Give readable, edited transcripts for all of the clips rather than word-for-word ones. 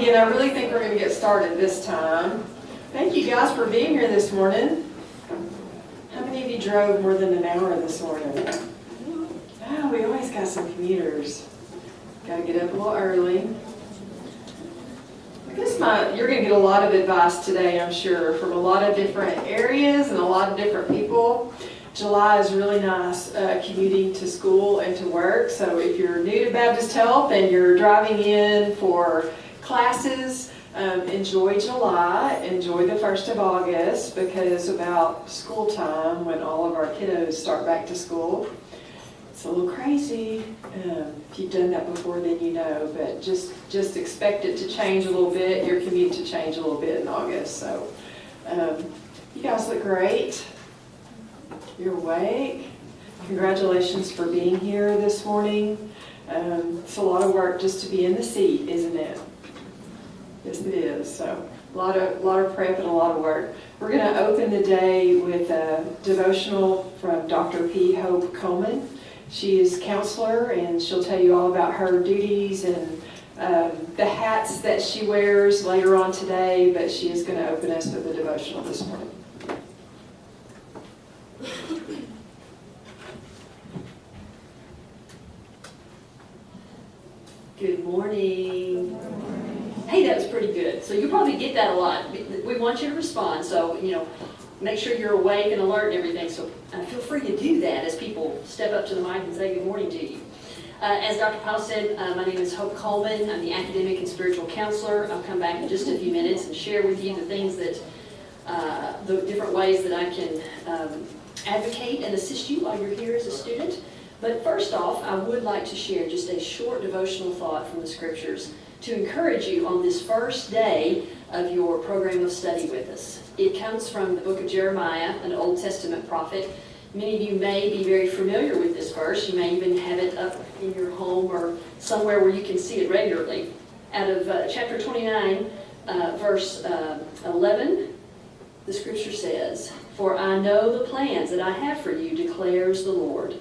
again, I really think we're going to get started this time. Thank you guys for being here this morning. How many of you drove more than an hour this morning? Oh, we always got some commuters. Got to get up a little early. I guess you're going to get a lot of advice today, I'm sure, from a lot of different areas and a lot of different people. July is really nice commuting to school and to work. So if you're new to Baptist Health and you're driving in for classes, enjoy July, enjoy the 1st of August, because about school time when all of our kiddos start back to school, it's a little crazy. If you've done that before, then you know, but just expect it to change a little bit, your commute to change a little bit in August. So you guys look great. You're awake. Congratulations for being here this morning. It's a lot of work just to be in the seat, isn't it? Yes, it is. So a lot of prep and a lot of work. We're going to open the day with a devotional from Dr. P. Hope Coleman. She is counselor, and she'll tell you all about her duties and the hats that she wears later on today, but she is going to open us with a devotional this morning. Good morning. Hey, that was pretty good. So you'll probably get that a lot. We want you to respond, so make sure you're awake and alert and everything. So feel free to do that as people step up to the mic and say good morning to you. As Dr. Powell said, my name is Hope Coleman. I'm the academic and spiritual counselor. I'll come back in just a few minutes and share with you the things that, the different ways that I can advocate and assist you while you're here as a student. But first off, I would like to share just a short devotional thought from the scriptures to encourage you on this first day of your program of study with us. It comes from the book of Jeremiah, an Old Testament prophet. Many of you may be very familiar with this verse. You may even have it up in your home or somewhere where you can see it regularly. Out of chapter 29, verse 11, the scripture says, "For I know the plans that I have for you, declares the Lord.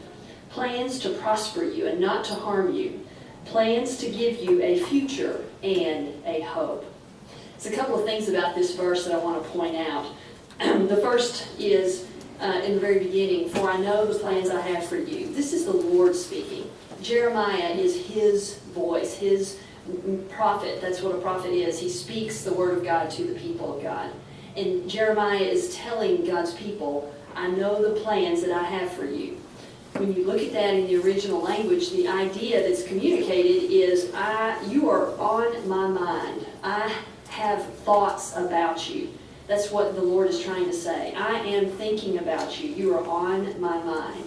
Plans to prosper you and not to harm you. Plans to give you a future and a hope." There's a couple of things about this verse that I want to point out. The first is in the very beginning, "For I know the plans I have for you." This is the Lord speaking. Jeremiah is his voice, his prophet. That's what a prophet is. He speaks the word of God to the people of God. And Jeremiah is telling God's people, "I know the plans that I have for you." When you look at that in the original language, the idea that's communicated is, you are on my mind. I have thoughts about you. That's what the Lord is trying to say. I am thinking about you. You are on my mind.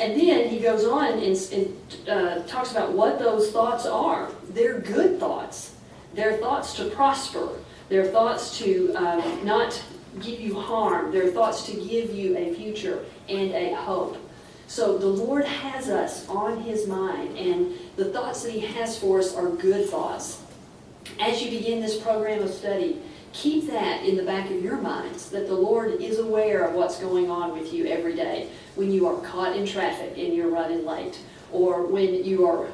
And then he goes on and talks about what those thoughts are. They're good thoughts. They're thoughts to prosper. They're thoughts to not give you harm. They're thoughts to give you a future and a hope. So the Lord has us on his mind, and the thoughts that he has for us are good thoughts. As you begin this program of study, keep that in the back of your minds, that the Lord is aware of what's going on with you every day. When you are caught in traffic and you're running late, or when you are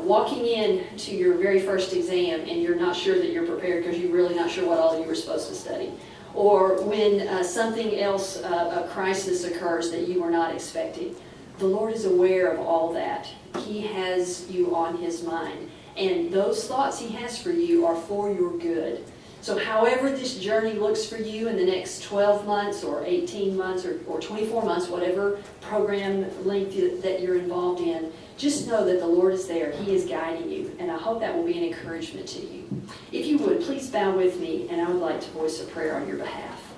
walking in to your very first exam and you're not sure that you're prepared because you're really not sure what all you were supposed to study. Or when something else, a crisis occurs that you were not expecting. The Lord is aware of all that. He has you on his mind. And those thoughts he has for you are for your good. So however this journey looks for you in the next 12 months or 18 months or 24 months, whatever program length that you're involved in, just know that the Lord is there. He is guiding you. And I hope that will be an encouragement to you. If you would, please bow with me, and I would like to voice a prayer on your behalf.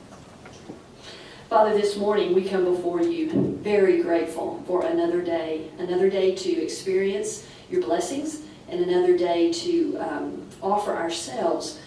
Father, this morning we come before you very grateful for another day to experience your blessings, and another day to offer ourselves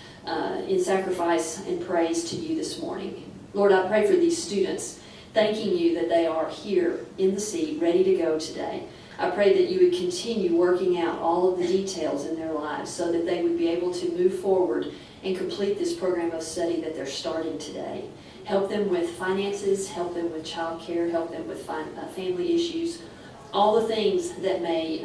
in sacrifice and praise to you this morning. Lord, I pray for these students, thanking you that they are here in the seat, ready to go today. I pray that you would continue working out all of the details in their lives so that they would be able to move forward and complete this program of study that they're starting today. Help them with finances, help them with child care, help them with family issues, all the things that may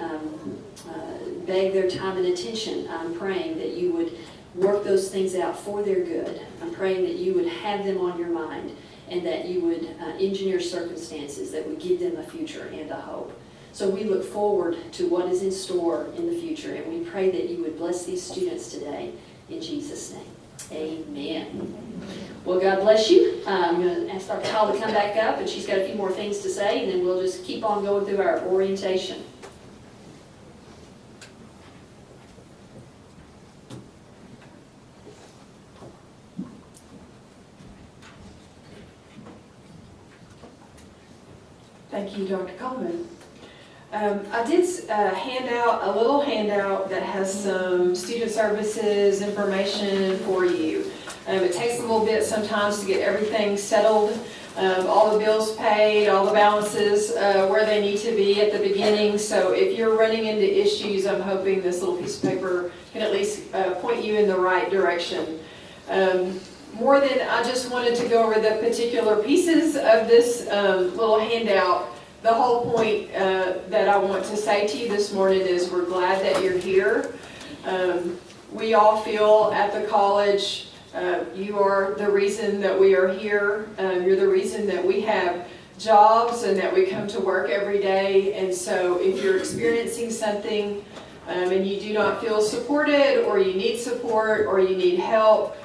beg their time and attention. I'm praying that you would work those things out for their good. I'm praying that you would have them on your mind and that you would engineer circumstances that would give them a future and a hope. So we look forward to what is in store in the future, and we pray that you would bless these students today in Jesus' name. Amen. Well, God bless you. I'm going to ask Dr. Hall to come back up, and she's got a few more things to say, and then we'll just keep on going through our orientation. Thank you, Dr. Coleman. I did hand out a little handout that has some student services information for you. It takes a little bit sometimes to get everything settled, all the bills paid, all the balances where they need to be at the beginning. So if you're running into issues, I'm hoping this little piece of paper can at least point you in the right direction. More than I just wanted to go over the particular pieces of this little handout, the whole point that I want to say to you this morning is we're glad that you're here. We all feel at the college, you are the reason that we are here. You're the reason that we have jobs and that we come to work every day. And so if you're experiencing something and you do not feel supported, or you need support, or you need help,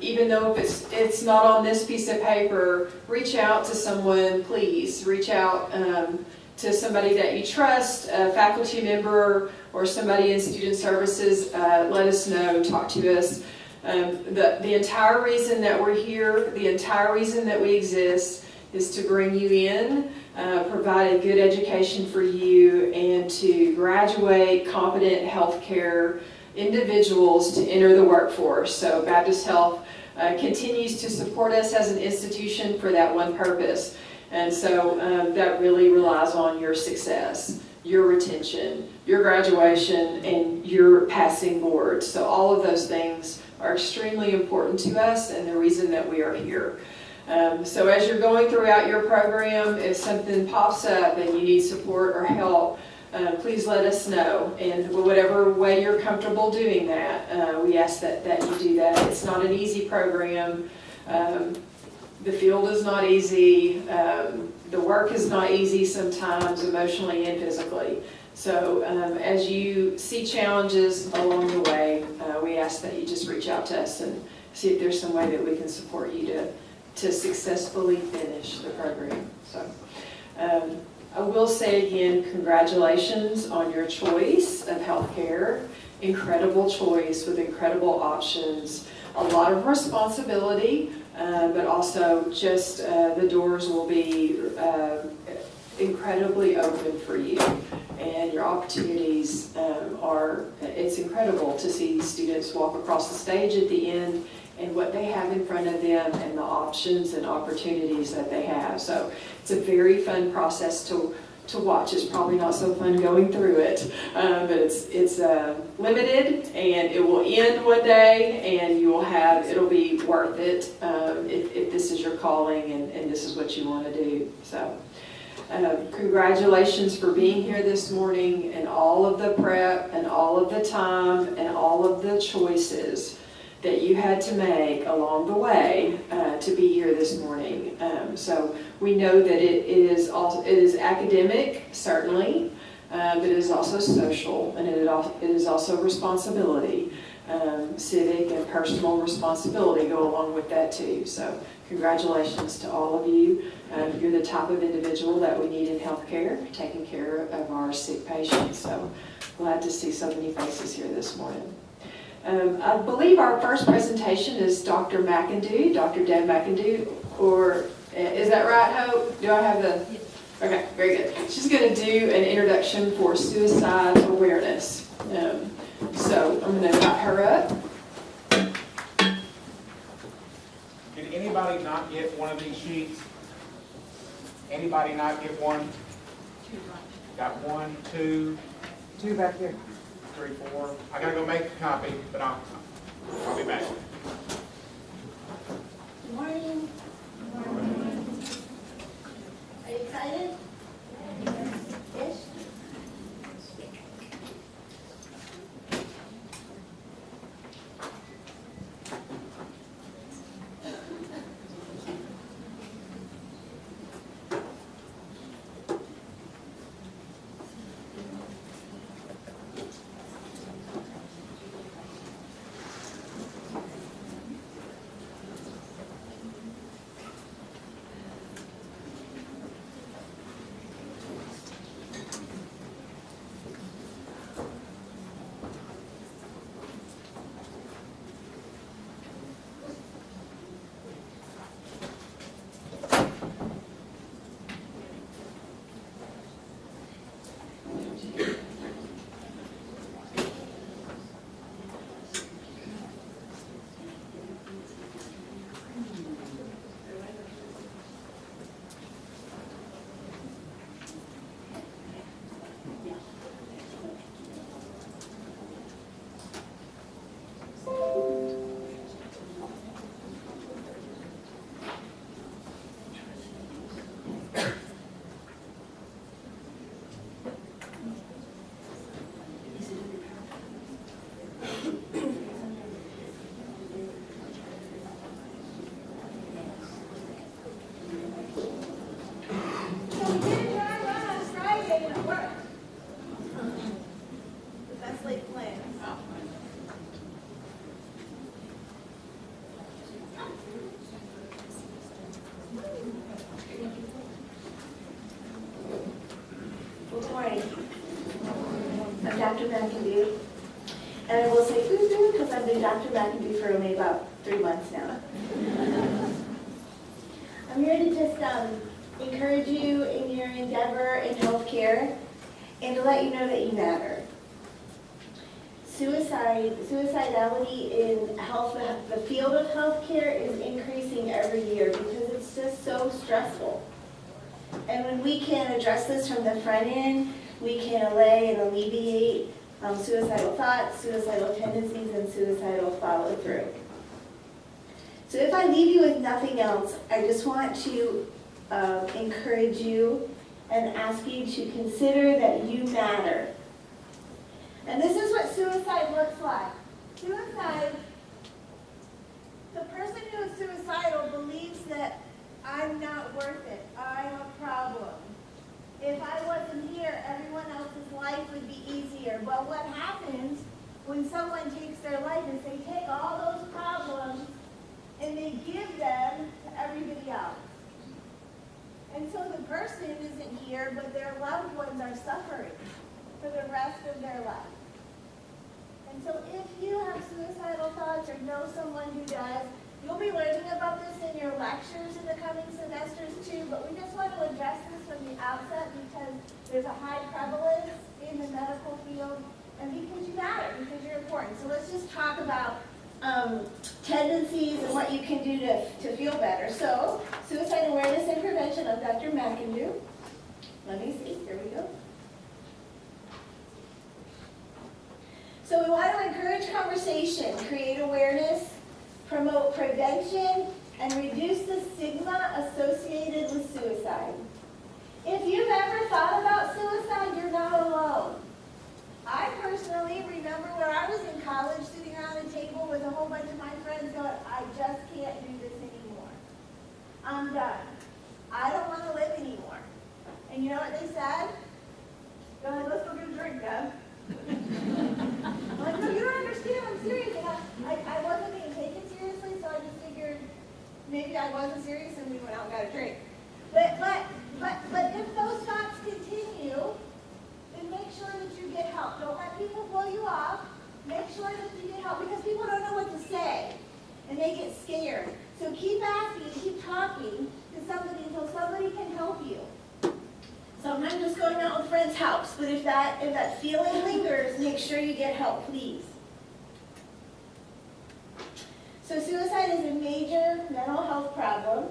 even though if it's not on this piece of paper, reach out to someone, please. Reach out to somebody that you trust, a faculty member or somebody in student services. Let us know, talk to us. The entire reason that we're here, the entire reason that we exist is to bring you in, provide a good education for you, and to graduate competent healthcare individuals to enter the workforce. So Baptist Health continues to support us as an institution for that one purpose. And so that really relies on your success, your retention, your graduation, and your passing board. So all of those things are extremely important to us and the reason that we are here. So as you're going throughout your program, if something pops up and you need support or help, please let us know, and whatever way you're comfortable doing that, we ask that you do that. It's not an easy program. The field is not easy. The work is not easy sometimes, emotionally and physically. So as you see challenges along the way, we ask that you just reach out to us and see if there's some way that we can support you to successfully finish the program. So. I will say again, congratulations on your choice of healthcare. Incredible choice with incredible options. A lot of responsibility, but also just the doors will be incredibly open for you. And your opportunities it's incredible to see students walk across the stage at the end and what they have in front of them and the options and opportunities that they have. So it's a very fun process to watch. It's probably not so fun going through it, but it's limited, and it will end one day, and it'll be worth it if this is your calling and this is what you want to do. So congratulations for being here this morning, and all of the prep and all of the time and all of the choices that you had to make along the way to be here this morning. So we know that it is academic, certainly, but it is also social, and it is also responsibility. Civic and personal responsibility go along with that too. So congratulations to all of you. You're the type of individual that we need in healthcare, taking care of our sick patients. So glad to see so many faces here this morning. I believe our first presentation is Dr. McIndoe, Dr. Deb McIndoe, or is that right, Hope? Do I have the? Okay, very good. She's going to do an introduction for suicide awareness. So I'm going to invite her up. Did anybody not get one of these sheets? Anybody not get one? Got one, two, Two back here. 3, 4. I gotta go make a copy, but I'll be back. Good morning. Good morning. Are you excited? Yes? Good morning. I'm Dr. McIndoe. And I will say boo-boo because I've been Dr. McIndoe for only about 3 months now. I'm here to just encourage you in your endeavor in healthcare and to let you know that you matter. Suicidality in health, the field of healthcare is increasing every year because it's just so stressful. And when we can address this from the front end, we can allay and alleviate suicidal thoughts, suicidal tendencies, and suicidal follow-through. So if I leave you with nothing else, I just want to encourage you and ask you to consider that you matter. And this is what suicide looks like. Suicide, the person who is suicidal believes that I'm not worth it. I'm a problem. If I wasn't here, everyone else's life would be easier. But what happens when someone takes their life is they take all those problems and they give them to everybody else. And so the person isn't here, but their loved ones are suffering for the rest of their life. And so if you have suicidal thoughts or know someone who does, you'll be learning about this in your lectures in the coming semesters too, but we just want to address this from the outset because there's a high prevalence in the medical field and because you matter, because you're important. So let's just talk about tendencies and what you can do to feel better. So, suicide awareness and prevention of Dr. McIndoe. Let me see, here we go. So we want to encourage conversation, create awareness, promote prevention, and reduce the stigma associated with suicide. If you've ever thought about suicide, you're not alone. I personally remember when I was in college sitting around a table with a whole bunch of my friends going, I just can't do this anymore. I'm done. I don't want to live anymore. And you know what they said? They're like, let's go get a drink, Deb. I'm like, no, you don't understand. I'm serious. And I wasn't being taken seriously, so I just figured maybe I wasn't serious and we went out and got a drink. But if those thoughts continue, then make sure that you get help. Don't let people blow you off. Make sure that you get help because people don't know what to say and they get scared. So keep asking, keep talking to somebody until somebody can help you. Sometimes just going out with friends helps, but if that feeling lingers, make sure you get help, please. So suicide is a major mental health problem.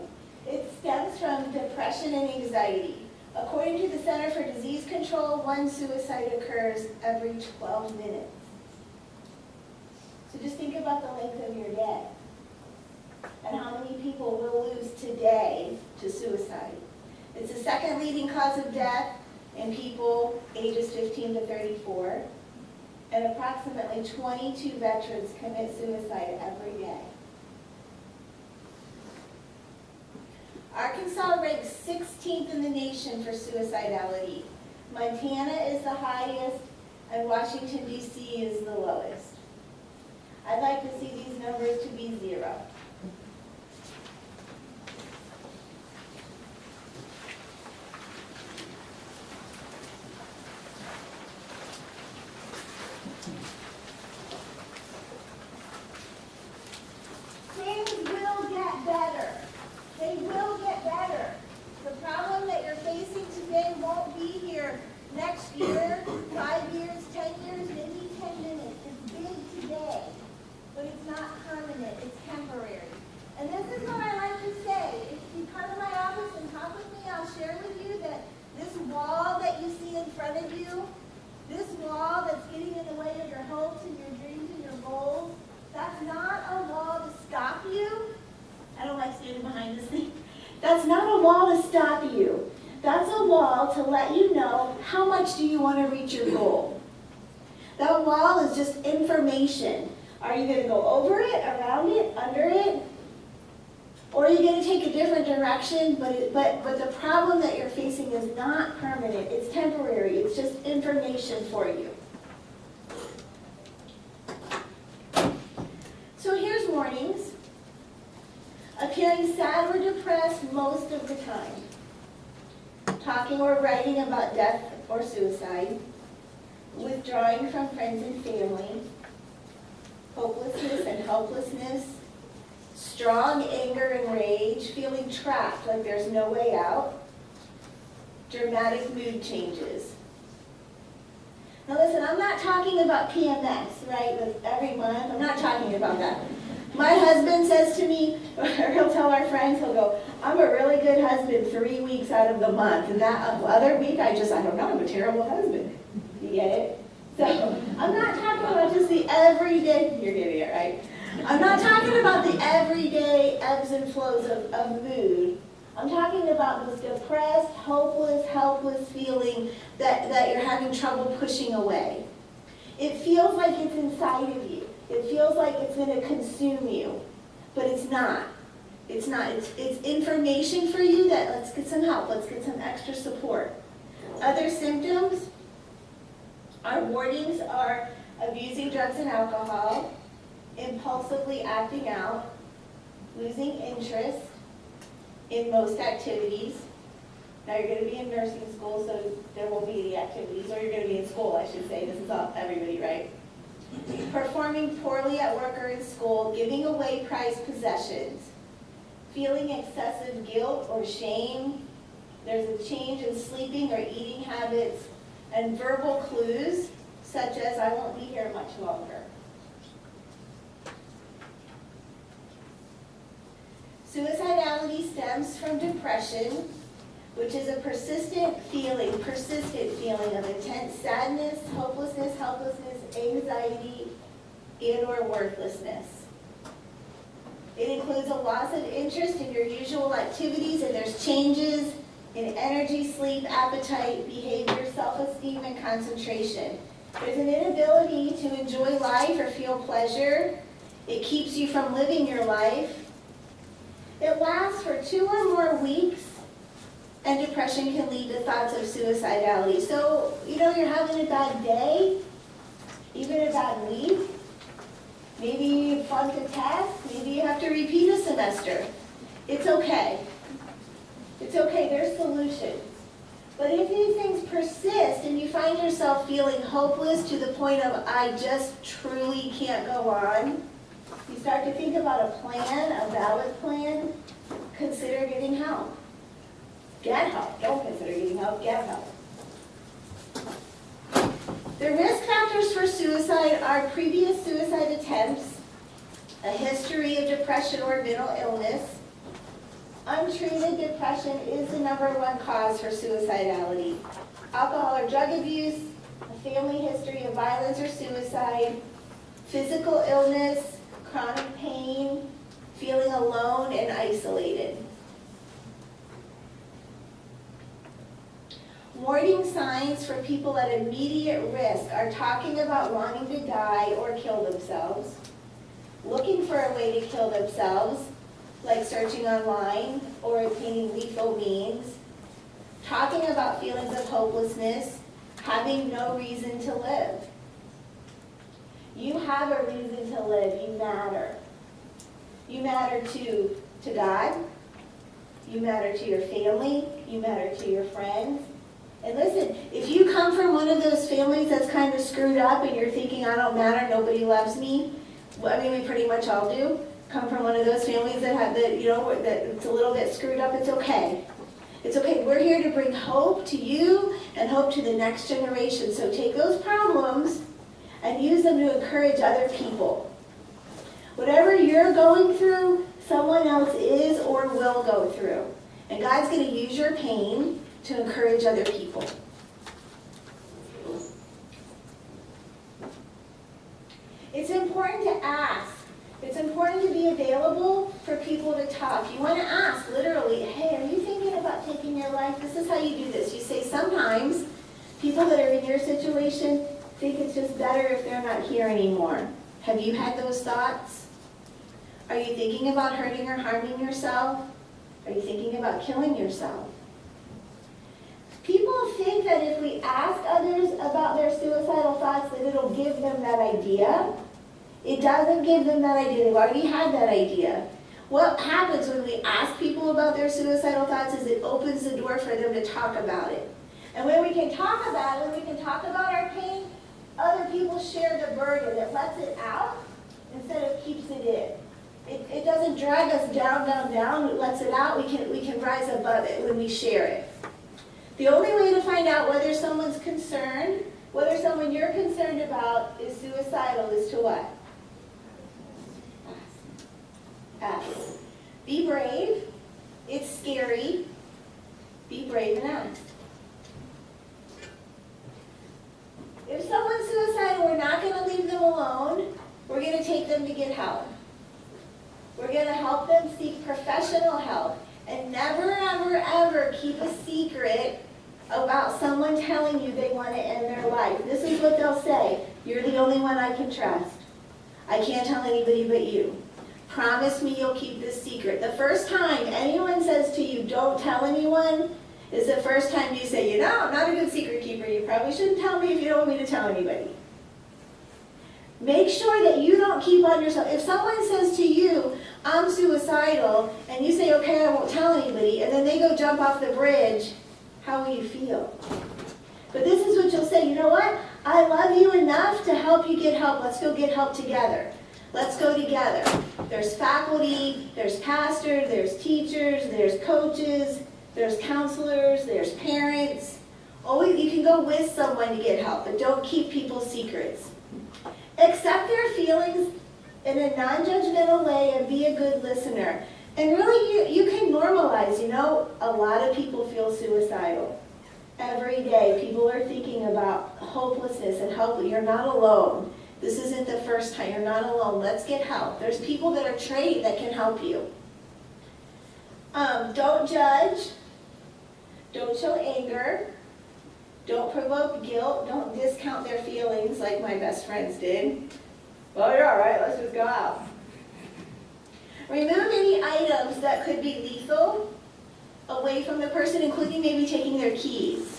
It stems from depression and anxiety. According to the Center for Disease Control, one suicide occurs every 12 minutes. So just think about the length of your day and how many people will lose today to suicide. It's the second leading cause of death in people ages 15 to 34, and approximately 22 veterans commit suicide every day. Arkansas ranks 16th in the nation for suicidality. Montana is the highest, and Washington, D.C. is the lowest. I'd like to see these numbers to be 0. Things will get better. They will get better. The problem that you're facing today won't be here next year, 5 years, 10 years, maybe 10 minutes. It's big today, but it's not permanent. It's temporary. And this is what I like to say. If you come to my office and talk with me, I'll share with you that this wall that you see in front of you, this wall that's getting in the way of your hopes and your dreams and your goals, that's not a wall to stop you. I don't like standing behind this thing. That's not a wall to stop you. That's a wall to let you know how much do you want to reach your goal. That wall is just information. Are you going to go over it, around it, under it? Or are you going to take a different direction? But the problem that you're facing is not permanent. It's temporary. It's just information for you. So here's warnings. appearing sad or depressed most of the time, talking or writing about death or suicide, withdrawing from friends and family, hopelessness and helplessness, strong anger and rage, feeling trapped like there's no way out, dramatic mood changes. Now listen, I'm not talking about PMS, right, with every month. I'm not talking about that. My husband says to me, or he'll tell our friends, he'll go, I'm a really good husband 3 weeks out of the month. And that other week, I don't know, I'm a terrible husband. You get it? So I'm not talking about just the everyday, you're getting it, right? I'm not talking about the everyday ebbs and flows of mood. I'm talking about this depressed, hopeless, helpless feeling that you're having trouble pushing away. It feels like it's inside of you. It feels like it's going to consume you, but it's not. It's not. It's information for you that let's get some help. Let's get some extra support. Other symptoms, our warnings are abusing drugs and alcohol, impulsively acting out, losing interest in most activities. Now you're going to be in nursing school, so there won't be any activities, or you're going to be in school, I should say. This is all everybody, right? Performing poorly at work or in school, giving away prized possessions, feeling excessive guilt or shame. There's a change in sleeping or eating habits, and verbal clues such as I won't be here much longer. Suicidality stems from depression, which is a persistent feeling of intense sadness, hopelessness, helplessness, anxiety, and or worthlessness. It includes a loss of interest in your usual activities, and there's changes in energy, sleep, appetite, behavior, self-esteem, and concentration. There's an inability to enjoy life or feel pleasure. It keeps you from living your life. It lasts for 2 or more weeks, and depression can lead to thoughts of suicidality. So, you're having a bad day, even a bad week. Maybe you flunked a test, maybe you have to repeat a semester. It's okay. It's okay, there's solutions. But if these things persist and you find yourself feeling hopeless to the point of, I just truly can't go on, you start to think about a plan, a valid plan, consider getting help. Get help. Don't consider getting help, get help. The risk factors for suicide are previous suicide attempts, a history of depression or mental illness. Untreated depression is the #1 cause for suicidality. Alcohol or drug abuse, a family history of violence or suicide, physical illness, chronic pain, feeling alone and isolated. Warning signs for people at immediate risk are talking about wanting to die or kill themselves, looking for a way to kill themselves, like searching online or obtaining lethal means, talking about feelings of hopelessness, having no reason to live. You have a reason to live. You matter. You matter to God. You matter to your family. You matter to your friends. And listen, if you come from one of those families that's kind of screwed up and you're thinking, I don't matter, nobody loves me, well, I mean, we pretty much all do. Come from one of those families that have that it's a little bit screwed up, it's okay. It's okay. We're here to bring hope to you and hope to the next generation. So take those problems and use them to encourage other people. Whatever you're going through, someone else is or will go through. And God's going to use your pain to encourage other people. It's important to ask. It's important to be available for people to talk. You want to ask, literally, hey, are you thinking about taking your life? This is how you do this. You say sometimes people that are in your situation think it's just better if they're not here anymore. Have you had those thoughts? Are you thinking about hurting or harming yourself? Are you thinking about killing yourself? People think that if we ask others about their suicidal thoughts, that it'll give them that idea. It doesn't give them that idea. They've already had that idea. What happens when we ask people about their suicidal thoughts is it opens the door for them to talk about it. And when we can talk about it, when we can talk about our pain, other people share the burden. It lets it out instead of keeps it in. It doesn't drag us down, down, down. It lets it out. We can rise above it when we share it. The only way to find out whether someone's concerned, whether someone you're concerned about is suicidal is to what? Ask. Be brave. It's scary. Be brave and ask. If someone's suicidal, we're not going to leave them alone. We're going to take them to get help. We're going to help them seek professional help. And never, ever, ever keep a secret about someone telling you they want to end their life. This is what they'll say. You're the only one I can trust. I can't tell anybody but you. Promise me you'll keep this secret. The first time anyone says to you, don't tell anyone, is the first time you say, you know, I'm not a good secret keeper. You probably shouldn't tell me if you don't want me to tell anybody. Make sure that you don't keep on yourself. If someone says to you, I'm suicidal, and you say, okay, I won't tell anybody, and then they go jump off the bridge, how will you feel? But this is what you'll say, you know what? I love you enough to help you get help. Let's go get help together. Let's go together. There's faculty, there's pastors, there's teachers, there's coaches, there's counselors, there's parents. Always, you can go with someone to get help, but don't keep people's secrets. Accept their feelings in a non-judgmental way and be a good listener. And really, you can normalize, you know, a lot of people feel suicidal. Every day, people are thinking about hopelessness and help. You're not alone. This isn't the first time. You're not alone. Let's get help. There's people that are trained that can help you. Don't judge. Don't show anger. Don't provoke guilt. Don't discount their feelings like my best friends did. Well, you're all right. Let's just go out. Remove any items that could be lethal away from the person, including maybe taking their keys.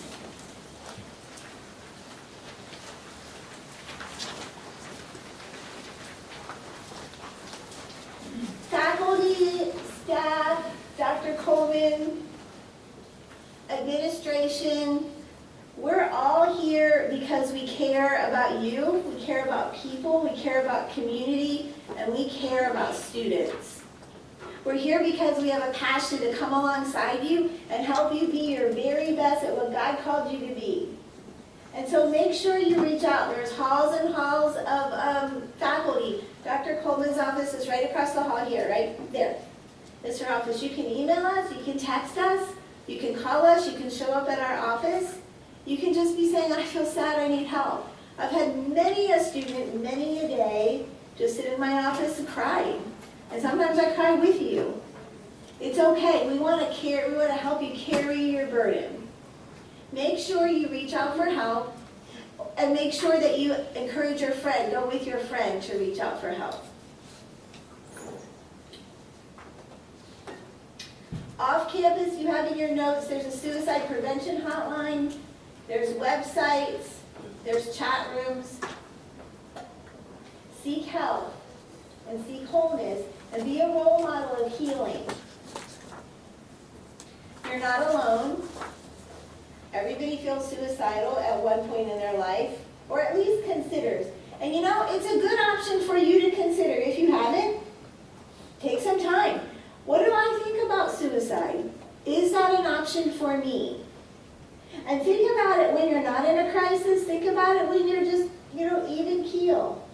Faculty, staff, Dr. Coleman, administration, we're all here because we care about you, we care about people, we care about community, and we care about students. We're here because we have a passion to come alongside you and help you be your very best at what God called you to be. And so make sure you reach out. There's halls and halls of faculty. Dr. Coleman's office is right across the hall here, right there. It's her office. You can email us, you can text us, you can call us, you can show up at our office. You can just be saying, I feel sad, I need help. I've had many a student, many a day, just sit in my office and cry. And sometimes I cry with you. It's okay. We want to help you carry your burden. Make sure you reach out for help, and make sure that you encourage your friend, go with your friend to reach out for help. Off campus, you have in your notes, there's a suicide prevention hotline, there's websites, there's chat rooms. Seek help and seek wholeness and be a role model of healing. You're not alone. Everybody feels suicidal at one point in their life, or at least considers. And you know, it's a good option for you to consider. If you haven't, take some time. What do I think about suicide? Is that an option for me? And think about it when you're not in a crisis. Think about it when you're just, even keel.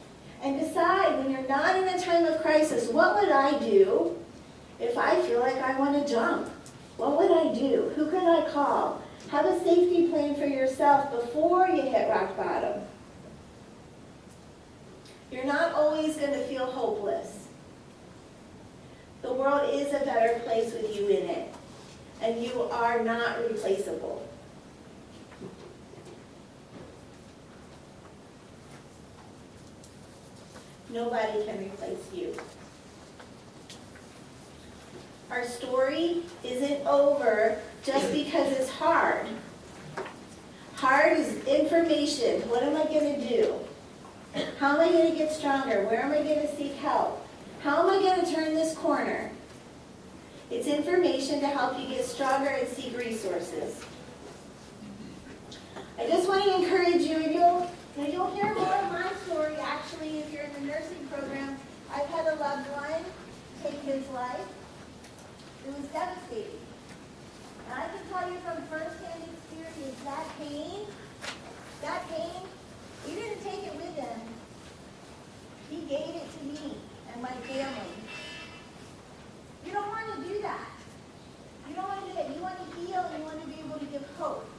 And decide when you're not in a time of crisis, what would I do if I feel like I want to jump? What would I do? Who could I call? Have a safety plan for yourself before you hit rock bottom. You're not always going to feel hopeless. The world is a better place with you in it. And you are not replaceable. Nobody can replace you. Our story isn't over just because it's hard. Hard is information. What am I going to do? How am I going to get stronger? Where am I going to seek help? How am I going to turn this corner? It's information to help you get stronger and seek resources. I just want to encourage you, and you'll hear more of my story actually if you're in the nursing program. I've had a loved one take his life. It was devastating. And I can tell you from firsthand experience, that pain, he didn't take it with him. He gave it to me and my family. You don't want to do that. You don't want to do that. You want to heal and you want to be able to give hope.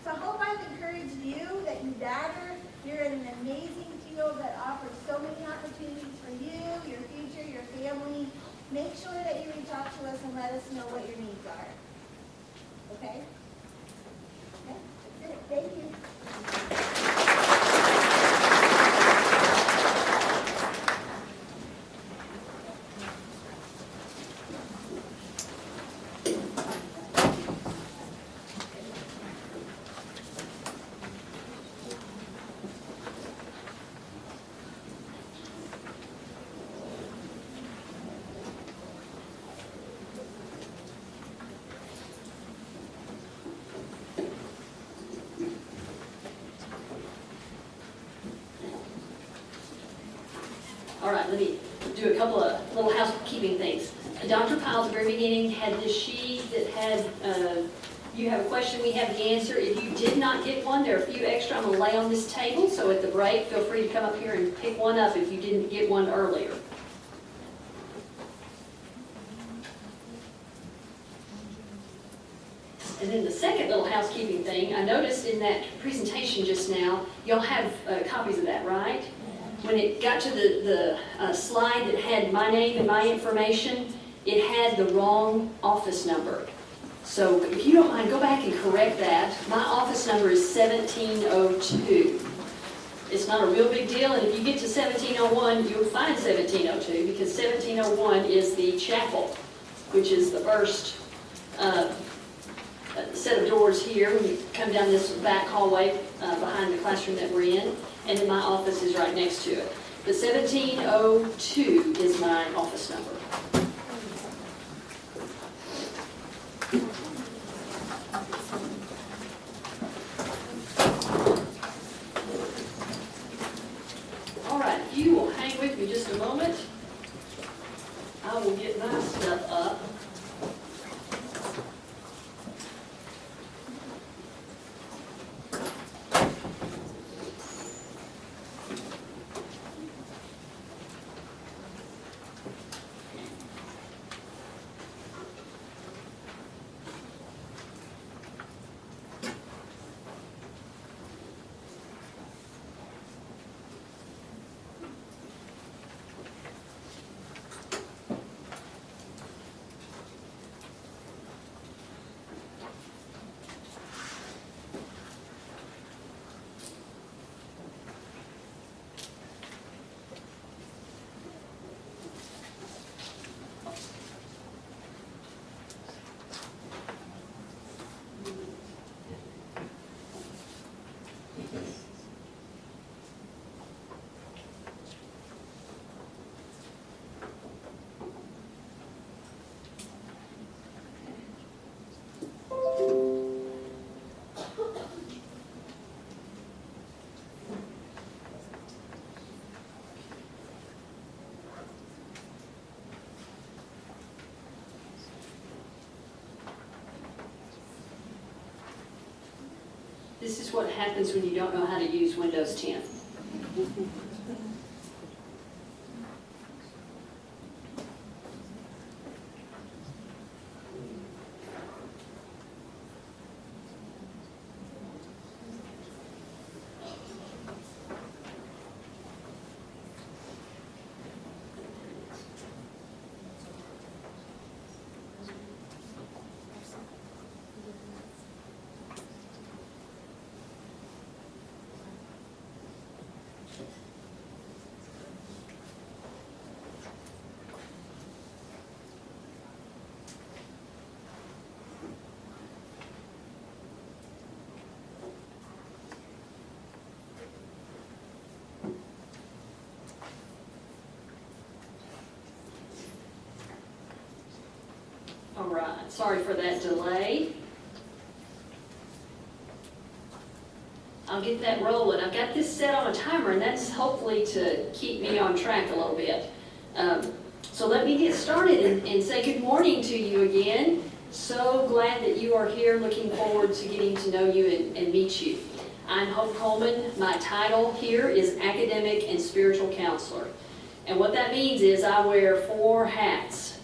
So I hope I've encouraged you that you matter. You're in an amazing field that offers so many opportunities for you, your future, your family. Make sure that you reach out to us and let us know what your needs are. Okay? Okay, that's it. Thank you. All right, let me do a couple of little housekeeping things. Dr. Pyle at the very beginning had this sheet that had, you have a question, we have the answer. If you did not get one, there are a few extra I'm going to lay on this table, so at the break, feel free to come up here and pick one up if you didn't get one earlier. And then the second little housekeeping thing, I noticed in that presentation just now, y'all have copies of that, right? When it got to the slide that had my name and my information, it had the wrong office number. So if you don't mind, go back and correct that. My office number is 1702. It's not a real big deal, and if you get to 1701, you'll find 1702, because 1701 is the chapel, which is the first set of doors here when you come down this back hallway behind the classroom that we're in, and then my office is right next to it. The 1702 is my office number. All right, if you will hang with me just a moment, I will get my stuff up. This is what happens when you don't know how to use Windows 10. All right, sorry for that delay. I'll get that rolling. I've got this set on a timer, and that's hopefully to keep me on track a little bit. So let me get started and say good morning to you again. So glad that you are here, looking forward to getting to know you and meet you. I'm Hope Coleman. My title here is Academic and Spiritual Counselor. And what that means is I wear 4 hats.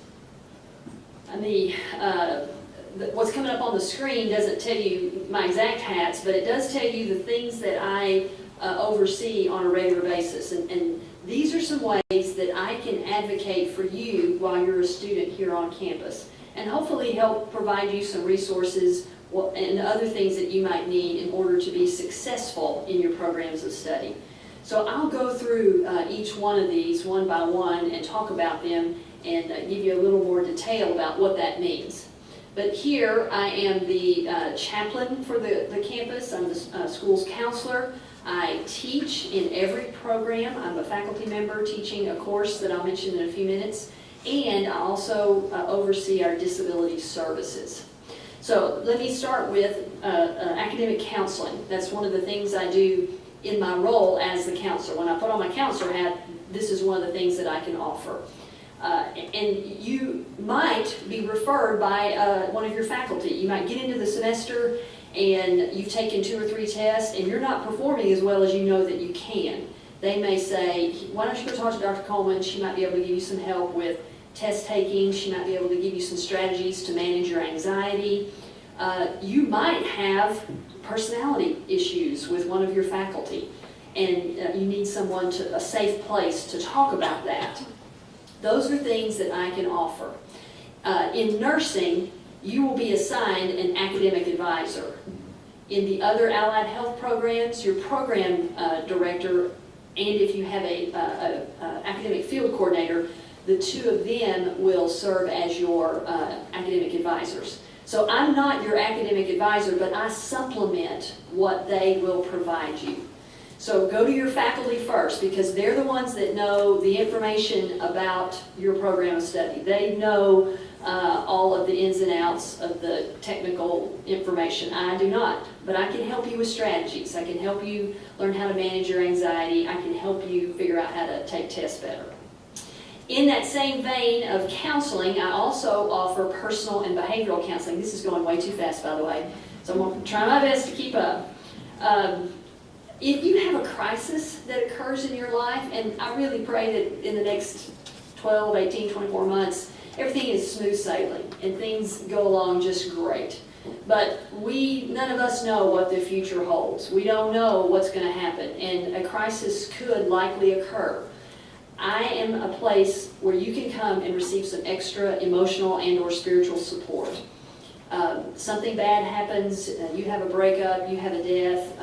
What's coming up on the screen doesn't tell you my exact hats, but it does tell you the things that I oversee on a regular basis. And these are some ways that I can advocate for you while you're a student here on campus, and hopefully help provide you some resources and other things that you might need in order to be successful in your programs of study. So I'll go through each one of these one by one and talk about them and give you a little more detail about what that means. But here I am the chaplain for the campus. I'm the school's counselor. I teach in every program. I'm a faculty member teaching a course that I'll mention in a few minutes. And I also oversee our disability services. So let me start with academic counseling. That's one of the things I do in my role as the counselor. When I put on my counselor hat, this is one of the things that I can offer. And you might be referred by one of your faculty. You might get into the semester and you've taken 2 or 3 tests and you're not performing as well as you know that you can. They may say, why don't you go talk to Dr. Coleman? She might be able to give you some help with test taking. She might be able to give you some strategies to manage your anxiety. You might have personality issues with one of your faculty, and you need someone a safe place to talk about that. Those are things that I can offer. In nursing, you will be assigned an academic advisor. In the other allied health programs, your program director, and if you have a academic field coordinator, the 2 of them will serve as your academic advisors. So I'm not your academic advisor, but I supplement what they will provide you. So go to your faculty first, because they're the ones that know the information about your program of study. They know all of the ins and outs of the technical information. I do not, but I can help you with strategies. I can help you learn how to manage your anxiety. I can help you figure out how to take tests better. In that same vein of counseling, I also offer personal and behavioral counseling. This is going way too fast, by the way, so I'm going to try my best to keep up. If you have a crisis that occurs in your life, and I really pray that in the next 12, 18, 24 months, everything is smooth sailing and things go along just great. But none of us know what the future holds. We don't know what's going to happen, and a crisis could likely occur. I am a place where you can come and receive some extra emotional and or spiritual support. Something bad happens, you have a breakup, you have a death,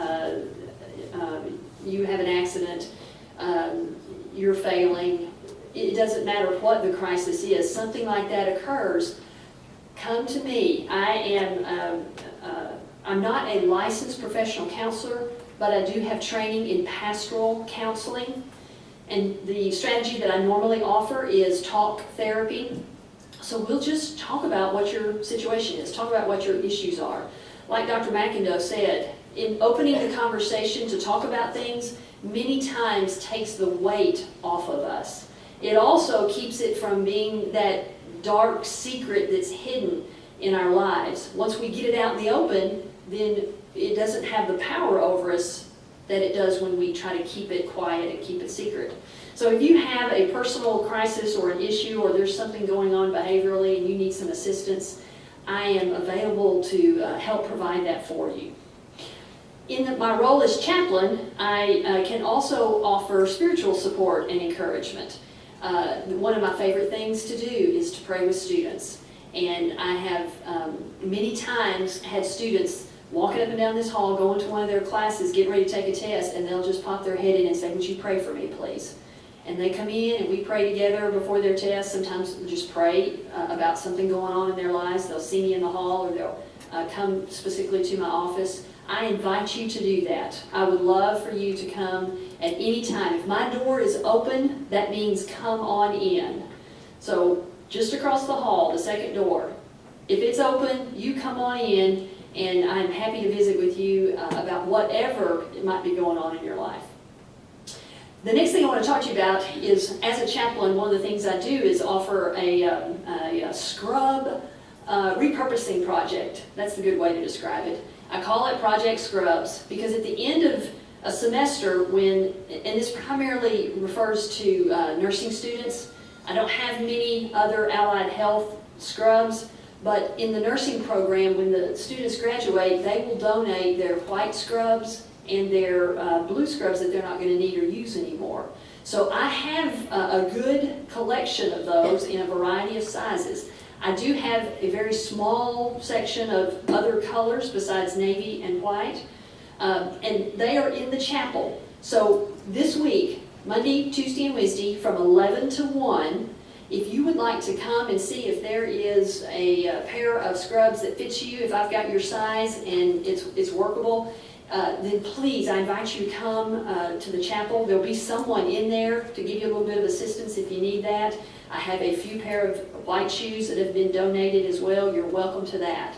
you have an accident, you're failing. It doesn't matter what the crisis is. Something like that occurs, come to me. I'm not a licensed professional counselor, but I do have training in pastoral counseling. And the strategy that I normally offer is talk therapy. So we'll just talk about what your situation is, talk about what your issues are. Like Dr. McIndoe said, in opening the conversation to talk about things, many times takes the weight off of us. It also keeps it from being that dark secret that's hidden in our lives. Once we get it out in the open, then it doesn't have the power over us that it does when we try to keep it quiet and keep it secret. So if you have a personal crisis or an issue, or there's something going on behaviorally and you need some assistance, I am available to help provide that for you. In my role as chaplain, I can also offer spiritual support and encouragement. One of my favorite things to do is to pray with students. And I have many times had students walking up and down this hall, going to one of their classes, getting ready to take a test, and they'll just pop their head in and say, would you pray for me, please? And they come in and we pray together before their test. Sometimes we'll just pray about something going on in their lives. They'll see me in the hall, or they'll come specifically to my office. I invite you to do that. I would love for you to come at any time. If my door is open, that means come on in. So just across the hall, the second door, If it's open, you come on in, and I'm happy to visit with you about whatever might be going on in your life. The next thing I want to talk to you about is, as a chaplain, one of the things I do is offer a scrub repurposing project. That's the good way to describe it. I call it Project Scrubs because at the end of a semester, and this primarily refers to nursing students. I don't have many other allied health scrubs, but in the nursing program, when the students graduate, they will donate their white scrubs and their blue scrubs that they're not going to need or use anymore. So I have a good collection of those in a variety of sizes. I do have a very small section of other colors besides navy and white, and they are in the chapel. So this week, Monday, Tuesday, and Wednesday, from 11 to 1, if you would like to come and see if there is a pair of scrubs that fits you, if I've got your size and it's workable, then please, I invite you to come to the chapel. There'll be someone in there to give you a little bit of assistance if you need that. I have a few pair of white shoes that have been donated as well. You're welcome to that.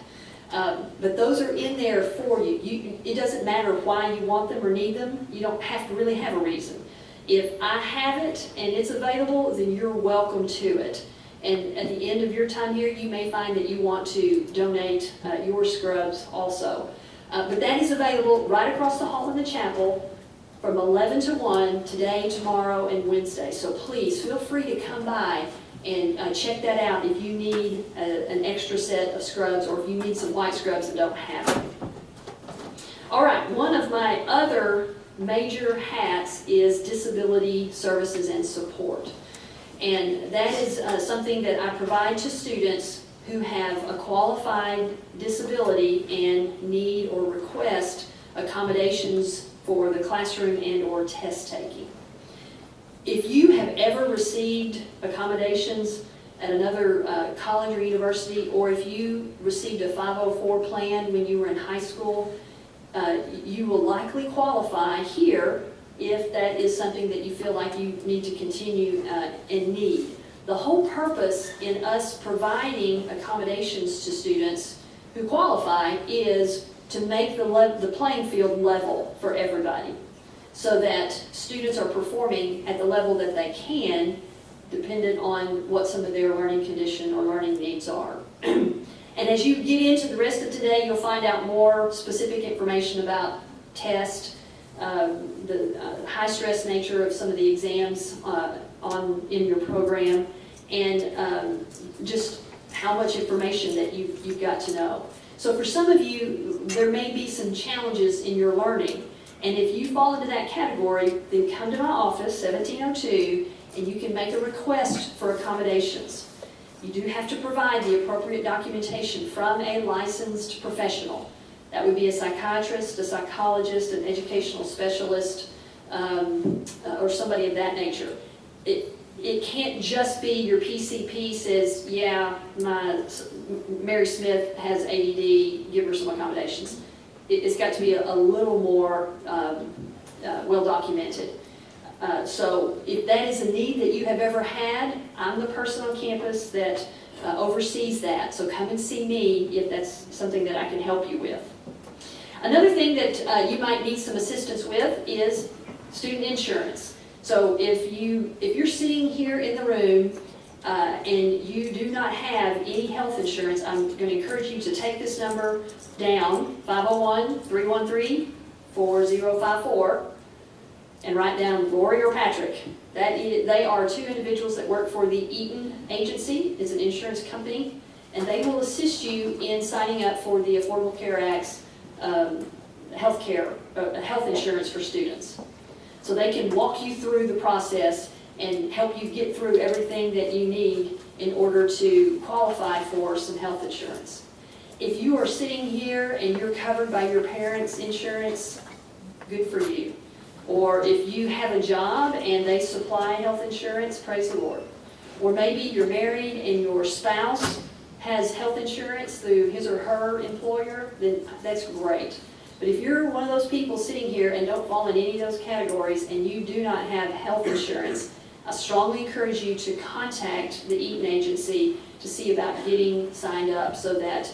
But those are in there for you. It doesn't matter why you want them or need them. You don't have to really have a reason. If I have it and it's available, then you're welcome to it. And at the end of your time here, you may find that you want to donate your scrubs also. But that is available right across the hall in the chapel from 11 to 1 today, tomorrow, and Wednesday. So please feel free to come by and check that out if you need an extra set of scrubs or if you need some white scrubs and don't have them. All right, one of my other major hats is disability services and support. And that is something that I provide to students who have a qualified disability and need or request accommodations for the classroom and or test taking. If you have ever received accommodations at another college or university, or if you received a 504 plan when you were in high school, you will likely qualify here if that is something that you feel like you need to continue and need. The whole purpose in us providing accommodations to students who qualify is to make the playing field level for everybody, so that students are performing at the level that they can, dependent on what some of their learning condition or learning needs are. And as you get into the rest of today, you'll find out more specific information about tests, the high stress nature of some of the exams in your program, and just how much information that you've got to know. So for some of you, there may be some challenges in your learning. And if you fall into that category, then come to my office, 1702, and you can make a request for accommodations. You do have to provide the appropriate documentation from a licensed professional. That would be a psychiatrist, a psychologist, an educational specialist, or somebody of that nature. It can't just be your PCP says, yeah, Mary Smith has ADD, give her some accommodations. It's got to be a little more well documented. So if that is a need that you have ever had, I'm the person on campus that oversees that. So come and see me if that's something that I can help you with. Another thing that you might need some assistance with is student insurance. So if you're sitting here in the room and you do not have any health insurance, I'm going to encourage you to take this number down, 501-313-4054, and write down Lori or Patrick. They are two individuals that work for the Eaton Agency. It's an insurance company, and they will assist you in signing up for the Affordable Care Act's health insurance for students. So they can walk you through the process and help you get through everything that you need in order to qualify for some health insurance. If you are sitting here and you're covered by your parents' insurance, good for you. Or if you have a job and they supply health insurance, praise the Lord. Or maybe you're married and your spouse has health insurance through his or her employer, then that's great. But if you're one of those people sitting here and don't fall in any of those categories and you do not have health insurance, I strongly encourage you to contact the Eaton Agency to see about getting signed up so that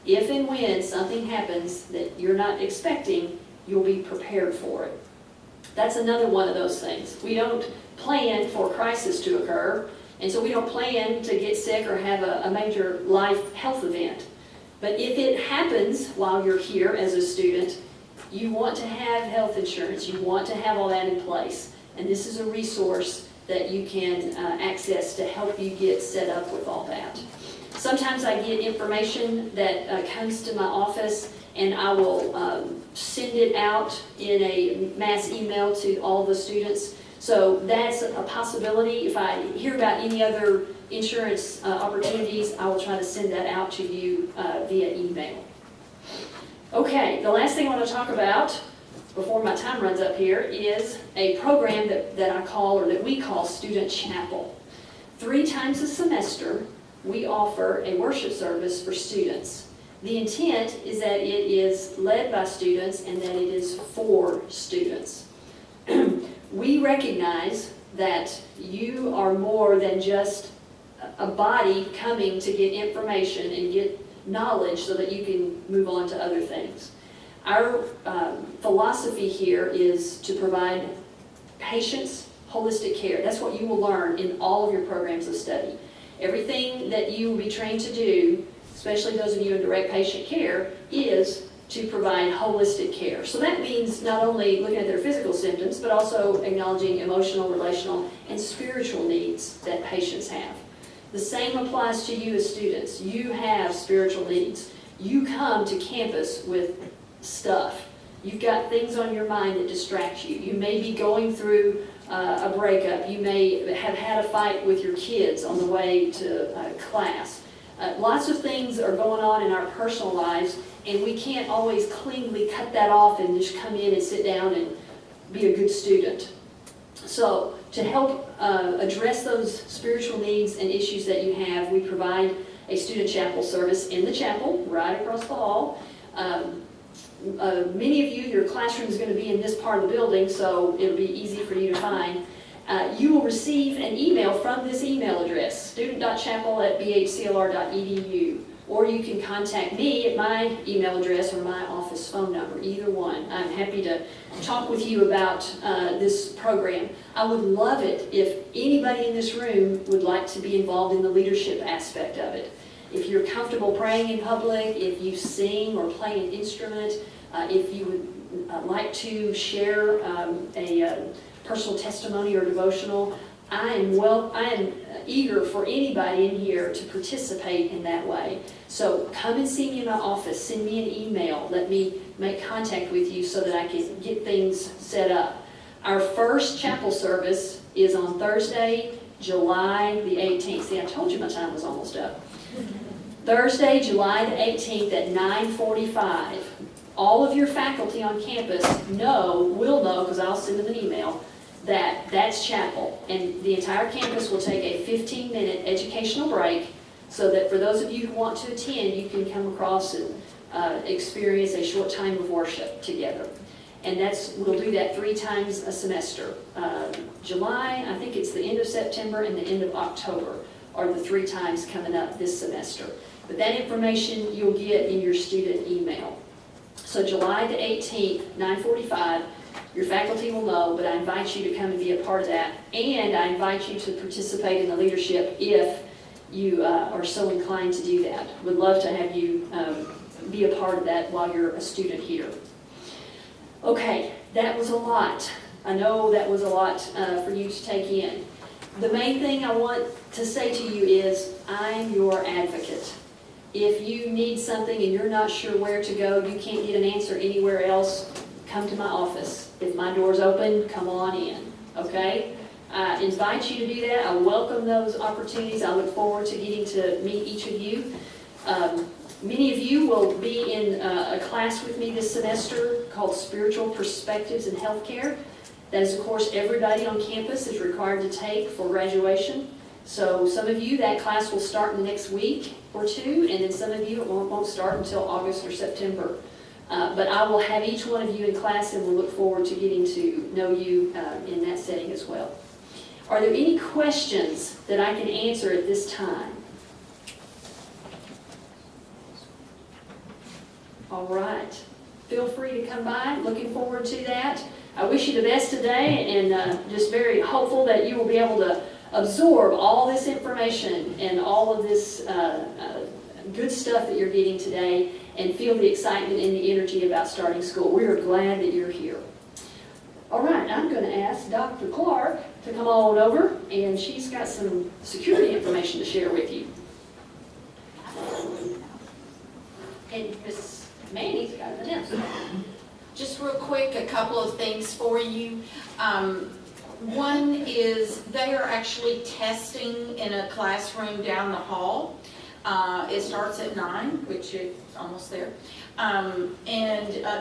if and when something happens that you're not expecting, you'll be prepared for it. That's another one of those things. We don't plan for a crisis to occur, and so we don't plan to get sick or have a major life health event. But if it happens while you're here as a student, you want to have health insurance, you want to have all that in place. And this is a resource that you can access to help you get set up with all that. Sometimes I get information that comes to my office, and I will send it out in a mass email to all the students. So that's a possibility. If I hear about any other insurance opportunities, I will try to send that out to you via email. Okay, the last thing I want to talk about before my time runs up here is a program that I call, or that we call, Student Chapel. 3 times a semester, we offer a worship service for students. The intent is that it is led by students and that it is for students. We recognize that you are more than just a body coming to get information and get knowledge so that you can move on to other things. Our philosophy here is to provide patients holistic care. That's what you will learn in all of your programs of study. Everything that you will be trained to do, especially those of you in direct patient care, is to provide holistic care. So that means not only looking at their physical symptoms, but also acknowledging emotional, relational, and spiritual needs that patients have. The same applies to you as students. You have spiritual needs. You come to campus with stuff. You've got things on your mind that distract you. You may be going through a breakup. You may have had a fight with your kids on the way to class. Lots of things are going on in our personal lives, and we can't always cleanly cut that off and just come in and sit down and be a good student. So to help address those spiritual needs and issues that you have, we provide a student chapel service in the chapel right across the hall. Many of you, your classroom is going to be in this part of the building, so it'll be easy for you to find. You will receive an email from this email address, student.chapel@bhclr.edu, or you can contact me at my email address or my office phone number, either one. I'm happy to talk with you about this program. I would love it if anybody in this room would like to be involved in the leadership aspect of it. If you're comfortable praying in public, if you sing or play an instrument, if you would like to share a personal testimony or devotional, I am eager for anybody in here to participate in that way. So come and see me in my office, send me an email, let me make contact with you so that I can get things set up. Our first chapel service is on Thursday, July the 18th. See, I told you my time was almost up. Thursday, July the 18th at 9:45. All of your faculty on campus will know, because I'll send them an email, that that's chapel. And the entire campus will take a 15-minute educational break so that for those of you who want to attend, you can come across and experience a short time of worship together. And we'll do that 3 times a semester. July, I think it's the end of September and the end of October are the 3 times coming up this semester. But that information you'll get in your student email. So July the 18th, 9:45, your faculty will know, but I invite you to come and be a part of that. And I invite you to participate in the leadership if you are so inclined to do that. Would love to have you be a part of that while you're a student here. Okay, that was a lot. I know that was a lot for you to take in. The main thing I want to say to you is I'm your advocate. If you need something and you're not sure where to go, you can't get an answer anywhere else, come to my office. If my door's open, come on in, okay? I invite you to do that. I welcome those opportunities. I look forward to getting to meet each of you. Many of you will be in a class with me this semester called Spiritual Perspectives in Healthcare. That is, of course, everybody on campus is required to take for graduation. So some of you, that class will start in the next week or 2, and then some of you, it won't start until August or September. But I will have each one of you in class, and we'll look forward to getting to know you in that setting as well. Are there any questions that I can answer at this time? All right. Feel free to come by. Looking forward to that. I wish you the best today, and just very hopeful that you will be able to absorb all this information and all of this good stuff that you're getting today, and feel the excitement and the energy about starting school. We are glad that you're here. All right, I'm going to ask Dr. Clark to come on over, and she's got some security information to share with you. And Ms. Manny's got an announcement. Just real quick, a couple of things for you. One is they are actually testing in a classroom down the hall. It starts at 9, which is almost there.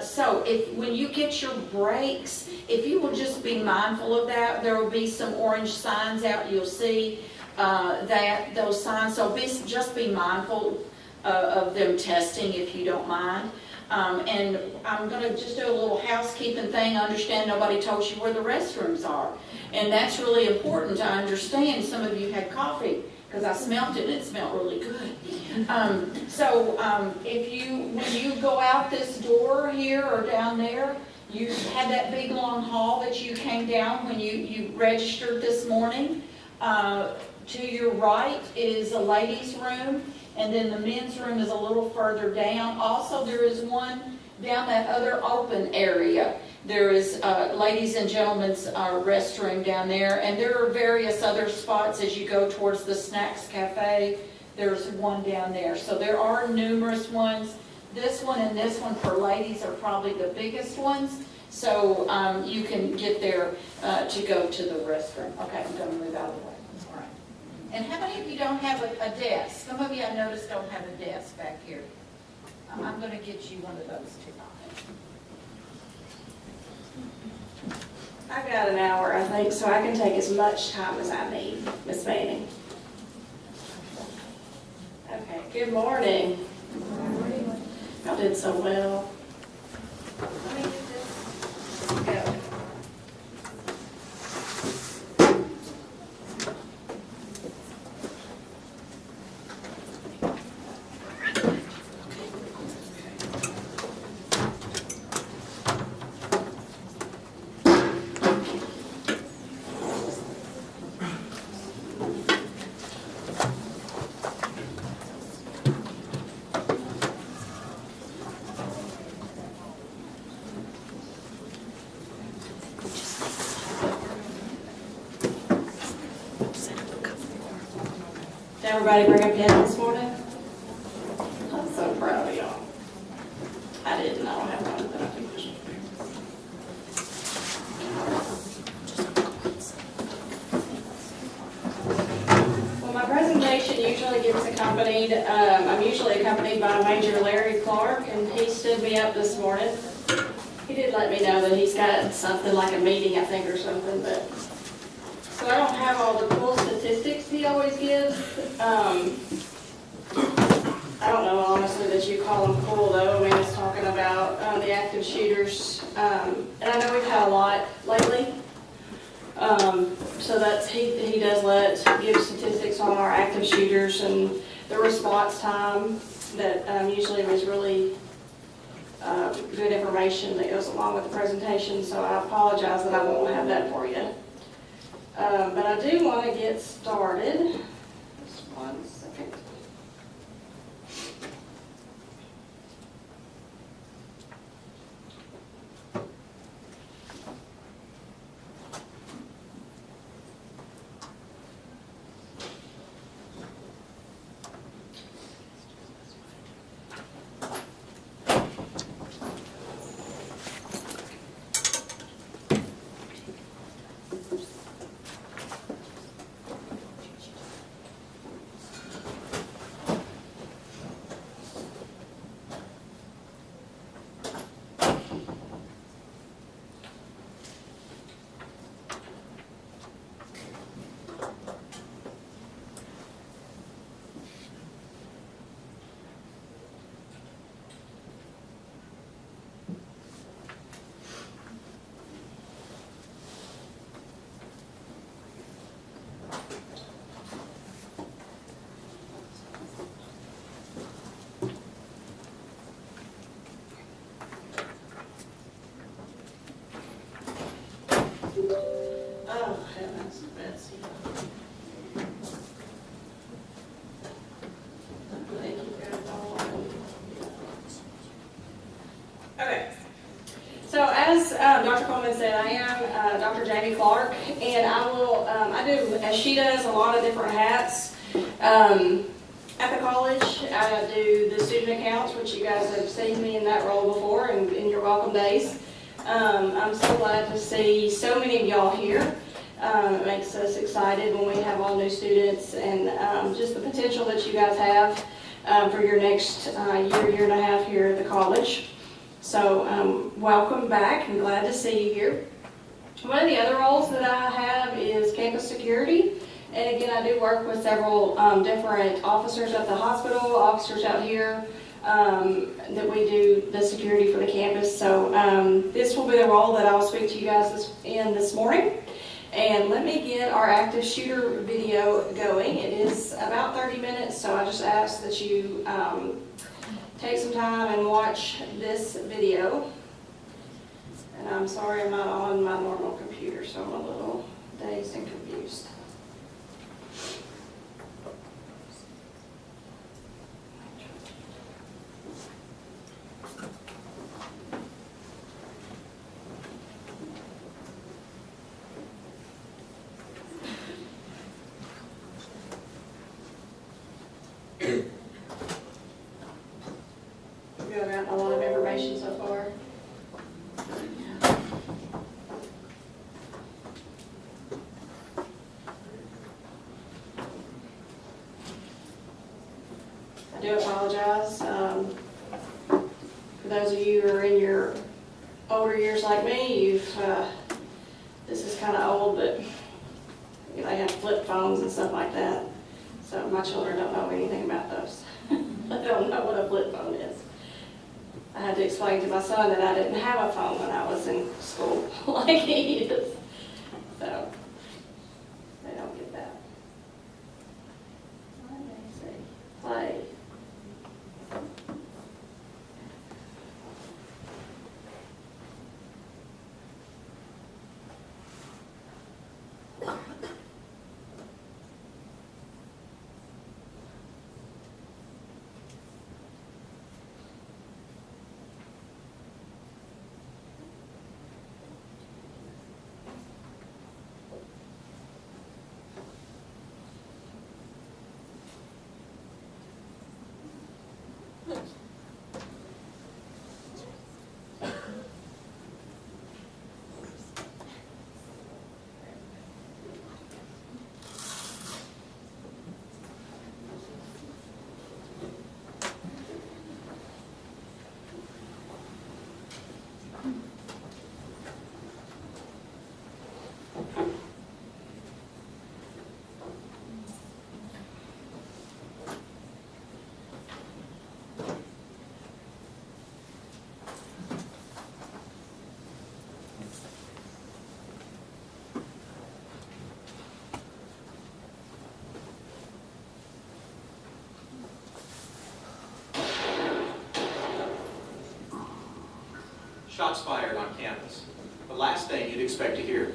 So when you get your breaks, if you will just be mindful of that, there will be some orange signs out. You'll see those signs. So just be mindful of them testing if you don't mind. And I'm going to just do a little housekeeping thing. I understand nobody told you where the restrooms are. And that's really important to understand. Some of you had coffee because I smelled it and it smelled really good. When you go out this door here or down there, you had that big long hall that you came down when you registered this morning. To your right is a ladies' room. And then the men's room is a little further down. Also, there is one down that other open area. There is ladies and gentlemen's restroom down there. And there are various other spots as you go towards the Snacks Cafe. There's one down there. So there are numerous ones. This one and this one for ladies are probably the biggest ones. So you can get there to go to the restroom. Okay, I'm going to move out of the way. All right. And how many of you don't have a desk? Some of you I noticed don't have a desk back here. I'm going to get you one of those too. I've got an hour, I think, so I can take as much time as I need, Miss Manning. Okay, good morning. Y'all did so well. Let me get this. Go. Did everybody bring a pen this morning? I'm so proud of y'all. I didn't, I don't have one, but I think I should. Well, my presentation usually gets accompanied, I'm usually accompanied by Major Larry Clark, and he stood me up this morning. He did let me know that he's got something like a meeting, I think, or something, but so I don't have all the cool statistics he always gives. I don't know honestly that you call them cool though. I mean, it's talking about the active shooters. And I know we've had a lot lately. So that's, he does give statistics on our active shooters and the response time that usually was really good information that goes along with the presentation. So I apologize that I won't have that for you. But I do want to get started. Just 1 second. as Dr. Coleman said, I am Dr. Jamie Clark, and I do, as she does, a lot of different hats. At the college, I do the student accounts, which you guys have seen me in that role before in your welcome days. I'm so glad to see so many of y'all here. It makes us excited when we have all new students, and just the potential that you guys have for your next year and a half here at the college. So welcome back. I'm glad to see you here. One of the other roles that I have is campus security. And again, I do work with several different officers at the hospital, officers out here, that we do the security for the campus. So this will be the role that I'll speak to you guys this morning. And let me get our active shooter video going. It is about 30 minutes, so I just ask that you take some time and watch this video. And I'm sorry I'm not on my normal computer, so I'm a little dazed and confused. We've gotten a lot of information so far. I do apologize. For those of you who are in your older years like me, this is kind of old, but they have flip phones and stuff like that. So my children don't know anything about those. They don't know what a flip phone is. I had to explain to my son that I didn't have a phone when I was in school like he is. So they don't get that. Let me see. Play. Shots fired on campus. The last thing you'd expect to hear.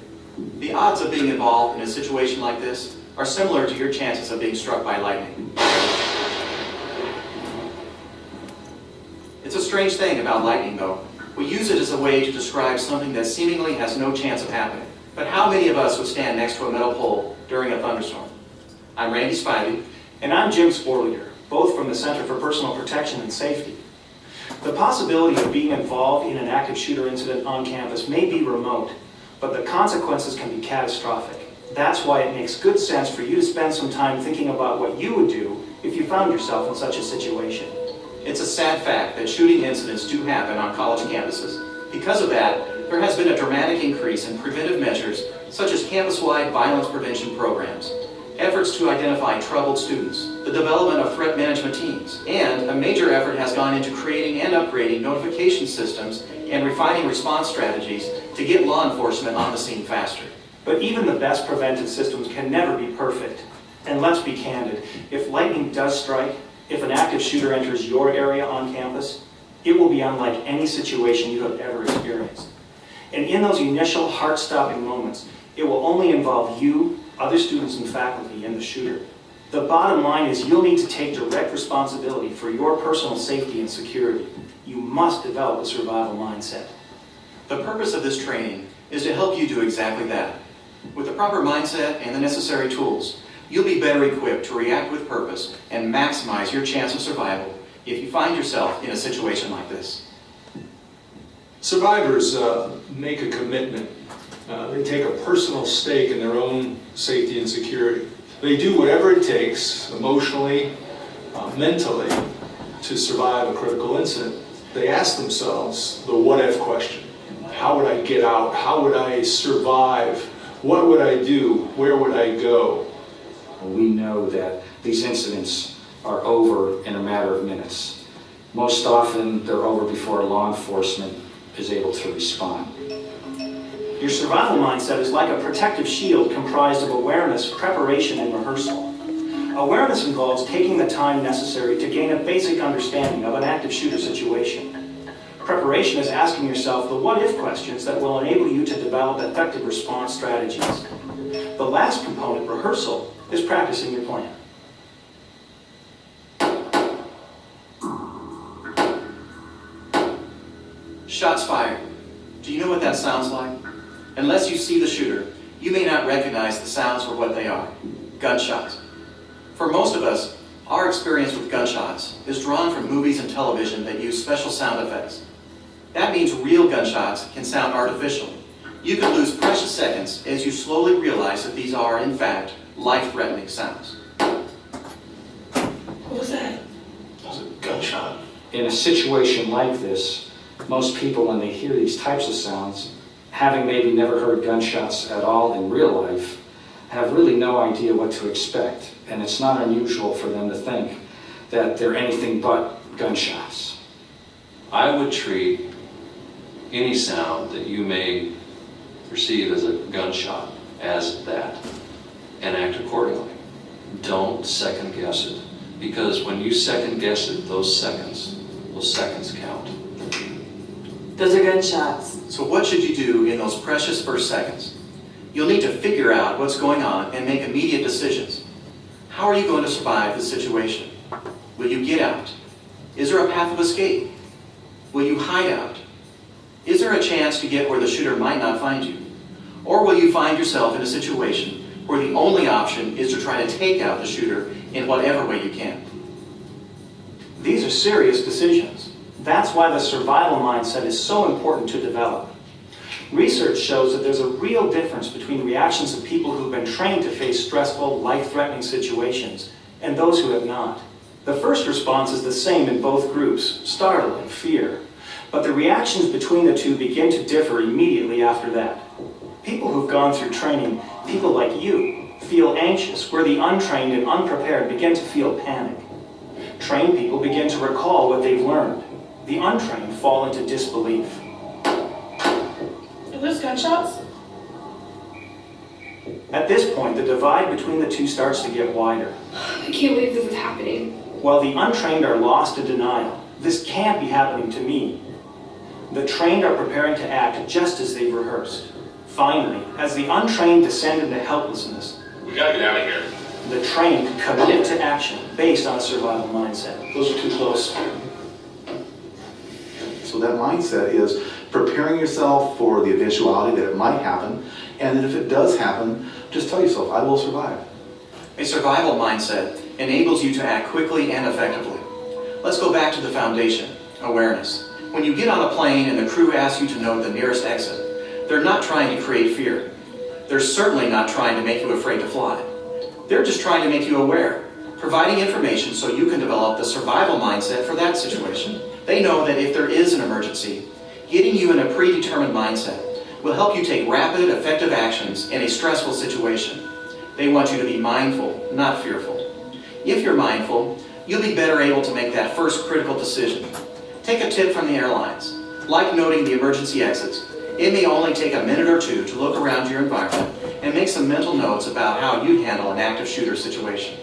The odds of being involved in a situation like this are similar to your chances of being struck by lightning. It's a strange thing about lightning, though. We use it as a way to describe something that seemingly has no chance of happening. But how many of us would stand next to a metal pole during a thunderstorm? I'm Randy Spivey. And I'm Jim Sporleader, both from the Center for Personal Protection and Safety. The possibility of being involved in an active shooter incident on campus may be remote, but the consequences can be catastrophic. That's why it makes good sense for you to spend some time thinking about what you would do if you found yourself in such a situation. It's a sad fact that shooting incidents do happen on college campuses. Because of that, there has been a dramatic increase in preventive measures such as campus-wide violence prevention programs, efforts to identify troubled students, the development of threat management teams, and a major effort has gone into creating and upgrading notification systems and refining response strategies to get law enforcement on the scene faster. But even the best preventive systems can never be perfect. And let's be candid, if lightning does strike, if an active shooter enters your area on campus, it will be unlike any situation you have ever experienced. And in those initial heart-stopping moments, it will only involve you, other students and faculty, and the shooter. The bottom line is you'll need to take direct responsibility for your personal safety and security. You must develop a survival mindset. The purpose of this training is to help you do exactly that. With the proper mindset and the necessary tools, you'll be better equipped to react with purpose and maximize your chance of survival if you find yourself in a situation like this. Survivors make a commitment. They take a personal stake in their own safety and security. They do whatever it takes, emotionally, mentally, to survive a critical incident. They ask themselves the what-if question. How would I get out? How would I survive? What would I do? Where would I go? We know that these incidents are over in a matter of minutes. Most often, they're over before law enforcement is able to respond. Your survival mindset is like a protective shield comprised of awareness, preparation, and rehearsal. Awareness involves taking the time necessary to gain a basic understanding of an active shooter situation. Preparation is asking yourself the what-if questions that will enable you to develop effective response strategies. The last component, rehearsal, is practicing your plan. Shots fired. Do you know what that sounds like? Unless you see the shooter, you may not recognize the sounds for what they are. Gunshots. For most of us, our experience with gunshots is drawn from movies and television that use special sound effects. That means real gunshots can sound artificial. You could lose precious seconds as you slowly realize that these are, in fact, life-threatening sounds. What was that? That was a gunshot. In a situation like this, most people, when they hear these types of sounds, having maybe never heard gunshots at all in real life, have really no idea what to expect. And it's not unusual for them to think that they're anything but gunshots. I would treat any sound that you may perceive as a gunshot as that and act accordingly. Don't second guess it, because when you second guess it, those seconds count. Those are gunshots. So what should you do in those precious first seconds? You'll need to figure out what's going on and make immediate decisions. How are you going to survive the situation? Will you get out? Is there a path of escape? Will you hide out? Is there a chance to get where the shooter might not find you? Or will you find yourself in a situation where the only option is to try to take out the shooter in whatever way you can? These are serious decisions. That's why the survival mindset is so important to develop. Research shows that there's a real difference between reactions of people who've been trained to face stressful, life-threatening situations and those who have not. The first response is the same in both groups, startle and fear. But the reactions between the two begin to differ immediately after that. People who've gone through training, people like you, feel anxious, where the untrained and unprepared begin to feel panic. Trained people begin to recall what they've learned. The untrained fall into disbelief. Are those gunshots? At this point, the divide between the two starts to get wider. I can't believe this is happening. While the untrained are lost in denial, this can't be happening to me. The trained are preparing to act just as they've rehearsed. Finally, as the untrained descend into helplessness, We gotta get out of here. the trained commit to action based on a survival mindset. Those are too close. So that mindset is preparing yourself for the eventuality that it might happen, and that if it does happen, just tell yourself, I will survive. A survival mindset enables you to act quickly and effectively. Let's go back to the foundation, awareness. When you get on a plane and the crew asks you to note the nearest exit, they're not trying to create fear. They're certainly not trying to make you afraid to fly. They're just trying to make you aware, providing information so you can develop the survival mindset for that situation. They know that if there is an emergency, getting you in a predetermined mindset will help you take rapid, effective actions in a stressful situation. They want you to be mindful, not fearful. If you're mindful, you'll be better able to make that first critical decision. Take a tip from the airlines. Like noting the emergency exits, it may only take a minute or two to look around your environment and make some mental notes about how you'd handle an active shooter situation.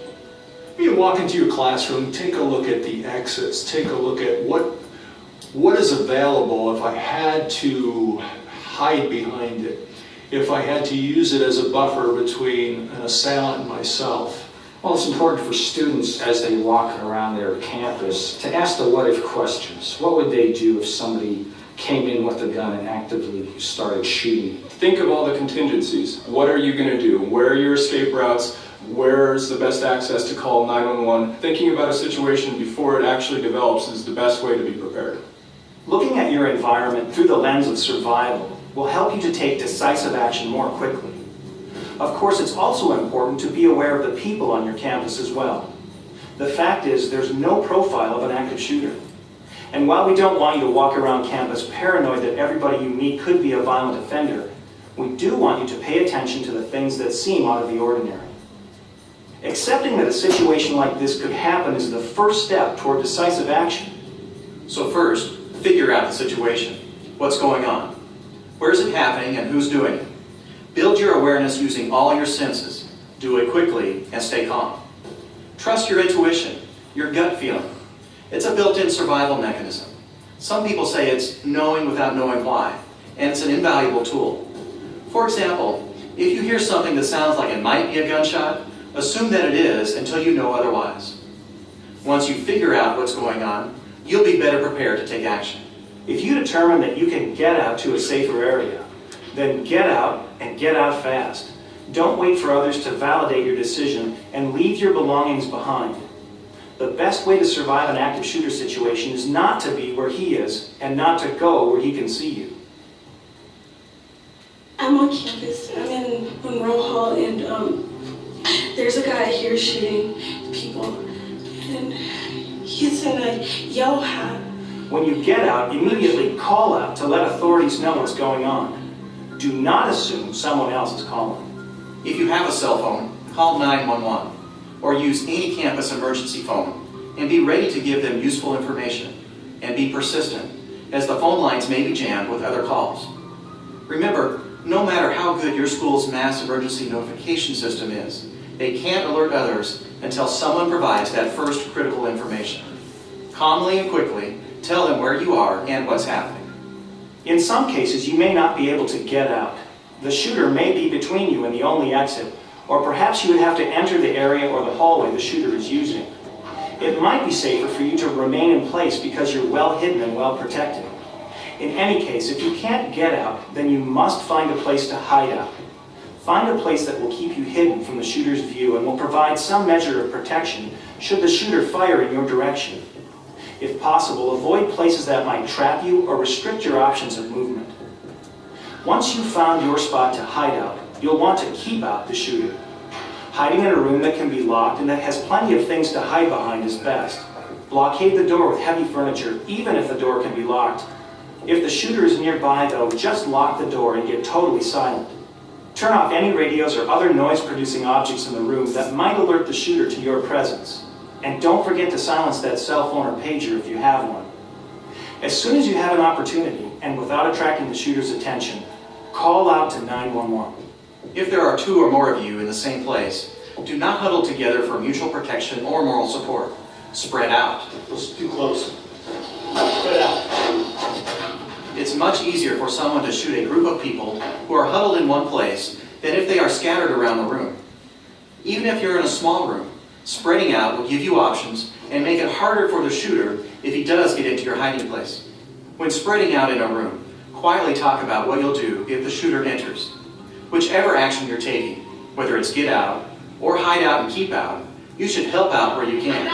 You walk into your classroom, take a look at the exits, take a look at what is available if I had to hide behind it, if I had to use it as a buffer between an assailant and myself. Well, it's important for students as they walk around their campus to ask the what-if questions. What would they do if somebody came in with a gun and actively started shooting. Think of all the contingencies. What are you going to do? Where are your escape routes? Where's the best access to call 911? Thinking about a situation before it actually develops is the best way to be prepared. Looking at your environment through the lens of survival will help you to take decisive action more quickly. Of course, it's also important to be aware of the people on your campus as well. The fact is, there's no profile of an active shooter. And while we don't want you to walk around campus paranoid that everybody you meet could be a violent offender, we do want you to pay attention to the things that seem out of the ordinary. Accepting that a situation like this could happen is the first step toward decisive action. So first, figure out the situation. What's going on? Where's it happening and who's doing it? Build your awareness using all your senses. Do it quickly and stay calm. Trust your intuition, your gut feeling. It's a built-in survival mechanism. Some people say it's knowing without knowing why, and it's an invaluable tool. For example, if you hear something that sounds like it might be a gunshot, assume that it is until you know otherwise. Once you figure out what's going on, you'll be better prepared to take action. If you determine that you can get out to a safer area, then get out and get out fast. Don't wait for others to validate your decision and leave your belongings behind. The best way to survive an active shooter situation is not to be where he is and not to go where he can see you. I'm on campus. I'm in Monroe Hall, and there's a guy here shooting people, and he's in a yellow hat. When you get out, immediately call out to let authorities know what's going on. Do not assume someone else is calling. If you have a cell phone, call 911 or use any campus emergency phone and be ready to give them useful information and be persistent, as the phone lines may be jammed with other calls. Remember, no matter how good your school's mass emergency notification system is, they can't alert others until someone provides that first critical information. Calmly and quickly, tell them where you are and what's happening. In some cases, you may not be able to get out. The shooter may be between you and the only exit, or perhaps you would have to enter the area or the hallway the shooter is using. It might be safer for you to remain in place because you're well hidden and well protected. In any case, if you can't get out, then you must find a place to hide out. Find a place that will keep you hidden from the shooter's view and will provide some measure of protection should the shooter fire in your direction. If possible, avoid places that might trap you or restrict your options of movement. Once you've found your spot to hide out, you'll want to keep out the shooter. Hiding in a room that can be locked and that has plenty of things to hide behind is best. Blockade the door with heavy furniture, even if the door can be locked. If the shooter is nearby, though, just lock the door and get totally silent. Turn off any radios or other noise-producing objects in the room that might alert the shooter to your presence. And don't forget to silence that cell phone or pager if you have one. As soon as you have an opportunity, and without attracting the shooter's attention, call out to 911. If there are two or more of you in the same place, do not huddle together for mutual protection or moral support. Spread out. It's too close. Spread out. It's much easier for someone to shoot a group of people who are huddled in one place than if they are scattered around the room. Even if you're in a small room, spreading out will give you options and make it harder for the shooter if he does get into your hiding place. When spreading out in a room, quietly talk about what you'll do if the shooter enters. Whichever action you're taking, whether it's get out or hide out and keep out, you should help out where you can.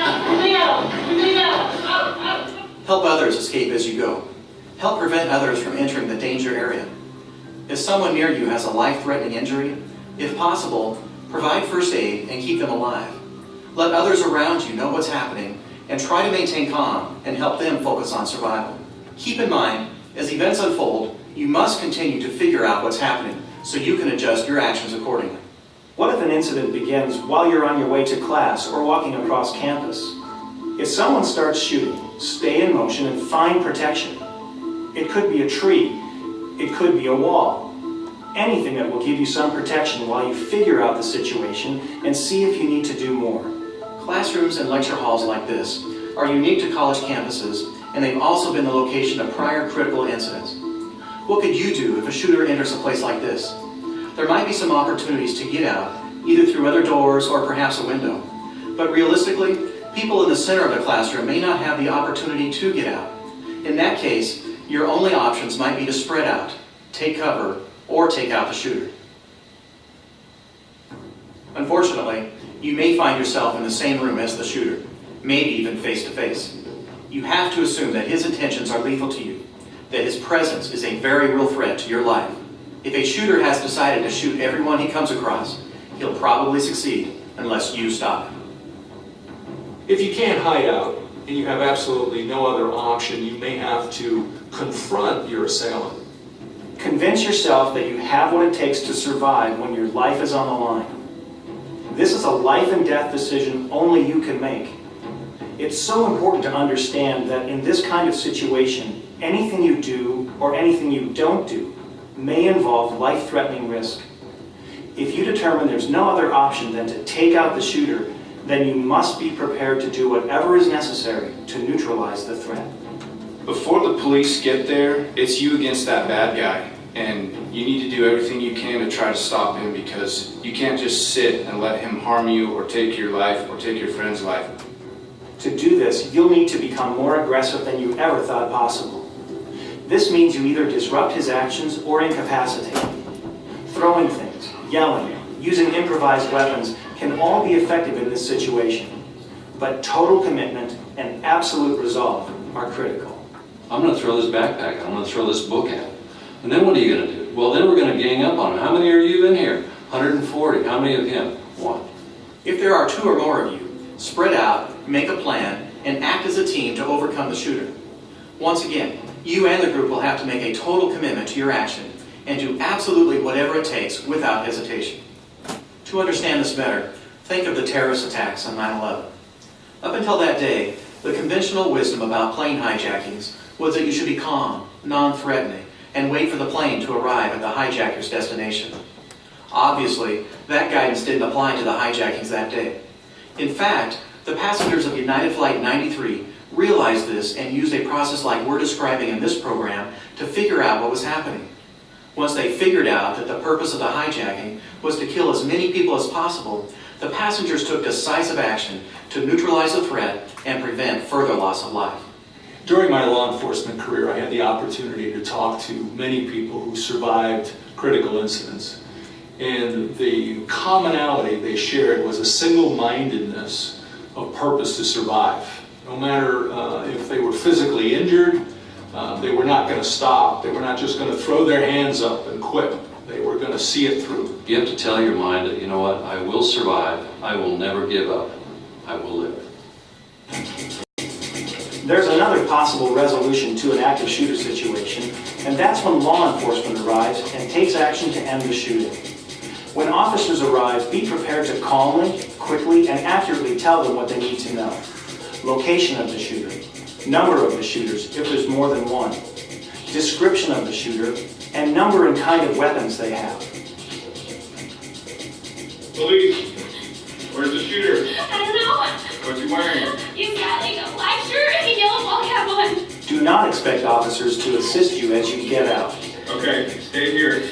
Help others escape as you go. Help prevent others from entering the danger area. If someone near you has a life-threatening injury, if possible, provide first aid and keep them alive. Let others around you know what's happening and try to maintain calm and help them focus on survival. Keep in mind, as events unfold, you must continue to figure out what's happening so you can adjust your actions accordingly. What if an incident begins while you're on your way to class or walking across campus? If someone starts shooting, stay in motion and find protection. It could be a tree. It could be a wall. Anything that will give you some protection while you figure out the situation and see if you need to do more. Classrooms and lecture halls like this are unique to college campuses, and they've also been the location of prior critical incidents. What could you do if a shooter enters a place like this? There might be some opportunities to get out, either through other doors or perhaps a window. But realistically, people in the center of the classroom may not have the opportunity to get out. In that case, your only options might be to spread out, take cover, or take out the shooter. Unfortunately, you may find yourself in the same room as the shooter, maybe even face to face. You have to assume that his intentions are lethal to you, that his presence is a very real threat to your life. If a shooter has decided to shoot everyone he comes across, he'll probably succeed unless you stop him. If you can't hide out and you have absolutely no other option, you may have to confront your assailant. Convince yourself that you have what it takes to survive when your life is on the line. This is a life and death decision only you can make. It's so important to understand that in this kind of situation, anything you do or anything you don't do may involve life-threatening risk. If you determine there's no other option than to take out the shooter, then you must be prepared to do whatever is necessary to neutralize the threat. Before the police get there, it's you against that bad guy. And you need to do everything you can to try to stop him, because you can't just sit and let him harm you or take your life or take your friend's life. To do this, you'll need to become more aggressive than you ever thought possible. This means you either disrupt his actions or incapacitate him. Throwing things, yelling, using improvised weapons can all be effective in this situation. But total commitment and absolute resolve are critical. I'm going to throw this backpack, I'm going to throw this book at him. And then what are you going to do? Well, then we're going to gang up on him. How many are you in here? 140. How many of him? 1. If there are 2 or more of you, spread out, make a plan, and act as a team to overcome the shooter. Once again, you and the group will have to make a total commitment to your action and do absolutely whatever it takes without hesitation. To understand this better, think of the terrorist attacks on 9/11. Up until that day, the conventional wisdom about plane hijackings was that you should be calm, non-threatening, and wait for the plane to arrive at the hijacker's destination. Obviously, that guidance didn't apply to the hijackings that day. In fact, the passengers of United Flight 93 realized this and used a process like we're describing in this program to figure out what was happening. Once they figured out that the purpose of the hijacking was to kill as many people as possible, the passengers took decisive action to neutralize the threat and prevent further loss of life. During my law enforcement career, I had the opportunity to talk to many people who survived critical incidents. And the commonality they shared was a single-mindedness of purpose to survive. No matter if they were physically injured, they were not going to stop. They were not just going to throw their hands up and quit. They were going to see it through. You have to tell your mind that, you know what, I will survive. I will never give up. I will live. There's another possible resolution to an active shooter situation, and that's when law enforcement arrives and takes action to end the shooting. When officers arrive, be prepared to calmly, quickly, and accurately tell them what they need to know. Location of the shooter, number of the shooters if there's more than one, description of the shooter, and number and kind of weapons they have. Police, where's the shooter? I don't know. What's he wearing? He's got like a black shirt and a yellow ball cap on. Do not expect officers to assist you as you get out. Okay, stay here.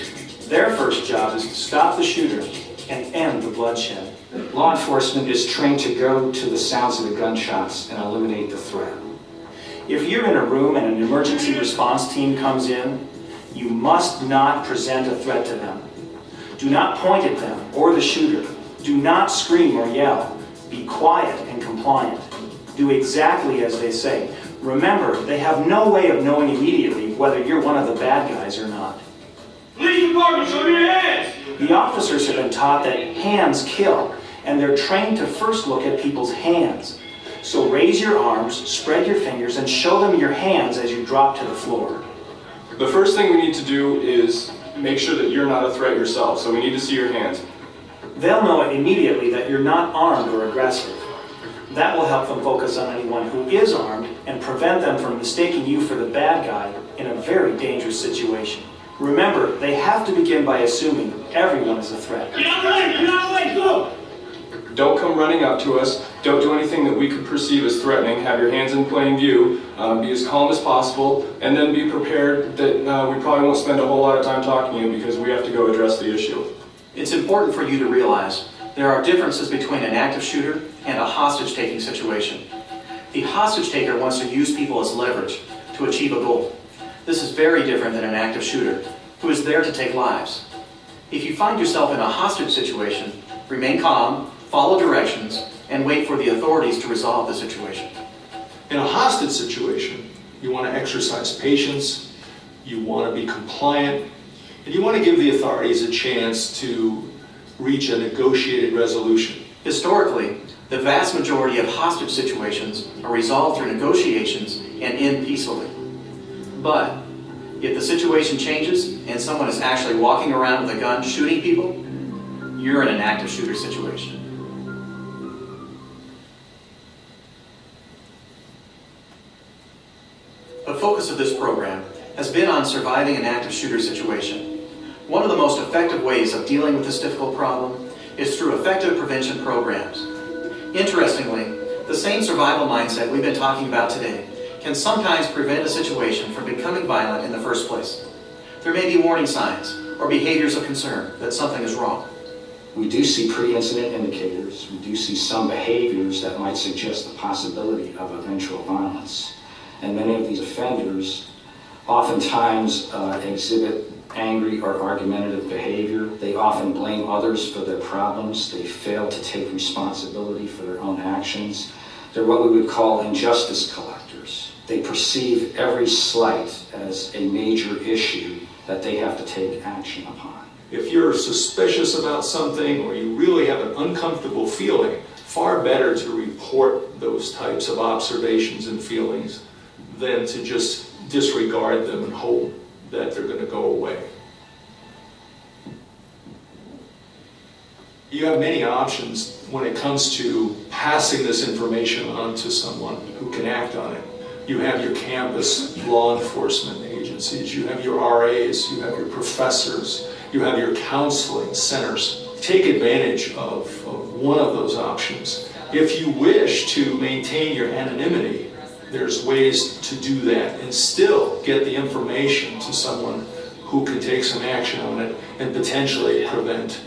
Their first job is to stop the shooter and end the bloodshed. Law enforcement is trained to go to the sounds of the gunshots and eliminate the threat. If you're in a room and an emergency response team comes in, you must not present a threat to them. Do not point at them or the shooter. Do not scream or yell. Be quiet and compliant. Do exactly as they say. Remember, they have no way of knowing immediately whether you're one of the bad guys or not. Police department, show me your hands! The officers have been taught that hands kill, and they're trained to first look at people's hands. So raise your arms, spread your fingers, and show them your hands as you drop to the floor. The first thing we need to do is make sure that you're not a threat yourself, so we need to see your hands. They'll know immediately that you're not armed or aggressive. That will help them focus on anyone who is armed and prevent them from mistaking you for the bad guy in a very dangerous situation. Remember, they have to begin by assuming everyone is a threat. Get out of the way! Get out of the way! Go! Don't come running up to us. Don't do anything that we could perceive as threatening. Have your hands in plain view. Be as calm as possible. And then be prepared that we probably won't spend a whole lot of time talking to you because we have to go address the issue. It's important for you to realize there are differences between an active shooter and a hostage-taking situation. The hostage taker wants to use people as leverage to achieve a goal. This is very different than an active shooter who is there to take lives. If you find yourself in a hostage situation, remain calm, follow directions, and wait for the authorities to resolve the situation. In a hostage situation, you want to exercise patience, you want to be compliant, and you want to give the authorities a chance to reach a negotiated resolution. Historically, the vast majority of hostage situations are resolved through negotiations and end peacefully. But if the situation changes and someone is actually walking around with a gun shooting people, you're in an active shooter situation. The focus of this program has been on surviving an active shooter situation. One of the most effective ways of dealing with this difficult problem is through effective prevention programs. Interestingly, the same survival mindset we've been talking about today can sometimes prevent a situation from becoming violent in the first place. There may be warning signs or behaviors of concern that something is wrong. We do see pre-incident indicators. We do see some behaviors that might suggest the possibility of eventual violence. And many of these offenders oftentimes exhibit angry or argumentative behavior. They often blame others for their problems. They fail to take responsibility for their own actions. They're what we would call injustice collectors. They perceive every slight as a major issue that they have to take action upon. If you're suspicious about something or you really have an uncomfortable feeling, far better to report those types of observations and feelings than to just disregard them and hope that they're going to go away. You have many options when it comes to passing this information on to someone who can act on it. You have your campus law enforcement agencies, you have your RAs, you have your professors, you have your counseling centers. Take advantage of one of those options. If you wish to maintain your anonymity, there's ways to do that and still get the information to someone who can take some action on it and potentially prevent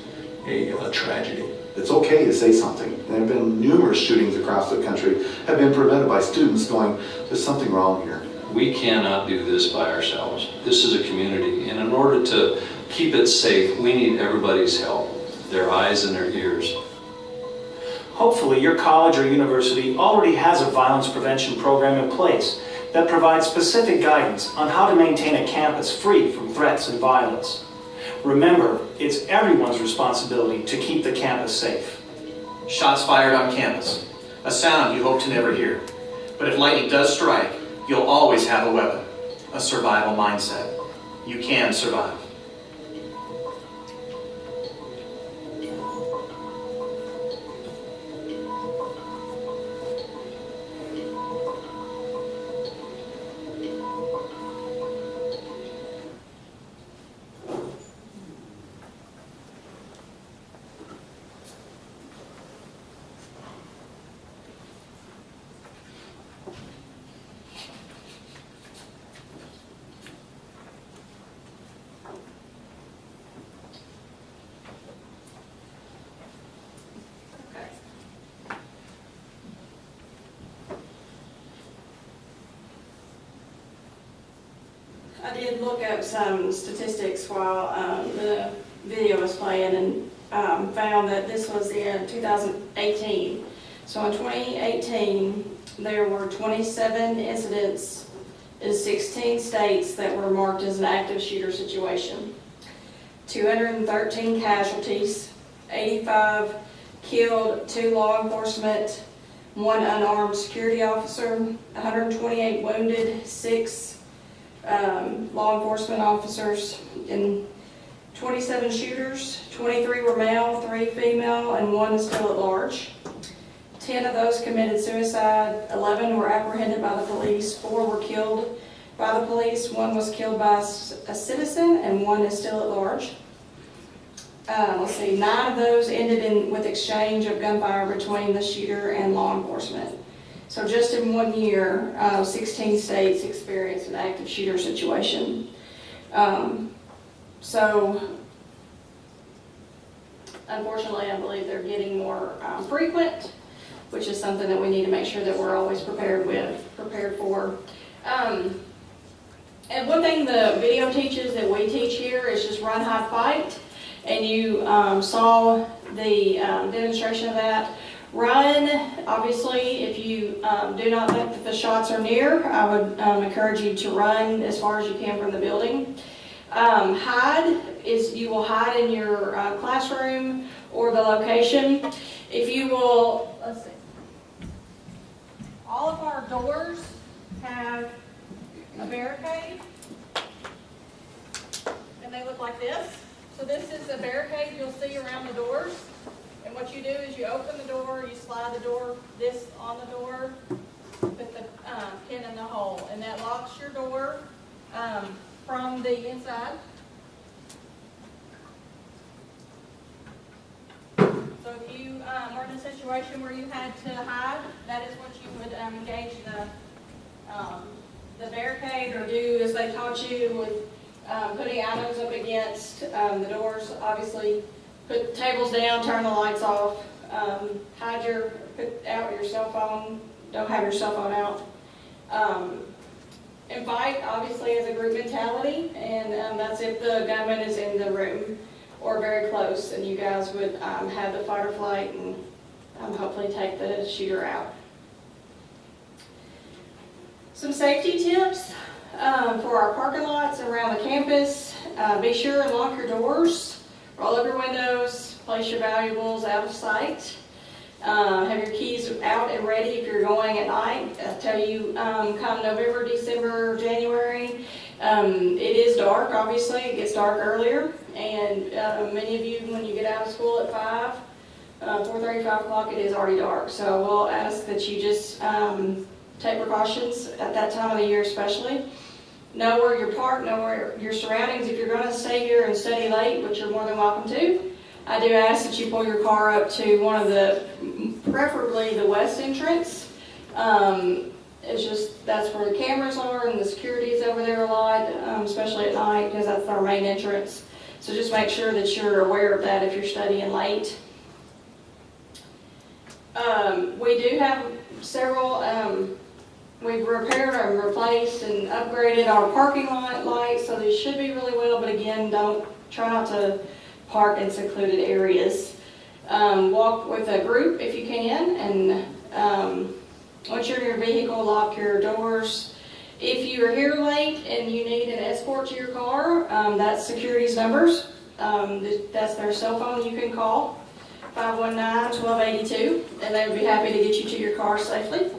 a tragedy. It's okay to say something. There have been numerous shootings across the country have been prevented by students going, there's something wrong here. We cannot do this by ourselves. This is a community, and in order to keep it safe, we need everybody's help, their eyes and their ears. Hopefully, your college or university already has a violence prevention program in place that provides specific guidance on how to maintain a campus free from threats and violence. Remember, it's everyone's responsibility to keep the campus safe. Shots fired on campus, a sound you hope to never hear. But if lightning does strike, you'll always have a weapon, a survival mindset. You can survive. I did look up some statistics while the video was playing and found that this was in 2018. So in 2018, there were 27 incidents in 16 states that were marked as an active shooter situation. 213 casualties, 85 killed, 2 law enforcement, 1 unarmed security officer, 128 wounded, 6 law enforcement officers, and 27 shooters. 23 were male, 3 female, and 1 is still at large. 10 of those committed suicide, 11 were apprehended by the police, 4 were killed by the police, 1 was killed by a citizen, and 1 is still at large. Let's see, 9 of those ended with exchange of gunfire between the shooter and law enforcement. So just in 1 year, 16 states experienced an active shooter situation. So unfortunately, I believe they're getting more frequent, which is something that we need to make sure that we're always prepared for. And one thing the video teaches that we teach here is just run, hide, fight. And you saw the demonstration of that. Run, obviously, if you do not think that the shots are near, I would encourage you to run as far as you can from the building. Hide is you will hide in your classroom or the location. If you will, let's see, all of our doors have a barricade, and they look like this. So this is the barricade you'll see around the doors. And what you do is you open the door, you slide the door, this on the door, put the pin in the hole, and that locks your door from the inside. So if you are in a situation where you had to hide, that is what you would engage the barricade, or do as they taught you with putting items up against the doors. Obviously, put tables down, turn the lights off, put out your cell phone, don't have your cell phone out. Invite, obviously, as a group mentality, and that's if the gunman is in the room or very close, and you guys would have the fight or flight and hopefully take the shooter out. Some safety tips for our parking lots around the campus. Be sure and lock your doors, roll up your windows, place your valuables out of sight. Have your keys out and ready if you're going at night. I tell you, come November, December, January, it is dark, obviously. It gets dark earlier. And many of you, when you get out of school at 4:30, 5 o'clock, it is already dark. So we'll ask that you just take precautions at that time of the year especially. Know where you're parked, know where your surroundings. If you're going to stay here and study late, which you're more than welcome to, I do ask that you pull your car up to one of the, preferably the west entrance. It's just, that's where the cameras are and the security is over there a lot, especially at night, because that's our main entrance. So just make sure that you're aware of that if you're studying late. We do have several, we've repaired and replaced and upgraded our parking lot lights, so they should be really well, but again, try not to park in secluded areas. Walk with a group if you can, and once you're in your vehicle, lock your doors. If you are here late and you need an escort to your car, that's security's numbers. That's their cell phone you can call, 519-1282, and they would be happy to get you to your car safely.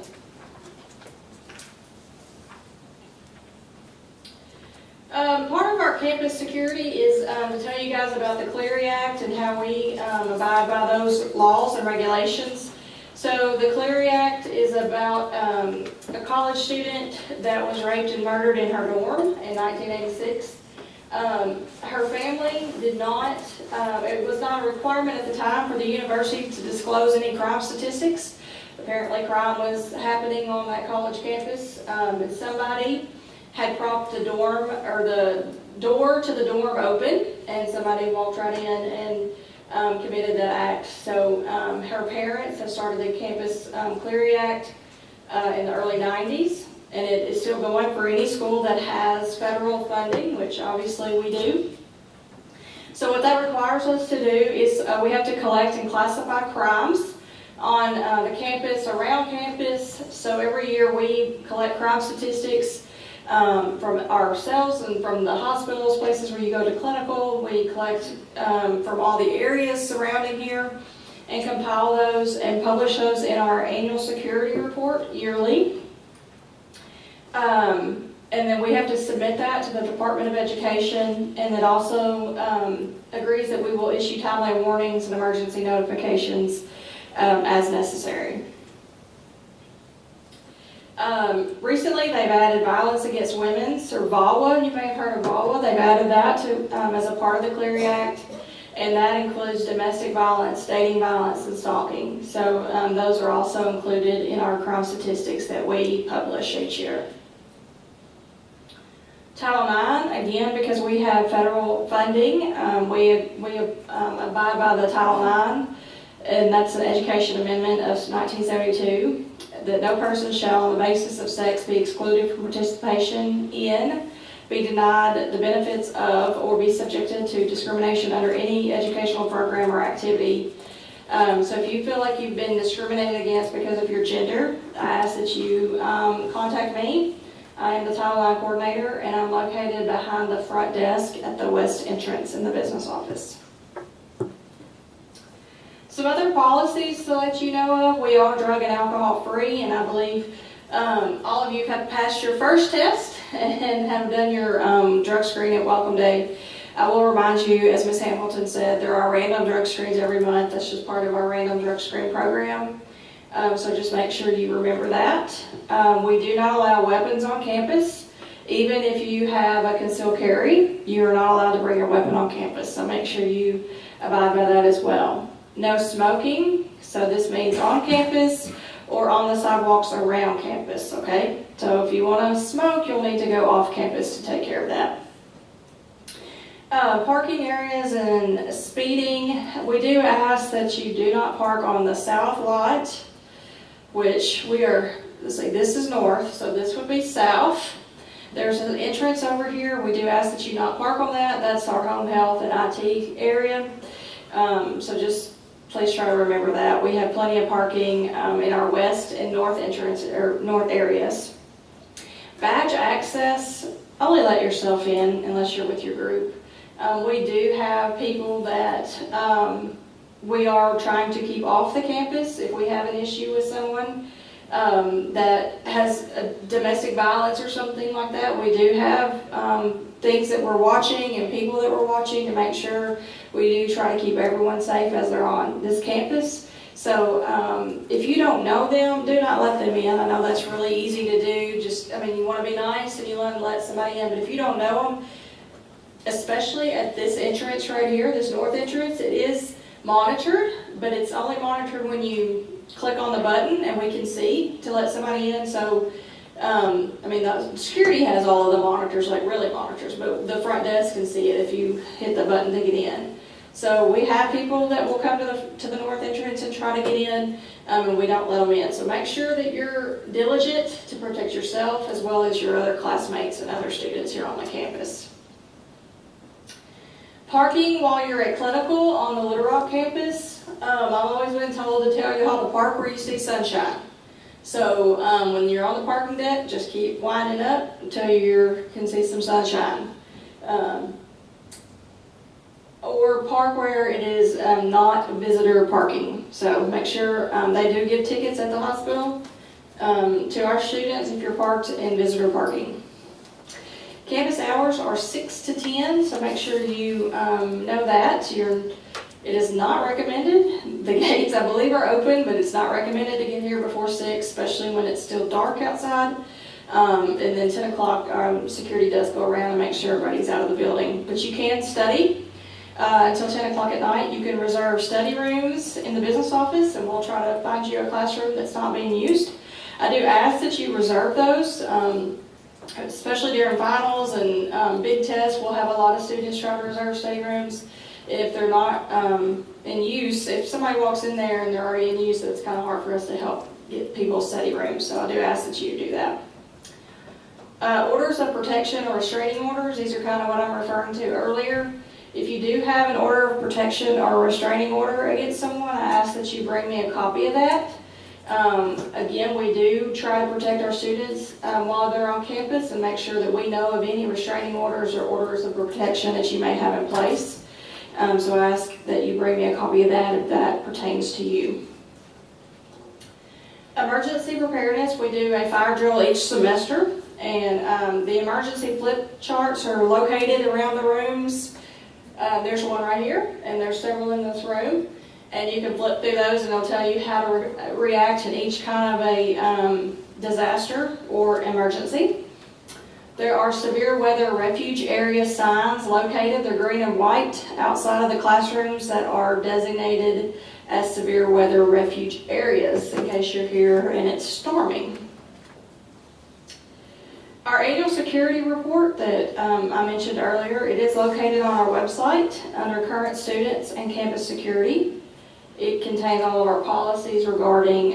Part of our campus security is to tell you guys about the Clery Act and how we abide by those laws and regulations. So the Clery Act is about a college student that was raped and murdered in her dorm in 1986. Her family did not, it was not a requirement at the time for the university to disclose any crime statistics. Apparently crime was happening on that college campus, and somebody had propped the dorm, or the door to the dorm open, and somebody walked right in and committed that act. So her parents have started the Campus Clery Act in the early 90s, and it is still going for any school that has federal funding, which obviously we do. So what that requires us to do is we have to collect and classify crimes on the campus, around campus. So every year we collect crime statistics from ourselves and from the hospitals, places where you go to clinical. We collect from all the areas surrounding here and compile those and publish those in our annual security report yearly. And then we have to submit that to the Department of Education, and it also agrees that we will issue timely warnings and emergency notifications as necessary. Recently, they've added violence against women, or VAWA. You may have heard of VAWA. They've added that to as a part of the Clery Act, and that includes domestic violence, dating violence, and stalking. So those are also included in our crime statistics that we publish each year. Title IX, again, because we have federal funding, we abide by the Title IX, and that's an education amendment of 1972, that no person shall on the basis of sex be excluded from participation in, be denied the benefits of or be subjected to discrimination under any educational program or activity. So if you feel like you've been discriminated against because of your gender, I ask that you contact me. I am the Title IX coordinator, and I'm located behind the front desk at the west entrance in the business office. Some other policies to let you know of: we are drug and alcohol free, and I believe all of you have passed your first test and have done your drug screen at Welcome Day. I will remind you, as Ms. Hamilton said, there are random drug screens every month. That's just part of our random drug screen program. So just make sure you remember that. We do not allow weapons on campus. Even if you have a concealed carry, you are not allowed to bring your weapon on campus. So make sure you abide by that as well. No smoking. So this means on campus or on the sidewalks around campus, okay? So if you want to smoke, you'll need to go off campus to take care of that. Parking areas and speeding. We do ask that you do not park on the south lot, which we are, let's see, this is north, so this would be south. There's an entrance over here. We do ask that you not park on that. That's our home health and IT area. So just please try to remember that. We have plenty of parking in our west and north entrance or north areas. Badge access, only let yourself in unless you're with your group. We do have people that we are trying to keep off the campus if we have an issue with someone that has a domestic violence or something like that. We do have things that we're watching and people that we're watching to make sure we do try to keep everyone safe as they're on this campus. So if you don't know them, do not let them in. I know that's really easy to do. You want to be nice and you want to let somebody in, but if you don't know them, especially at this entrance right here, this north entrance, it is monitored, but it's only monitored when you click on the button and we can see to let somebody in. So, the security has all of the monitors, like really monitors, but the front desk can see it if you hit the button to get in. So we have people that will come to the north entrance and try to get in, and we don't let them in. So make sure that you're diligent to protect yourself as well as your other classmates and other students here on the campus. Parking while you're at clinical on the Little Rock campus, I've always been told to tell you how to park where you see sunshine. So when you're on the parking deck, just keep winding up until you can see some sunshine. Or park where it is not visitor parking. So make sure they do give tickets at the hospital to our students if you're parked in visitor parking. Campus hours are 6 to 10, so make sure you know that. It is not recommended. The gates, I believe, are open, but it's not recommended to get here before 6, especially when it's still dark outside. And then 10 o'clock, security does go around and make sure everybody's out of the building. But you can study until 10 o'clock at night. You can reserve study rooms in the business office, and we'll try to find you a classroom that's not being used. I do ask that you reserve those. Especially during finals and big tests, we'll have a lot of students try to reserve study rooms. If they're not in use, if somebody walks in there and they're already in use, it's kind of hard for us to help get people study rooms. So I do ask that you do that. Orders of protection or restraining orders, these are kind of what I'm referring to earlier. If you do have an order of protection or a restraining order against someone, I ask that you bring me a copy of that. Again, we do try to protect our students while they're on campus and make sure that we know of any restraining orders or orders of protection that you may have in place. So I ask that you bring me a copy of that if that pertains to you. Emergency preparedness, we do a fire drill each semester, and the emergency flip charts are located around the rooms. There's one right here, and there's several in this room. And you can flip through those and they'll tell you how to react in each kind of a disaster or emergency. There are severe weather refuge area signs located, they're green and white, outside of the classrooms that are designated as severe weather refuge areas in case you're here and it's storming. Our annual security report that I mentioned earlier, it is located on our website under current students and campus security. It contains all of our policies regarding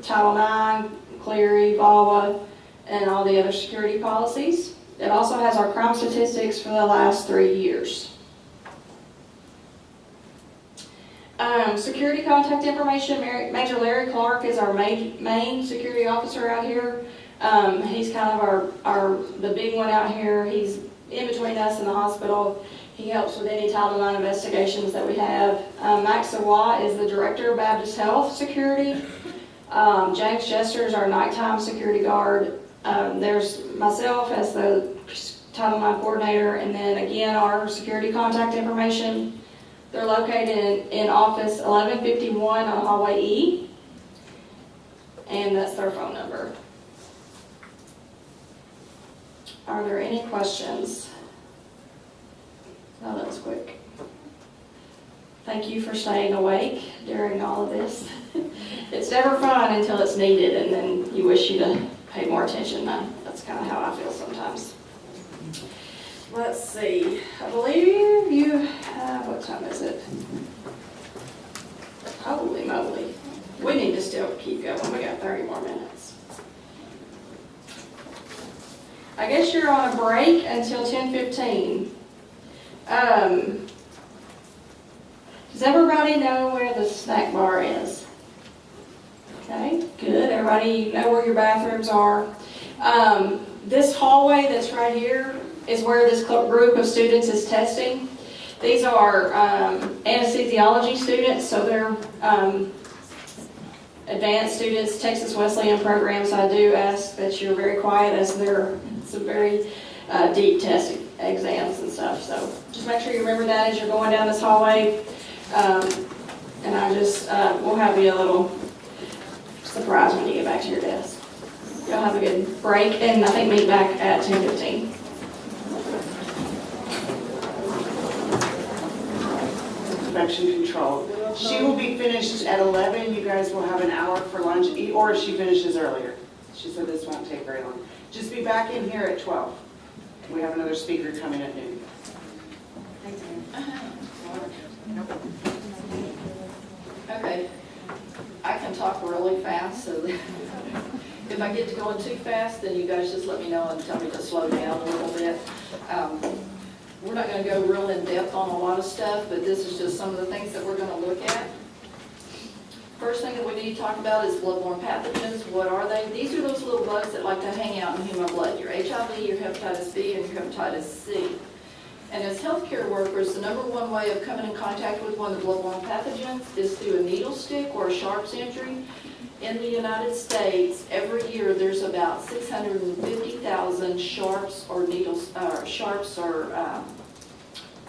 Title IX, Clery, VAWA, and all the other security policies. It also has our crime statistics for the last 3 years. Security contact information, Major Larry Clark is our main security officer out here. He's kind of the big one out here. He's in between us and the hospital. He helps with any Title IX investigations that we have. Max Sawat is the Director of Baptist Health Security. James Jester is our nighttime security guard. There's myself as the Title IX coordinator, and then again our security contact information. They're located in office 1151 on Hallway E, and that's their phone number. Are there any questions? Oh, that was quick. Thank you for staying awake during all of this. It's never fun until it's needed, and then you wish you'd have paid more attention. That's kind of how I feel sometimes. Let's see. I believe you have, what time is it? Holy moly. We need to still keep going. We got 30 more minutes. I guess you're on a break until 10:15. Does everybody know where the snack bar is? Okay, good. Everybody know where your bathrooms are. This hallway that's right here is where this group of students is testing. These are anesthesiology students, so they're advanced students, Texas Wesleyan programs. I do ask that you're very quiet as they're some very deep test exams and stuff. So just make sure you remember that as you're going down this hallway. And I just, we'll have you a little surprise when you get back to your desk. Y'all have a good break, and I think meet back at 10:15. Infection control. She will be finished at 11. You guys will have an hour for lunch, or she finishes earlier. She said this won't take very long. Just be back in here at 12. We have another speaker coming at noon. Okay, I can talk really fast, so that if I get to going too fast, then you guys just let me know and tell me to slow down a little bit. We're not going to go real in depth on a lot of stuff, but this is just some of the things that we're going to look at. First thing that we need to talk about is bloodborne pathogens. What are they? These are those little bugs that like to hang out in human blood. Your HIV, your hepatitis B, and your hepatitis C. And as healthcare workers, the number one way of coming in contact with one of the bloodborne pathogens is through a needle stick or a sharps injury. In the United States, every year there's about 650,000 sharps or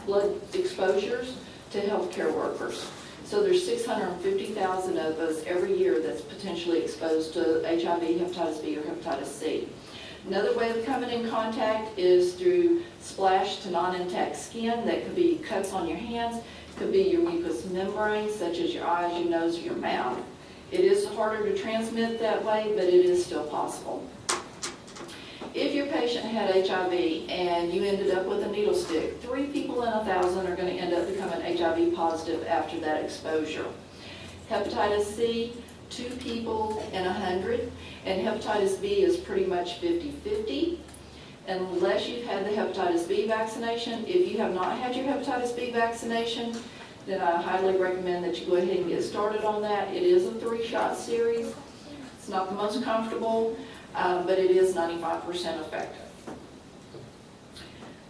blood exposures to healthcare workers. So there's 650,000 of us every year that's potentially exposed to HIV, hepatitis B, or hepatitis C. Another way of coming in contact is through splash to non-intact skin. That could be cuts on your hands, could be your mucous membranes, such as your eyes, your nose, or your mouth. It is harder to transmit that way, but it is still possible. If your patient had HIV and you ended up with a needle stick, 3 people in 1,000 are going to end up becoming HIV positive after that exposure. Hepatitis C, 2 people in 100, and hepatitis B is pretty much 50-50. Unless you've had the hepatitis B vaccination, if you have not had your hepatitis B vaccination, then I highly recommend that you go ahead and get started on that. It is a 3-shot series. It's not the most comfortable, but it is 95% effective.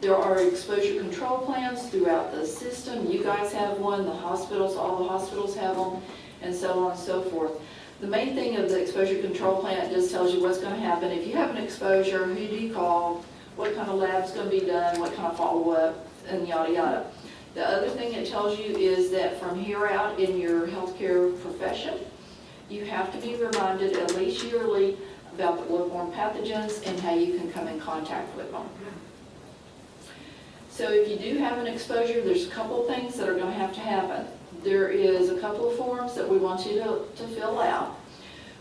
There are exposure control plans throughout the system. You guys have one, the hospitals, all the hospitals have them, and so on and so forth. The main thing of the exposure control plan, it just tells you what's going to happen. If you have an exposure, who do you call, what kind of lab's going to be done, what kind of follow-up, and yada yada. The other thing it tells you is that from here out in your healthcare profession, you have to be reminded at least yearly about the bloodborne pathogens and how you can come in contact with them. So if you do have an exposure, there's a couple things that are going to happen. There is a couple of forms that we want you to fill out.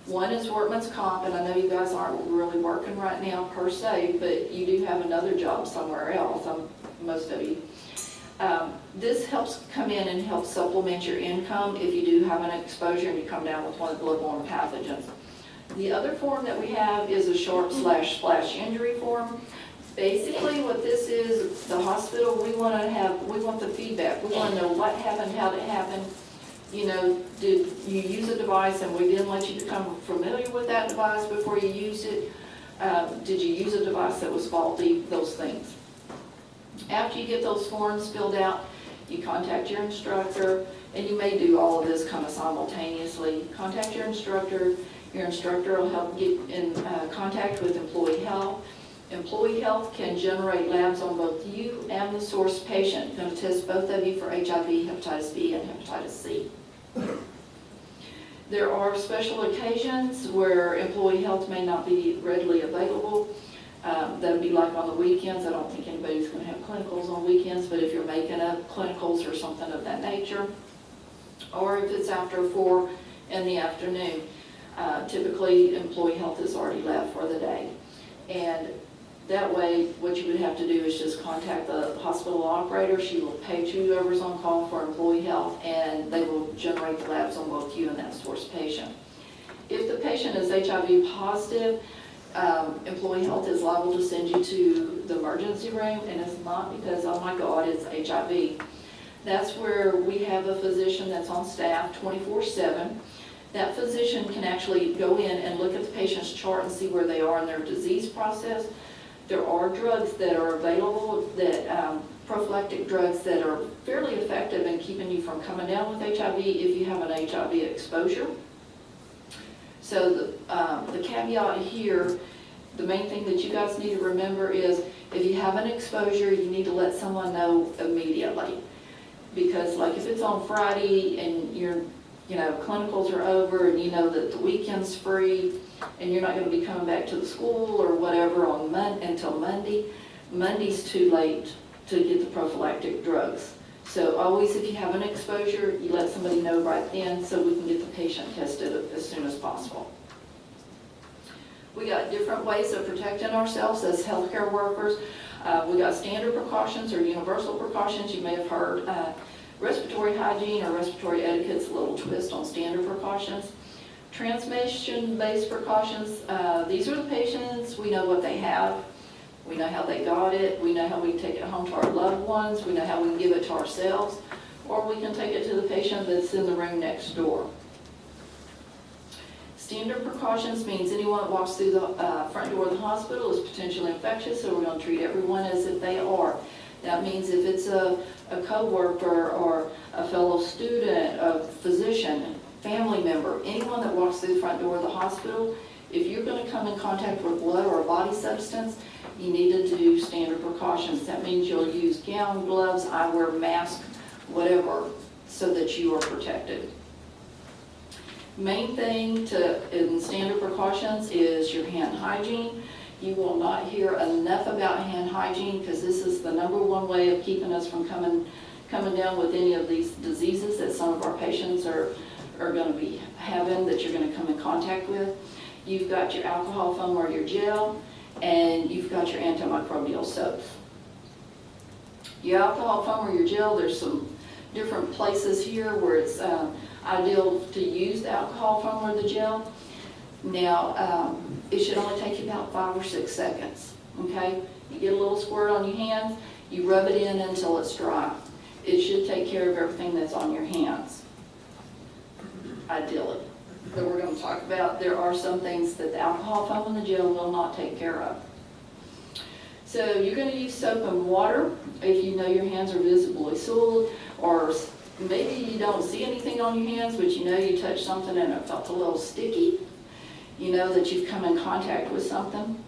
One is workman's comp, and I know you guys aren't really working right now per se, but you do have another job somewhere else, most of you. This helps come in and help supplement your income if you do have an exposure and you come down with one of the bloodborne pathogens. The other form that we have is a sharp/splash injury form. Basically, what this is, the hospital, we want the feedback. We want to know what happened, how it happened. You know, did you use a device and we didn't let you become familiar with that device before you used it? Did you use a device that was faulty? Those things. After you get those forms filled out, you contact your instructor, and you may do all of this kind of simultaneously. Contact your instructor. Your instructor will help get in contact with employee health. Employee health can generate labs on both you and the source patient. Going to test both of you for HIV, hepatitis B, and hepatitis C. There are special occasions where employee health may not be readily available. That would be like on the weekends. I don't think anybody's going to have clinicals on weekends, but if you're making up clinicals or something of that nature, or if it's after 4 in the afternoon, typically employee health is already left for the day. And that way, what you would have to do is just contact the hospital operator. She will page whoever's on call for employee health, and they will generate the labs on both you and that source patient. If the patient is HIV positive, employee health is liable to send you to the emergency room, and it's not because, oh my God, it's HIV. That's where we have a physician that's on staff 24/7. That physician can actually go in and look at the patient's chart and see where they are in their disease process. There are drugs that are available, that prophylactic drugs that are fairly effective in keeping you from coming down with HIV if you have an HIV exposure. So the caveat here, the main thing that you guys need to remember is if you have an exposure, you need to let someone know immediately. Because like if it's on Friday and clinicals are over and you know that the weekend's free and you're not going to be coming back to the school or whatever on until Monday, Monday's too late to get the prophylactic drugs. So always if you have an exposure, you let somebody know right then so we can get the patient tested as soon as possible. We got different ways of protecting ourselves as healthcare workers. We got standard precautions or universal precautions. You may have heard respiratory hygiene or respiratory etiquette's a little twist on standard precautions. Transmission-based precautions, these are the patients, we know what they have, we know how they got it, we know how we take it home to our loved ones, we know how we can give it to ourselves, or we can take it to the patient that's in the room next door. Standard precautions means anyone that walks through the front door of the hospital is potentially infectious, so we're going to treat everyone as if they are. That means if it's a co-worker or a fellow student, a physician, family member, anyone that walks through the front door of the hospital, if you're going to come in contact with blood or a body substance, you need to do standard precautions. That means you'll use gown, gloves, eyewear, mask, whatever, so that you are protected. Main thing in standard precautions is your hand hygiene. You will not hear enough about hand hygiene because this is the #1 way of keeping us from coming down with any of these diseases that some of our patients are going to be having, that you're going to come in contact with. You've got your alcohol foam or your gel, and you've got your antimicrobial soaps. Your alcohol foam or your gel, there's some different places here where it's ideal to use the alcohol foam or the gel. Now, it should only take you about 5 or 6 seconds, okay? You get a little squirt on your hands, you rub it in until it's dry. It should take care of everything that's on your hands, ideally. That we're going to talk about, there are some things that the alcohol foam and the gel will not take care of. So you're going to use soap and water if you know your hands are visibly soiled, or maybe you don't see anything on your hands, but you know you touched something and it felt a little sticky. You know that you've come in contact with something.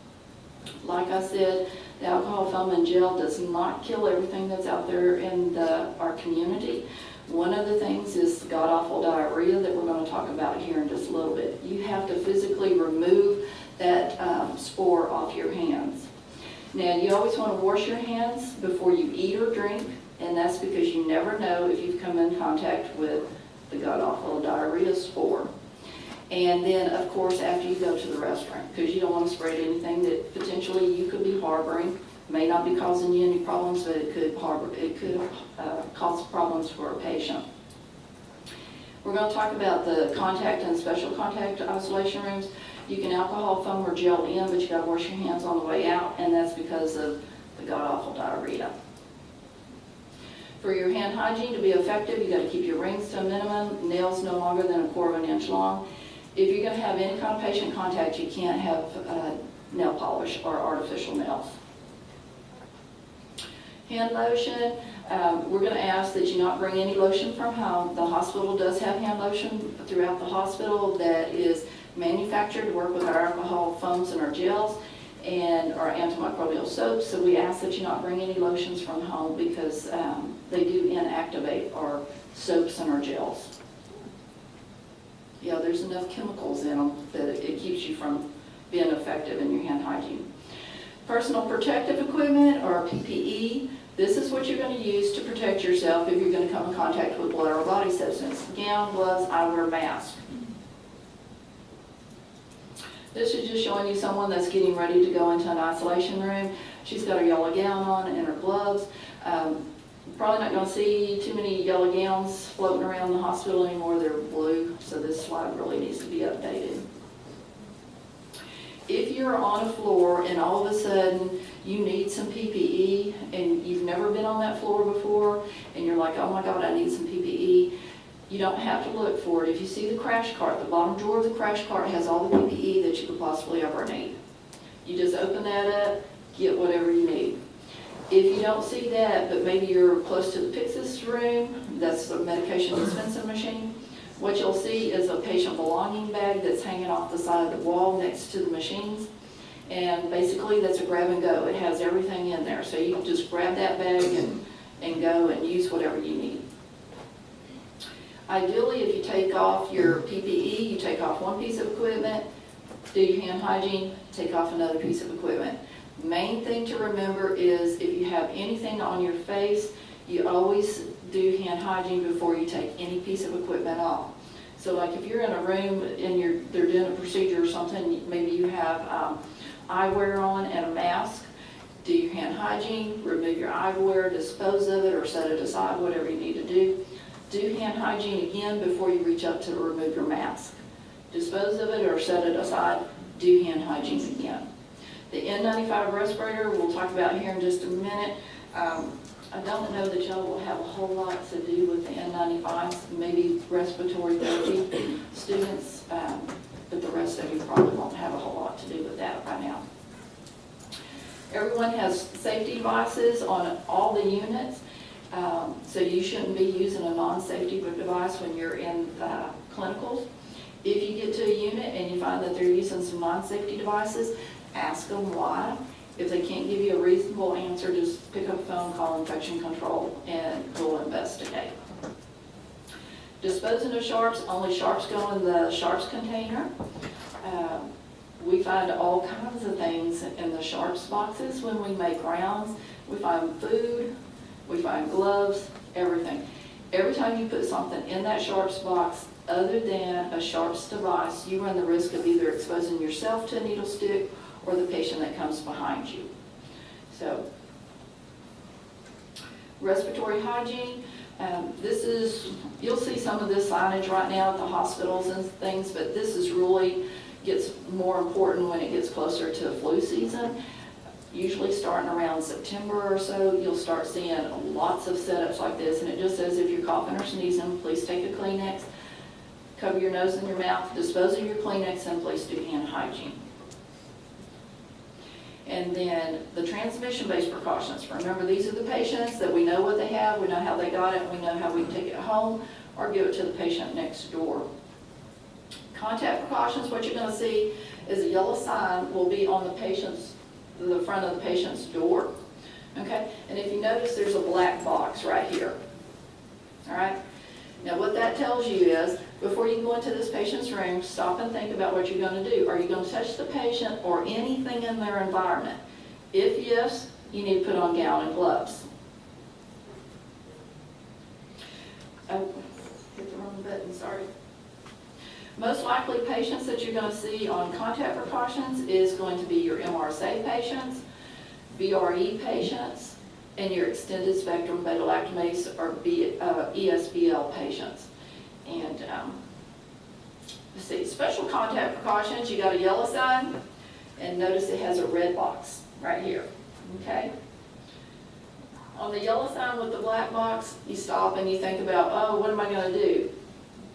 Like I said, the alcohol foam and gel does not kill everything that's out there in our community. One of the things is god-awful diarrhea that we're going to talk about here in just a little bit. You have to physically remove that spore off your hands. Now, you always want to wash your hands before you eat or drink, and that's because you never know if you've come in contact with the god-awful diarrhea spore. And then, of course, after you go to the restroom, because you don't want to spread anything that potentially you could be harboring. May not be causing you any problems, but it could cause problems for a patient. We're going to talk about the contact and special contact isolation rooms. You can alcohol foam or gel in, but you gotta wash your hands on the way out, and that's because of the god-awful diarrhea. For your hand hygiene to be effective, you gotta keep your rings to a minimum, nails no longer than 1/4 of an inch long. If you're gonna have any kind of patient contact, you can't have nail polish or artificial nails. Hand lotion, we're gonna ask that you not bring any lotion from home. The hospital does have hand lotion throughout the hospital that is manufactured to work with our alcohol foams and our gels and our antimicrobial soaps. So we ask that you not bring any lotions from home because they do inactivate our soaps and our gels. Yeah, there's enough chemicals in them that it keeps you from being effective in your hand hygiene. Personal protective equipment, or PPE, this is what you're going to use to protect yourself if you're going to come in contact with blood or body substance. Gown, gloves, eyewear, mask. This is just showing you someone that's getting ready to go into an isolation room. She's got her yellow gown on and her gloves. Probably not going to see too many yellow gowns floating around the hospital anymore. They're blue, so this slide really needs to be updated. If you're on a floor and all of a sudden you need some PPE and you've never been on that floor before and you're like, oh my God, I need some PPE, you don't have to look for it. If you see the crash cart, the bottom drawer of the crash cart has all the PPE that you could possibly ever need. You just open that up, get whatever you need. If you don't see that, but maybe you're close to the Pyxis room, that's the medication dispensing machine, what you'll see is a patient belonging bag that's hanging off the side of the wall next to the machines. And basically that's a grab and go. It has everything in there. So you can just grab that bag and go and use whatever you need. Ideally, if you take off your PPE, you take off one piece of equipment, do your hand hygiene, take off another piece of equipment. Main thing to remember is if you have anything on your face, you always do hand hygiene before you take any piece of equipment off. So like if you're in a room and they're doing a procedure or something, maybe you have eyewear on and a mask, do your hand hygiene, remove your eyewear, dispose of it or set it aside, whatever you need to do. Do hand hygiene again before you reach up to remove your mask. Dispose of it or set it aside, do hand hygiene again. The N95 respirator we'll talk about here in just a minute. I don't know that y'all will have a whole lot to do with the N95s, maybe respiratory therapy students, but the rest of you probably won't have a whole lot to do with that right now. Everyone has safety devices on all the units, so you shouldn't be using a non-safety device when you're in clinicals. If you get to a unit and you find that they're using some non-safety devices, ask them why. If they can't give you a reasonable answer, just pick up the phone, call infection control, and we'll investigate. Disposing of sharps, only sharps go in the sharps container. We find all kinds of things in the sharps boxes when we make rounds. We find food, we find gloves, everything. Every time you put something in that sharps box other than a sharps device, you run the risk of either exposing yourself to a needle stick or the patient that comes behind you. So, respiratory hygiene. This is, you'll see some of this signage right now at the hospitals and things, but this is really gets more important when it gets closer to flu season. Usually starting around September or so, you'll start seeing lots of setups like this, and it just says if you're coughing or sneezing, please take a Kleenex, cover your nose and your mouth, dispose of your Kleenex, and please do hand hygiene. And then the transmission-based precautions. Remember, these are the patients that we know what they have, we know how they got it, we know how we can take it home or give it to the patient next door. Contact precautions, what you're going to see is a yellow sign will be on the front of the patient's door. Okay? And if you notice, there's a black box right here. All right? Now what that tells you is, before you go into this patient's room, stop and think about what you're going to do. Are you going to touch the patient or anything in their environment? If yes, you need to put on gown and gloves. Oh, hit the wrong button, sorry. Most likely patients that you're going to see on contact precautions is going to be your MRSA patients, VRE patients, and your extended spectrum beta-lactamase or ESBL patients. And let's see, special contact precautions, you got a yellow sign, and notice it has a red box right here, okay? On the yellow sign with the black box, you stop and you think about, oh, what am I gonna do?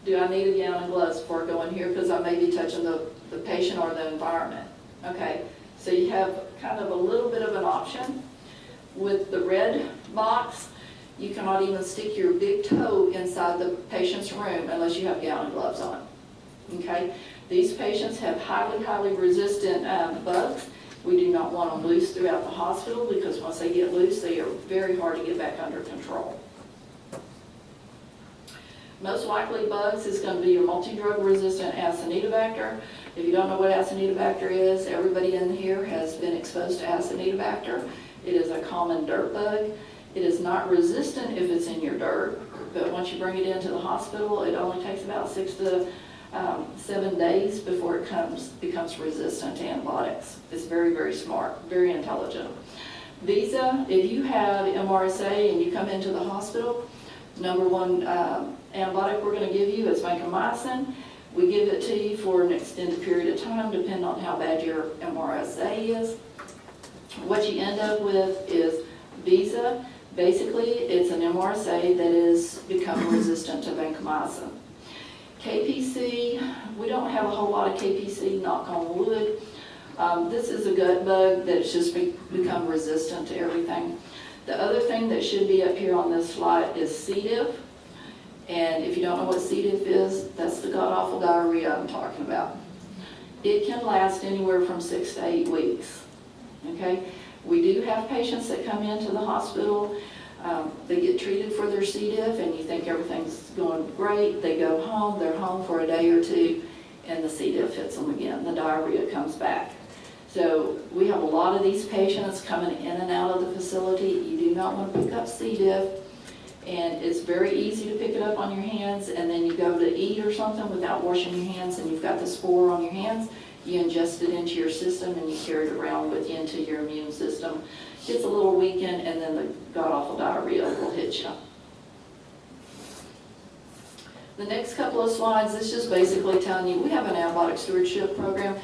Do I need a gown and gloves before I go in here, because I may be touching the patient or the environment, okay? So you have kind of a little bit of an option. With the red box, you cannot even stick your big toe inside the patient's room unless you have gown and gloves on, okay? These patients have highly resistant bugs. We do not want them loose throughout the hospital because once they get loose, they are very hard to get back under control. Most likely bugs is going to be your multi-drug resistant Acinetobacter. If you don't know what Acinetobacter is, everybody in here has been exposed to Acinetobacter. It is a common dirt bug. It is not resistant if it's in your dirt, but once you bring it into the hospital, it only takes about 6 to 7 days before it becomes resistant to antibiotics. It's very smart, very intelligent. Visa, if you have MRSA and you come into the hospital, number one antibiotic we're going to give you is vancomycin. We give it to you for an extended period of time, depending on how bad your MRSA is. What you end up with is Visa. Basically, it's an MRSA that has become resistant to vancomycin. KPC, we don't have a whole lot of KPC, knock on wood. This is a gut bug that's just become resistant to everything. The other thing that should be up here on this slide is C. diff. And if you don't know what C. diff is, that's the god-awful diarrhea I'm talking about. It can last anywhere from 6 to 8 weeks. Okay? We do have patients that come into the hospital, they get treated for their C. diff, and you think everything's going great. They go home, they're home for a day or two, and the C. diff hits them again. The diarrhea comes back. So we have a lot of these patients coming in and out of the facility. You do not want to pick up C. diff, and it's very easy to pick it up on your hands, and then you go to eat or something without washing your hands, and you've got the spore on your hands. You ingest it into your system, and you carry it around with you into your immune system. Gets a little weakened, and then the god-awful diarrhea will hit you. The next couple of slides is just basically telling you we have an antibiotic stewardship program.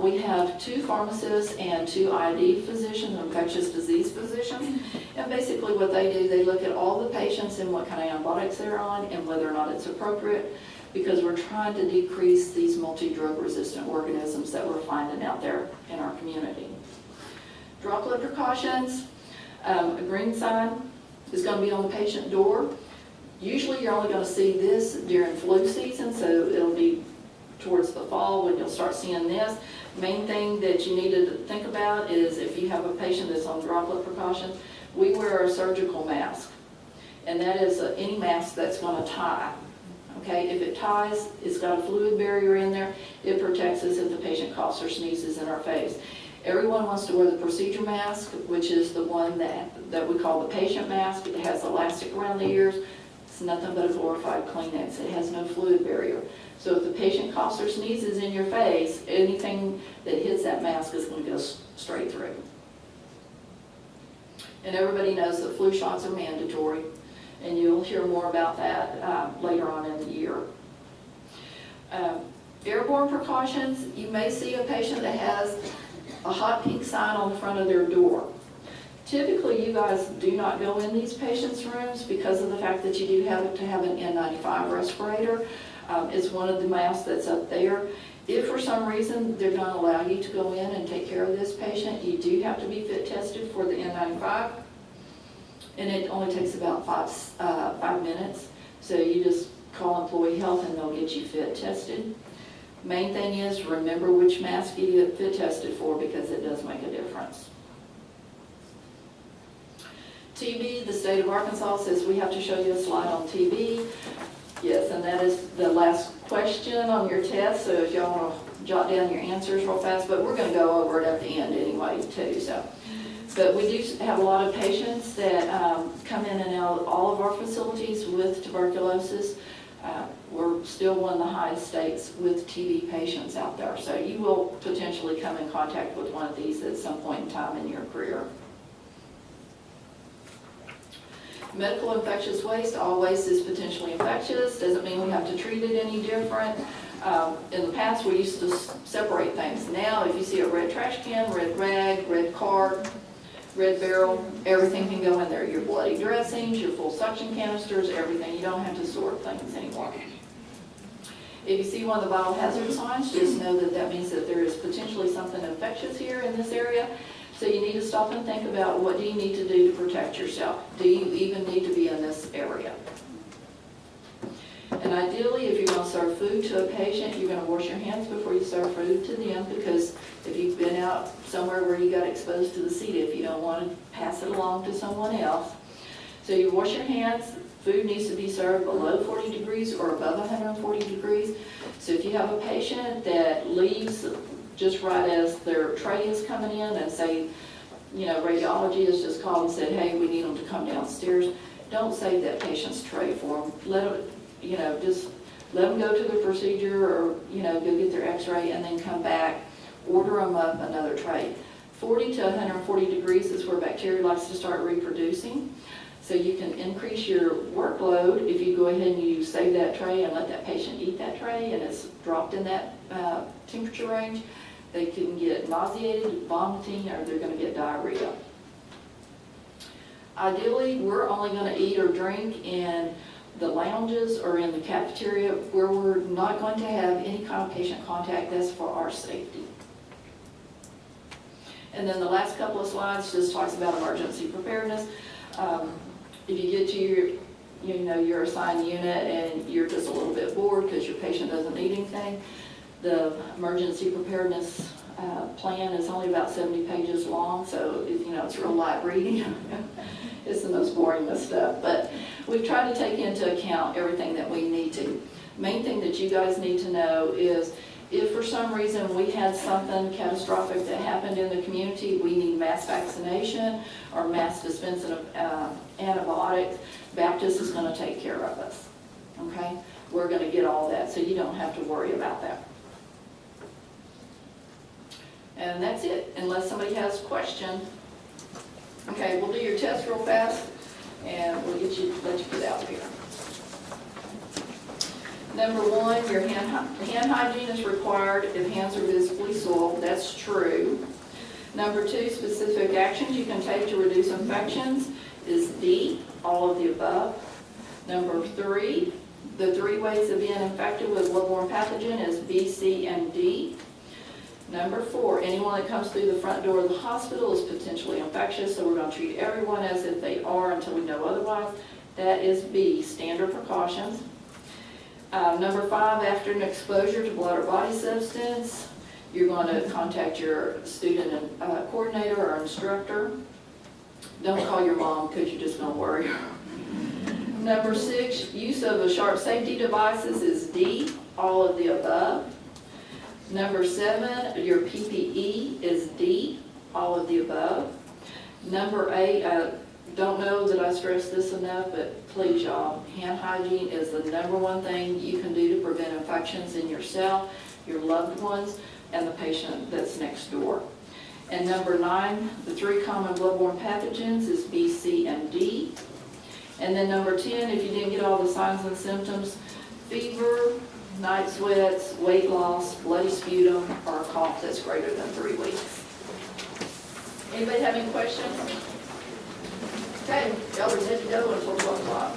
We have 2 pharmacists and 2 ID physicians, infectious disease physicians. And basically what they do, they look at all the patients and what kind of antibiotics they're on and whether or not it's appropriate, because we're trying to decrease these multi-drug resistant organisms that we're finding out there in our community. Droplet precautions, a green sign is going to be on the patient door. Usually you're only going to see this during flu season, so it'll be towards the fall when you'll start seeing this. Main thing that you need to think about is if you have a patient that's on droplet precautions, we wear a surgical mask, and that is any mask that's going to tie. Okay, if it ties, it's got a fluid barrier in there, it protects us if the patient coughs or sneezes in our face. Everyone wants to wear the procedure mask, which is the one that we call the patient mask. It has elastic around the ears. It's nothing but a glorified Kleenex. It has no fluid barrier. So if the patient coughs or sneezes in your face, anything that hits that mask is going to go straight through. And everybody knows that flu shots are mandatory, and you'll hear more about that later on in the year. Airborne precautions, you may see a patient that has a hot pink sign on the front of their door. Typically, you guys do not go in these patients' rooms because of the fact that you do have to have an N95 respirator. It's one of the masks that's up there. If for some reason they're going to allow you to go in and take care of this patient, you do have to be fit tested for the N95. And it only takes about 5 minutes. So you just call employee health and they'll get you fit tested. Main thing is remember which mask you get fit tested for, because it does make a difference. TB, the state of Arkansas says we have to show you a slide on TB. Yes, and that is the last question on your test, so if y'all want to jot down your answers real fast, but we're going to go over it at the end anyway too. So, but we do have a lot of patients that come in and out of all of our facilities with tuberculosis. We're still one of the highest states with TB patients out there, so you will potentially come in contact with one of these at some point in time in your career. Medical infectious waste, all waste is potentially infectious, doesn't mean we have to treat it any different. In the past, we used to separate things. Now, if you see a red trash can, red rag, red cart, red barrel, everything can go in there. Your bloody dressings, your full suction canisters, everything. You don't have to sort things anymore. If you see one of the biohazard signs, just know that that means that there is potentially something infectious here in this area. So you need to stop and think about, what do you need to do to protect yourself? Do you even need to be in this area? And ideally, if you're going to serve food to a patient, you're going to wash your hands before you serve food to them, because if you've been out somewhere where you got exposed to the C. diff, you don't want to pass it along to someone else. So you wash your hands. Food needs to be served below 40 degrees or above 140 degrees. So if you have a patient that leaves just right as their tray is coming in, and say, radiology has just called and said, hey, we need them to come downstairs, don't save that patient's tray for them. Let them, just let them go to the procedure, or, go get their x-ray and then come back, order them up another tray. 40 to 140 degrees is where bacteria likes to start reproducing. So you can increase your workload if you go ahead and you save that tray and let that patient eat that tray, and it's dropped in that temperature range. They can get nauseated, vomiting, or they're going to get diarrhea. Ideally, we're only going to eat or drink in the lounges or in the cafeteria where we're not going to have any kind of patient contact. That's for our safety. And then the last couple of slides just talks about emergency preparedness. If you get to your assigned unit and you're just a little bit bored because your patient doesn't need anything, the emergency preparedness plan is only about 70 pages long, so it's real light reading. It's the most boring stuff, but we've tried to take into account everything that we need to. Main thing that you guys need to know is, if for some reason we had something catastrophic that happened in the community, we need mass vaccination or mass dispensing of antibiotics, Baptist is going to take care of us. Okay? We're going to get all that, so you don't have to worry about that. And that's it, unless somebody has a question. Okay, we'll do your test real fast, and we'll let you get out of here. Number one, your hand hygiene is required if hands are visibly soiled. That's true. Number two, specific actions you can take to reduce infections is D, all of the above. Number three, the 3 ways of being infected with bloodborne pathogen is B, C, and D. Number 4, anyone that comes through the front door of the hospital is potentially infectious, so we're going to treat everyone as if they are until we know otherwise. That is B, standard precautions. Number 5, after an exposure to blood or body substance, you're going to contact your student and coordinator or instructor. Don't call your mom because you're just going to worry her. Number 6, use of the sharp safety devices is D, all of the above. Number 7, your PPE is D, all of the above. Number 8, I don't know that I stress this enough, but please y'all, hand hygiene is the number one thing you can do to prevent infections in yourself, your loved ones, and the patient that's next door. And number 9, the 3 common bloodborne pathogens is B, C, and D. And then number 10, if you didn't get all the signs and symptoms, fever, night sweats, weight loss, bloody sputum, or a cough that's greater than 3 weeks. Anybody have any questions? Okay, y'all are good to go until 12 o'clock.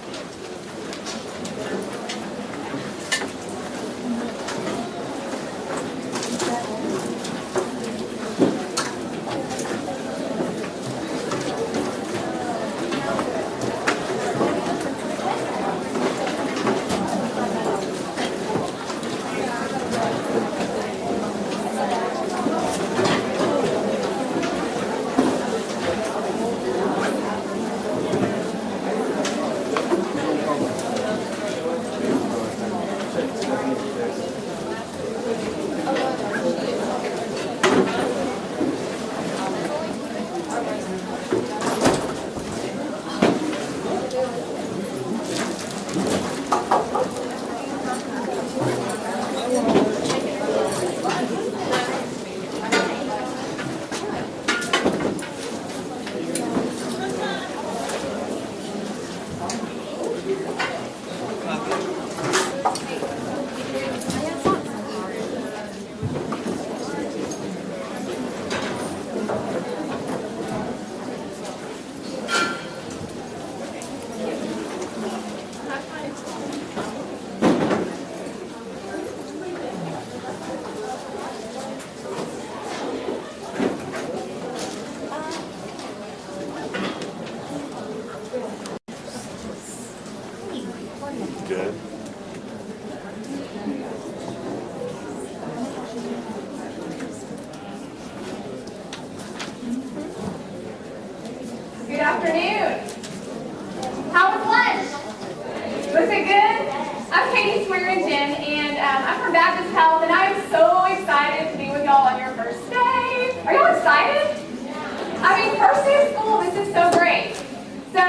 afternoon. How was lunch? Was it good? I'm Katie Swearingen, and I'm from Baptist Health, and I'm so excited to be with y'all on your first day. Are y'all excited? I mean, first day of school, this is so great. So,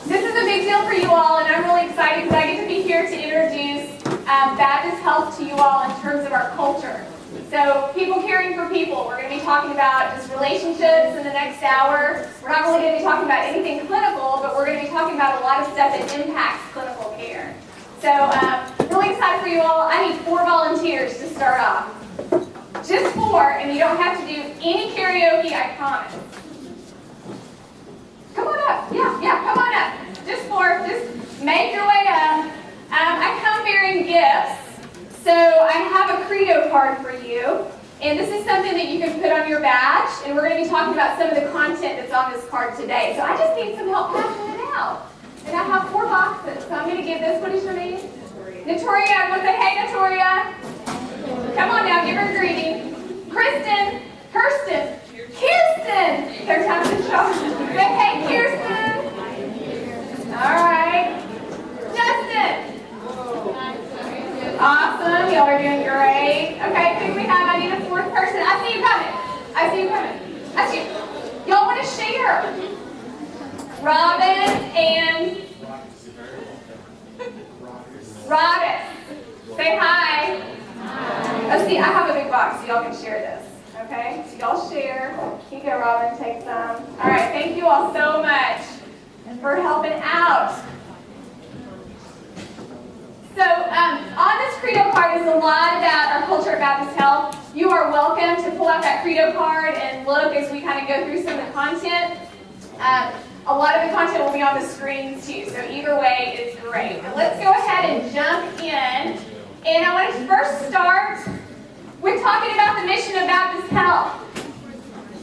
this is a big deal for you all, and I'm really excited because I get to be here to introduce Baptist Health to you all in terms of our culture. So, people caring for people. We're going to be talking about just relationships in the next hour. We're not really going to be talking about anything clinical, but we're going to be talking about a lot of stuff that impacts clinical care. So, really excited for you all. I need 4 volunteers to start off. Just 4, and you don't have to do any karaoke, I promise. Come on up. Yeah, come on up. Just 4. Just make your way up. I come bearing gifts. So I have a credo card for you, and this is something that you can put on your badge, and we're going to be talking about some of the content that's on this card today. So I just need some help passing it out. And I have 4 boxes, so I'm going to give this, what is your name? Notoria. I'm going to say, hey, Notoria. Come on now, give her a greeting. Kirsten. Third time's the charm. Say, hey, Kirsten. All right. Justin. Awesome, y'all are doing great. Okay, who we have? I need a 4th person. I see you coming. That's you. Y'all want to share? Robin and Robin. Say hi. Oh, see, I have a big box, so y'all can share this. Okay, so y'all share. Here you go, Robin. Take some. All right, thank you all so much for helping out. So, on this credo card is a lot about our culture at Baptist Health. You are welcome to pull out that credo card and look as we kind of go through some of the content. A lot of the content will be on the screens too, so either way is great. But let's go ahead and jump in. And I want to first start with talking about the mission of Baptist Health.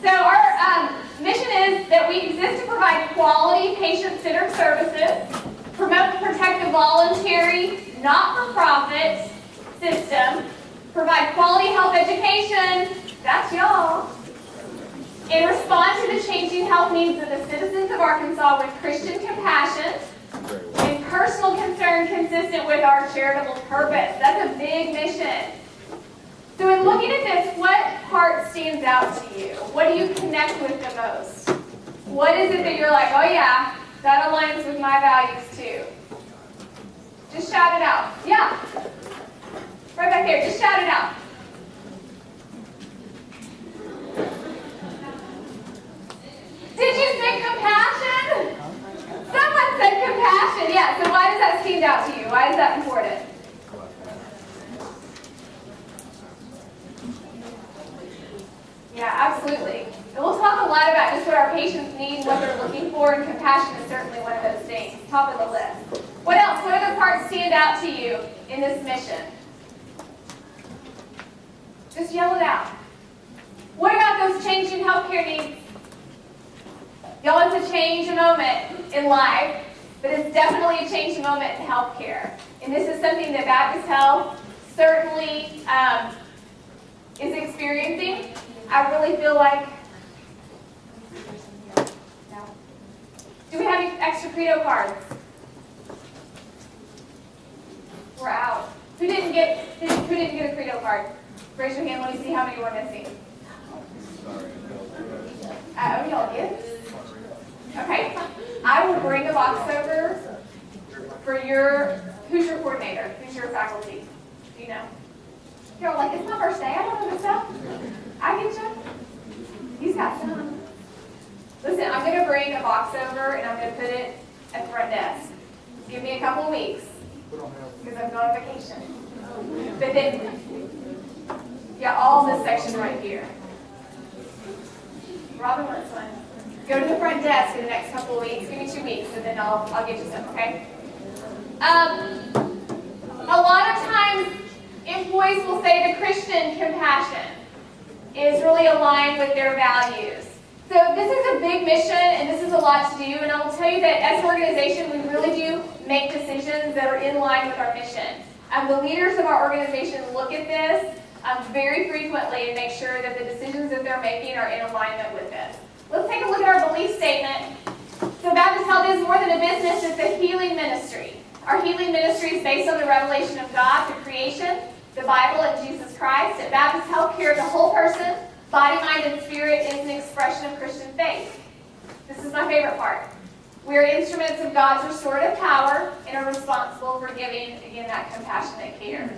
So our mission is that we exist to provide quality patient-centered services, promote the protective voluntary, not-for-profit system, provide quality health education, that's y'all, and respond to the changing health needs of the citizens of Arkansas with Christian compassion and personal concern consistent with our charitable purpose. That's a big mission. So in looking at this, what part stands out to you? What do you connect with the most? What is it that you're like, oh yeah, that aligns with my values too? Just shout it out. Yeah. Right back there. Just shout it out. Did you say compassion? Someone said compassion. Yeah. So why does that stand out to you? Why is that important? Yeah, absolutely. And we'll talk a lot about just what our patients need, what they're looking for, and compassion is certainly one of those things. Top of the list. What else? What other parts stand out to you in this mission? Just yell it out. What about those changing healthcare needs? Y'all, it's a change moment in life, but it's definitely a change moment in healthcare. And this is something that Baptist Health certainly is experiencing. I really feel like, no. Do we have any extra credo cards? We're out. Who didn't get a credo card? Raise your hand. Let me see how many we're missing. Oh, y'all gifts? Okay. I will bring a box over for who's your coordinator? Who's your faculty? Do you know? You're all like, it's my first day. I don't know this stuff. I get you. He's got some. Listen, I'm going to bring a box over and I'm going to put it at the front desk. Give me a couple of weeks because I'm going on vacation. But then, yeah, all this section right here. Robin wants one. Go to the front desk in the next couple of weeks. Give me 2 weeks and then I'll get you some, okay? A lot of times, employees will say the Christian compassion is really aligned with their values. So this is a big mission and this is a lot to do, and I will tell you that as an organization we really do make decisions that are in line with our mission. The leaders of our organization look at this very frequently and make sure that the decisions that they're making are in alignment with this. Let's take a look at our belief statement. the business is the healing ministry. Our healing ministry is based on the revelation of God through creation, the Bible, and Jesus Christ. At Baptist Healthcare, the whole person, body, mind, and spirit is an expression of Christian faith. This is my favorite part. We are instruments of God's restorative power and are responsible for giving, again, that compassionate care.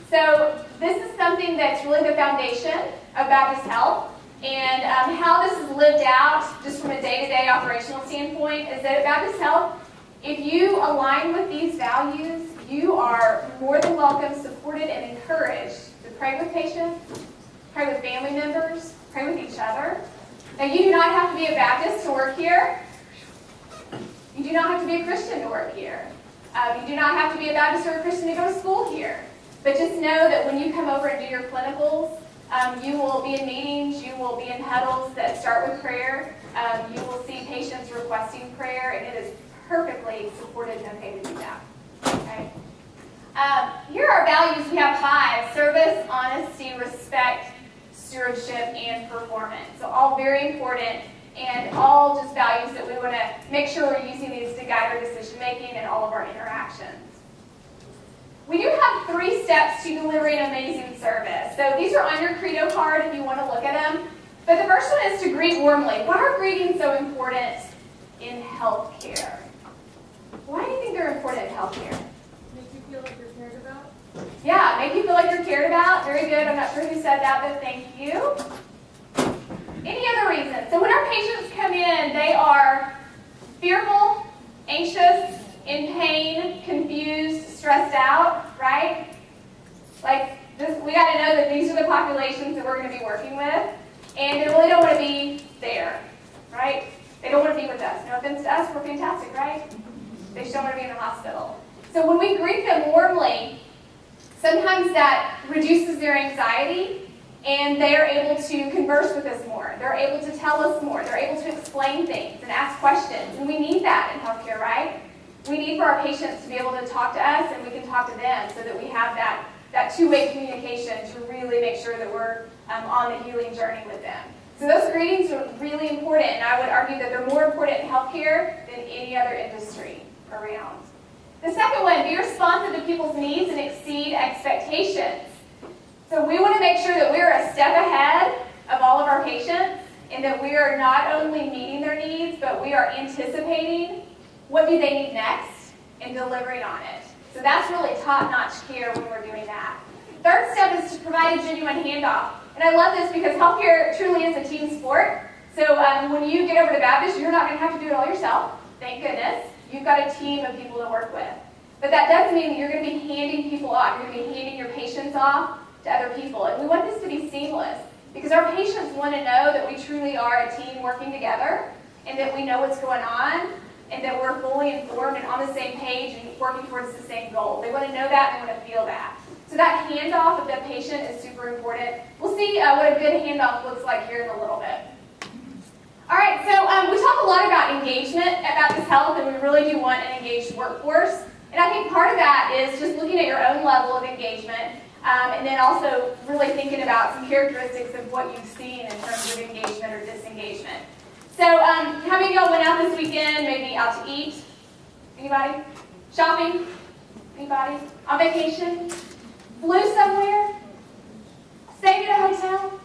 So this is something that's really the foundation of Baptist Health. And how this is lived out, just from a day-to-day operational standpoint, is that at Baptist Health, if you align with these values, you are more than welcome, supported, and encouraged to pray with patients, pray with family members, pray with each other. Now, you do not have to be a Baptist to work here. You do not have to be a Christian to work here. You do not have to be a Baptist or a Christian to go to school here. But just know that when you come over and do your clinicals, you will be in meetings, you will be in huddles that start with prayer. You will see patients requesting prayer, and it is perfectly supported and okay to do that. Okay? Here are our values. We have 5: service, honesty, respect, stewardship, and performance. So all very important, and all just values that we want to make sure we're using these to guide our decision making and all of our interactions. We do have 3 steps to delivering amazing service. So these are on your Credo card if you want to look at them. But the first one is to greet warmly. Why are greetings so important in healthcare? Why do you think they're important in healthcare? Make you feel like you're cared about? Yeah, make you feel like you're cared about. Very good. I'm not sure who said that, but thank you. Any other reasons? So when our patients come in, they are fearful, anxious, in pain, confused, stressed out, right? Like, we got to know that these are the populations that we're going to be working with, and they really don't want to be there, right? They don't want to be with us. No offense to us, we're fantastic, right? They just don't want to be in the hospital. So when we greet them warmly, sometimes that reduces their anxiety, and they are able to converse with us more. They're able to tell us more. They're able to explain things and ask questions, and we need that in healthcare, right? We need for our patients to be able to talk to us, and we can talk to them so that we have that two-way communication to really make sure that we're on the healing journey with them. So those greetings are really important, and I would argue that they're more important in healthcare than any other industry around. The second one, be responsive to people's needs and exceed expectations. So we want to make sure that we're a step ahead of all of our patients, and that we are not only meeting their needs, but we are anticipating what do they need next and delivering on it. So that's really top-notch care when we're doing that. Third step is to provide a genuine handoff. And I love this because healthcare truly is a team sport. So when you get over to Baptist, you're not going to have to do it all yourself. Thank goodness. You've got a team of people to work with. But that doesn't mean that you're going to be handing people off. You're going to be handing your patients off to other people. And we want this to be seamless because our patients want to know that we truly are a team working together and that we know what's going on and that we're fully informed and on the same page and working towards the same goal. They want to know that and they want to feel that. So that handoff of the patient is super important. We'll see what a good handoff looks like here in a little bit. All right, so we talk a lot about engagement at Baptist Health, and we really do want an engaged workforce. And I think part of that is just looking at your own level of engagement, and then also really thinking about some characteristics of what you've seen in terms of engagement or disengagement. So how many of y'all went out this weekend, maybe out to eat? Anybody? Shopping? Anybody? On vacation? Flew somewhere? Stayed at a hotel?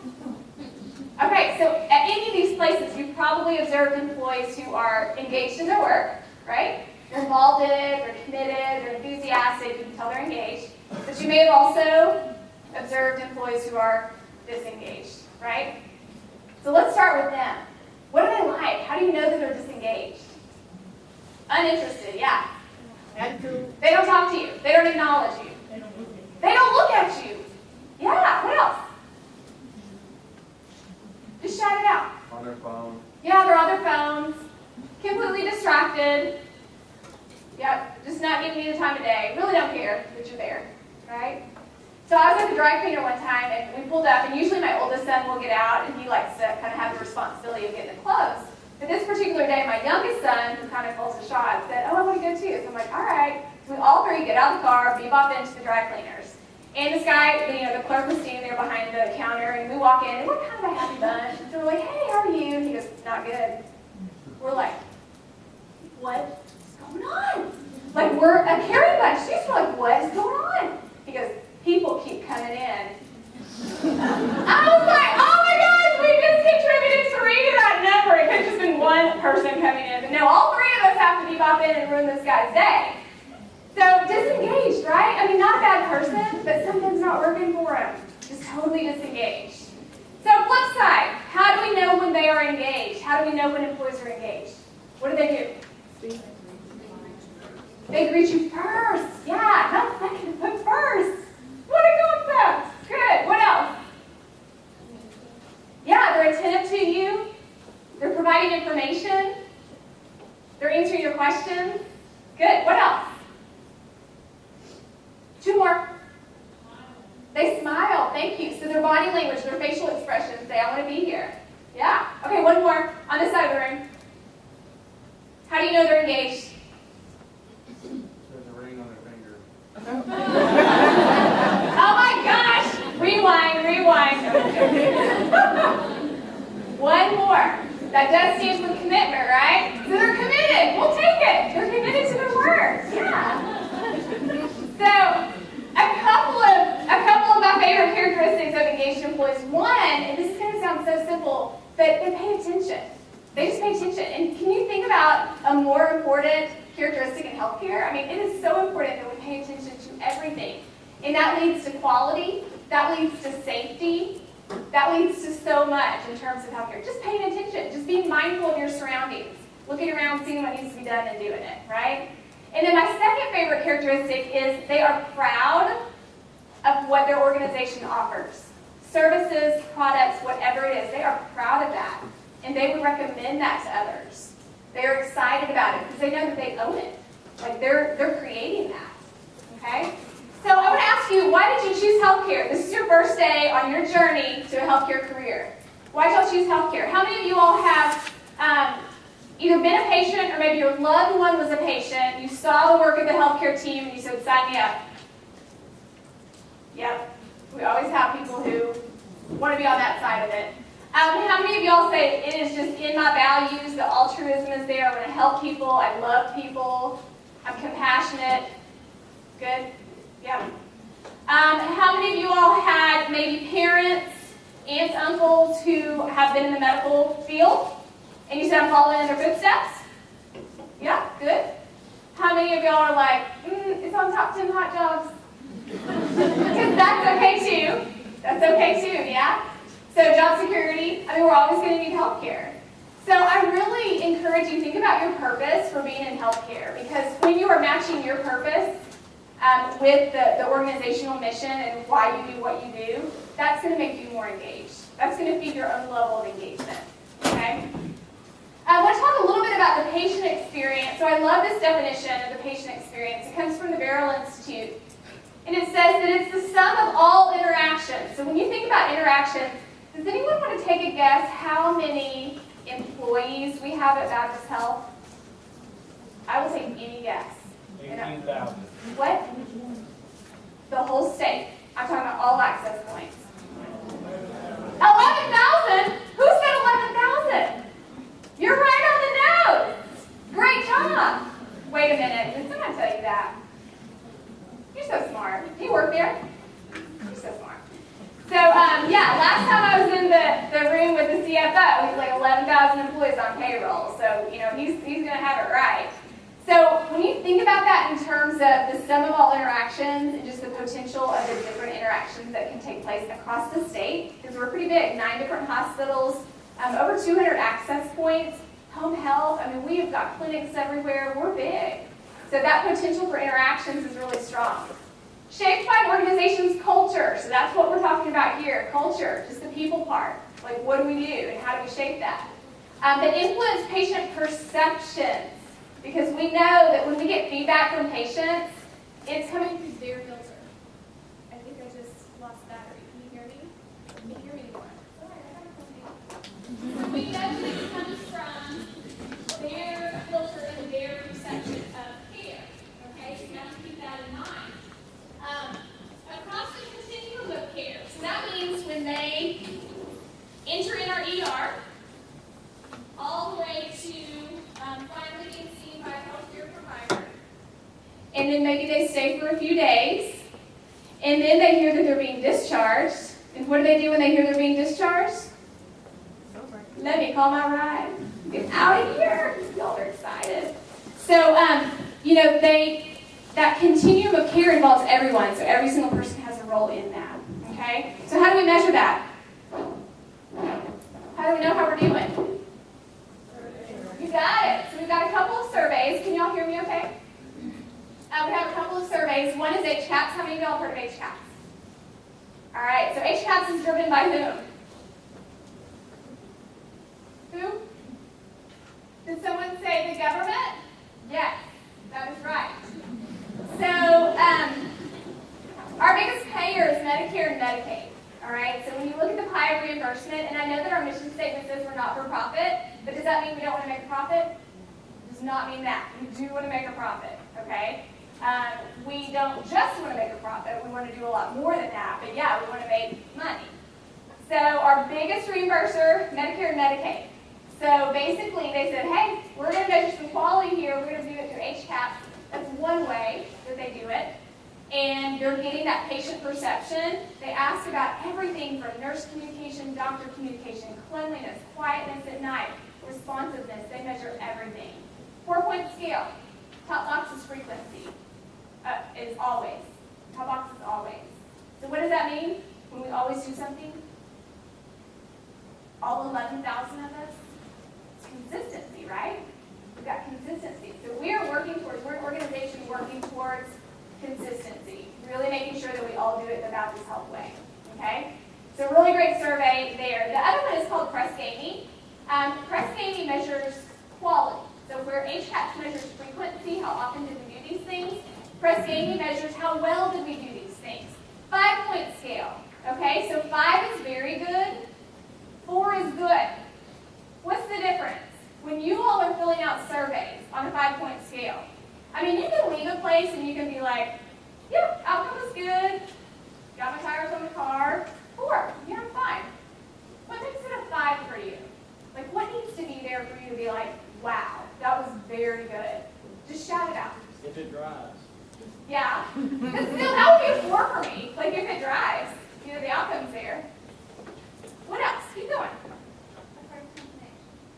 Okay, so at any of these places, you've probably observed employees who are engaged in their work, right? They're involved in it, they're committed, they're enthusiastic, you can tell they're engaged. But you may have also observed employees who are disengaged, right? So let's start with them. What do they like? How do you know that they're disengaged? Uninterested, yeah. They don't talk to you. They don't acknowledge you. They don't look at you. Yeah, what else? Just shout it out. On their phone. Yeah, they're on their phones. Completely distracted. Yep, just not giving you the time of day. Really don't care that you're there, right? So I was at the dry cleaner one time, and we pulled up, and usually my oldest son will get out, and he likes to kind of have the responsibility of getting the clothes. But this particular day, my youngest son, who kind of calls the shot, said, oh, I want to go too. So I'm like, all right. So we all three get out of the car, bebop into the dry cleaners. And this guy, the clerk was standing there behind the counter, and we walk in, and we're kind of a happy bunch. So we're like, hey, how are you? And he goes, not good. We're like, what? one person coming in, but no, all three of us have to be bop in and ruin this guy's day. So disengaged, right? I mean, not a bad person, but something's not working for him. Just totally disengaged. So flip side, how do we know when they are engaged? How do we know when employees are engaged? What do? They greet you first. Yeah, not second, but first. What a concept. Good. What else? Yeah, they're attentive to you. They're providing information. They're answering your questions. Good. What else? Two more. They smile. Thank you. So their body language, their facial expressions say, I want to be here. Yeah. Okay, one more on this side of the room. How do you know they're engaged? There's a ring on their finger. Oh my gosh! Rewind. One more. That does stand for commitment, right? So they're committed. We'll take it. They're committed to their work. Yeah. So a couple of my favorite characteristics of engaged employees. One, and this is going to sound so simple, but they pay attention. They just pay attention. And can you think about a more important characteristic in healthcare? I mean, it is so important that we pay attention to everything. And that leads to quality, that leads to safety, that leads to so much in terms of healthcare. Just paying attention, just being mindful of your surroundings, looking around, seeing what needs to be done and doing it, right? And then my second favorite characteristic is they are proud of what their organization offers. Services, products, whatever it is, they are proud of that. And they would recommend that to others. They're excited about it because they know that they own it. Like they're creating that. Okay? So I want to ask you, why did you choose healthcare? This is your first day on your journey to a healthcare career. Why did y'all choose healthcare? How many of you all have either been a patient or maybe your loved one was a patient, you saw the work of the healthcare team and you said, sign me up? Yep. We always have people who want to be on that side of it. How many of y'all say, it is just in my values, the altruism is there, I want to help people, I love people, I'm compassionate? Good? Yeah. How many of you all had maybe parents, aunts, uncles who have been in the medical field? And you said, I'm following in their footsteps? Yeah, good. How many of y'all are like, it's on top 10 hot jobs? Because that's okay too. That's okay too, yeah? So job security, I mean, we're always going to need healthcare. So I really encourage you to think about your purpose for being in healthcare, because when you are matching your purpose with the organizational mission and why you do what you do, that's going to make you more engaged. That's going to feed your own level of engagement, okay? I want to talk a little bit about the patient experience. So I love this definition of the patient experience. It comes from the Barrel Institute. And it says that it's the sum of all interactions. So when you think about interactions, does anyone want to take a guess how many employees we have at Baptist Health? I will take any guess. 18,000. What? The whole state. I'm talking about all access points. 11,000? Who said 11,000? You're right on the nose. Great job. Wait a minute. Did someone tell you that? You're so smart. Do you work there? You're so smart. So, yeah, last time I was in the room with the CFO, he's like 11,000 employees on payroll. So, you know, he's going to have it right. So when you think about that in terms of the sum of all interactions and just the potential of the different interactions that can take place across the state, because we're pretty big, 9 different hospitals, over 200 access points, home health, I mean, we have got clinics everywhere, we're big. So that potential for interactions is really strong. Shaped by an organization's culture, so that's what we're talking about here, culture, just the people part. Like, what do we do and how do we shape that? That influence patient perceptions, because we know that when we get feedback from patients, it's coming through their filter. I think I just lost battery. Can you hear me? Can you hear me anymore? So we know that it comes from their filter and their perception of care. Okay, so you have to keep that in mind. Across the continuum of care, so that means when they enter in our ER, all the way to finally being seen by a healthcare provider, and then maybe they stay for a few days, and then they hear that they're being discharged. And what do they do when they hear they're being discharged? Let me call my ride. Get out of here. Y'all are excited. So, that continuum of care involves everyone, so every single person has a role in that, okay? So how do we measure that? How do we know how we're doing? You got it. So we've got a couple of surveys. Can y'all hear me okay? We have a couple of surveys. One is HCAHPS. How many of y'all have heard of HCAHPS? All right, so HCAHPS is driven by whom? Who? Did someone say the government? Yes, that is right. So, our biggest payer is Medicare and Medicaid. All right, so when you look at the pie of reimbursement, and I know that our mission statement says we're not for profit, but does that mean we don't want to make a profit? It does not mean that. We do want to make a profit, okay? We don't just want to make a profit. We want to do a lot more than that, but yeah, we want to make money. So our biggest reimburser, Medicare and Medicaid. So basically they said, hey, we're going to measure some quality here. We're going to do it through HCAHPS. That's one way that they do it. And they're getting that patient perception. They ask about everything from nurse communication, doctor communication, cleanliness, quietness at night, responsiveness. They measure everything. 4-point scale. Top box is frequency. Is always. Top box is always. So what does that mean when we always do something? All 11,000 of us? It's consistency, right? We've got consistency. So we're an organization working towards consistency, really making sure that we all do it the Baptist Health way, okay? So really great survey there. The other one is called Press Gaming. Press Gaming measures quality. So where HCAHPS measures frequency, how often did we do these things, Press Gaming measures how well did we do these things. 5-point scale, okay? So 5 is very good, 4 is good. What's the difference? When you all are filling out surveys on a 5-point scale, I mean, you can leave a place and you can be like, yep, outcome was good, got my tires on the car, 4, yeah, I'm fine. What makes it a 5 for you? Like, what needs to be there for you to be like, wow, that was very good? Just shout it out. If it drives. Yeah, but still, that would be a 4 for me. Like, if it drives, the outcome's there. What else? Keep going.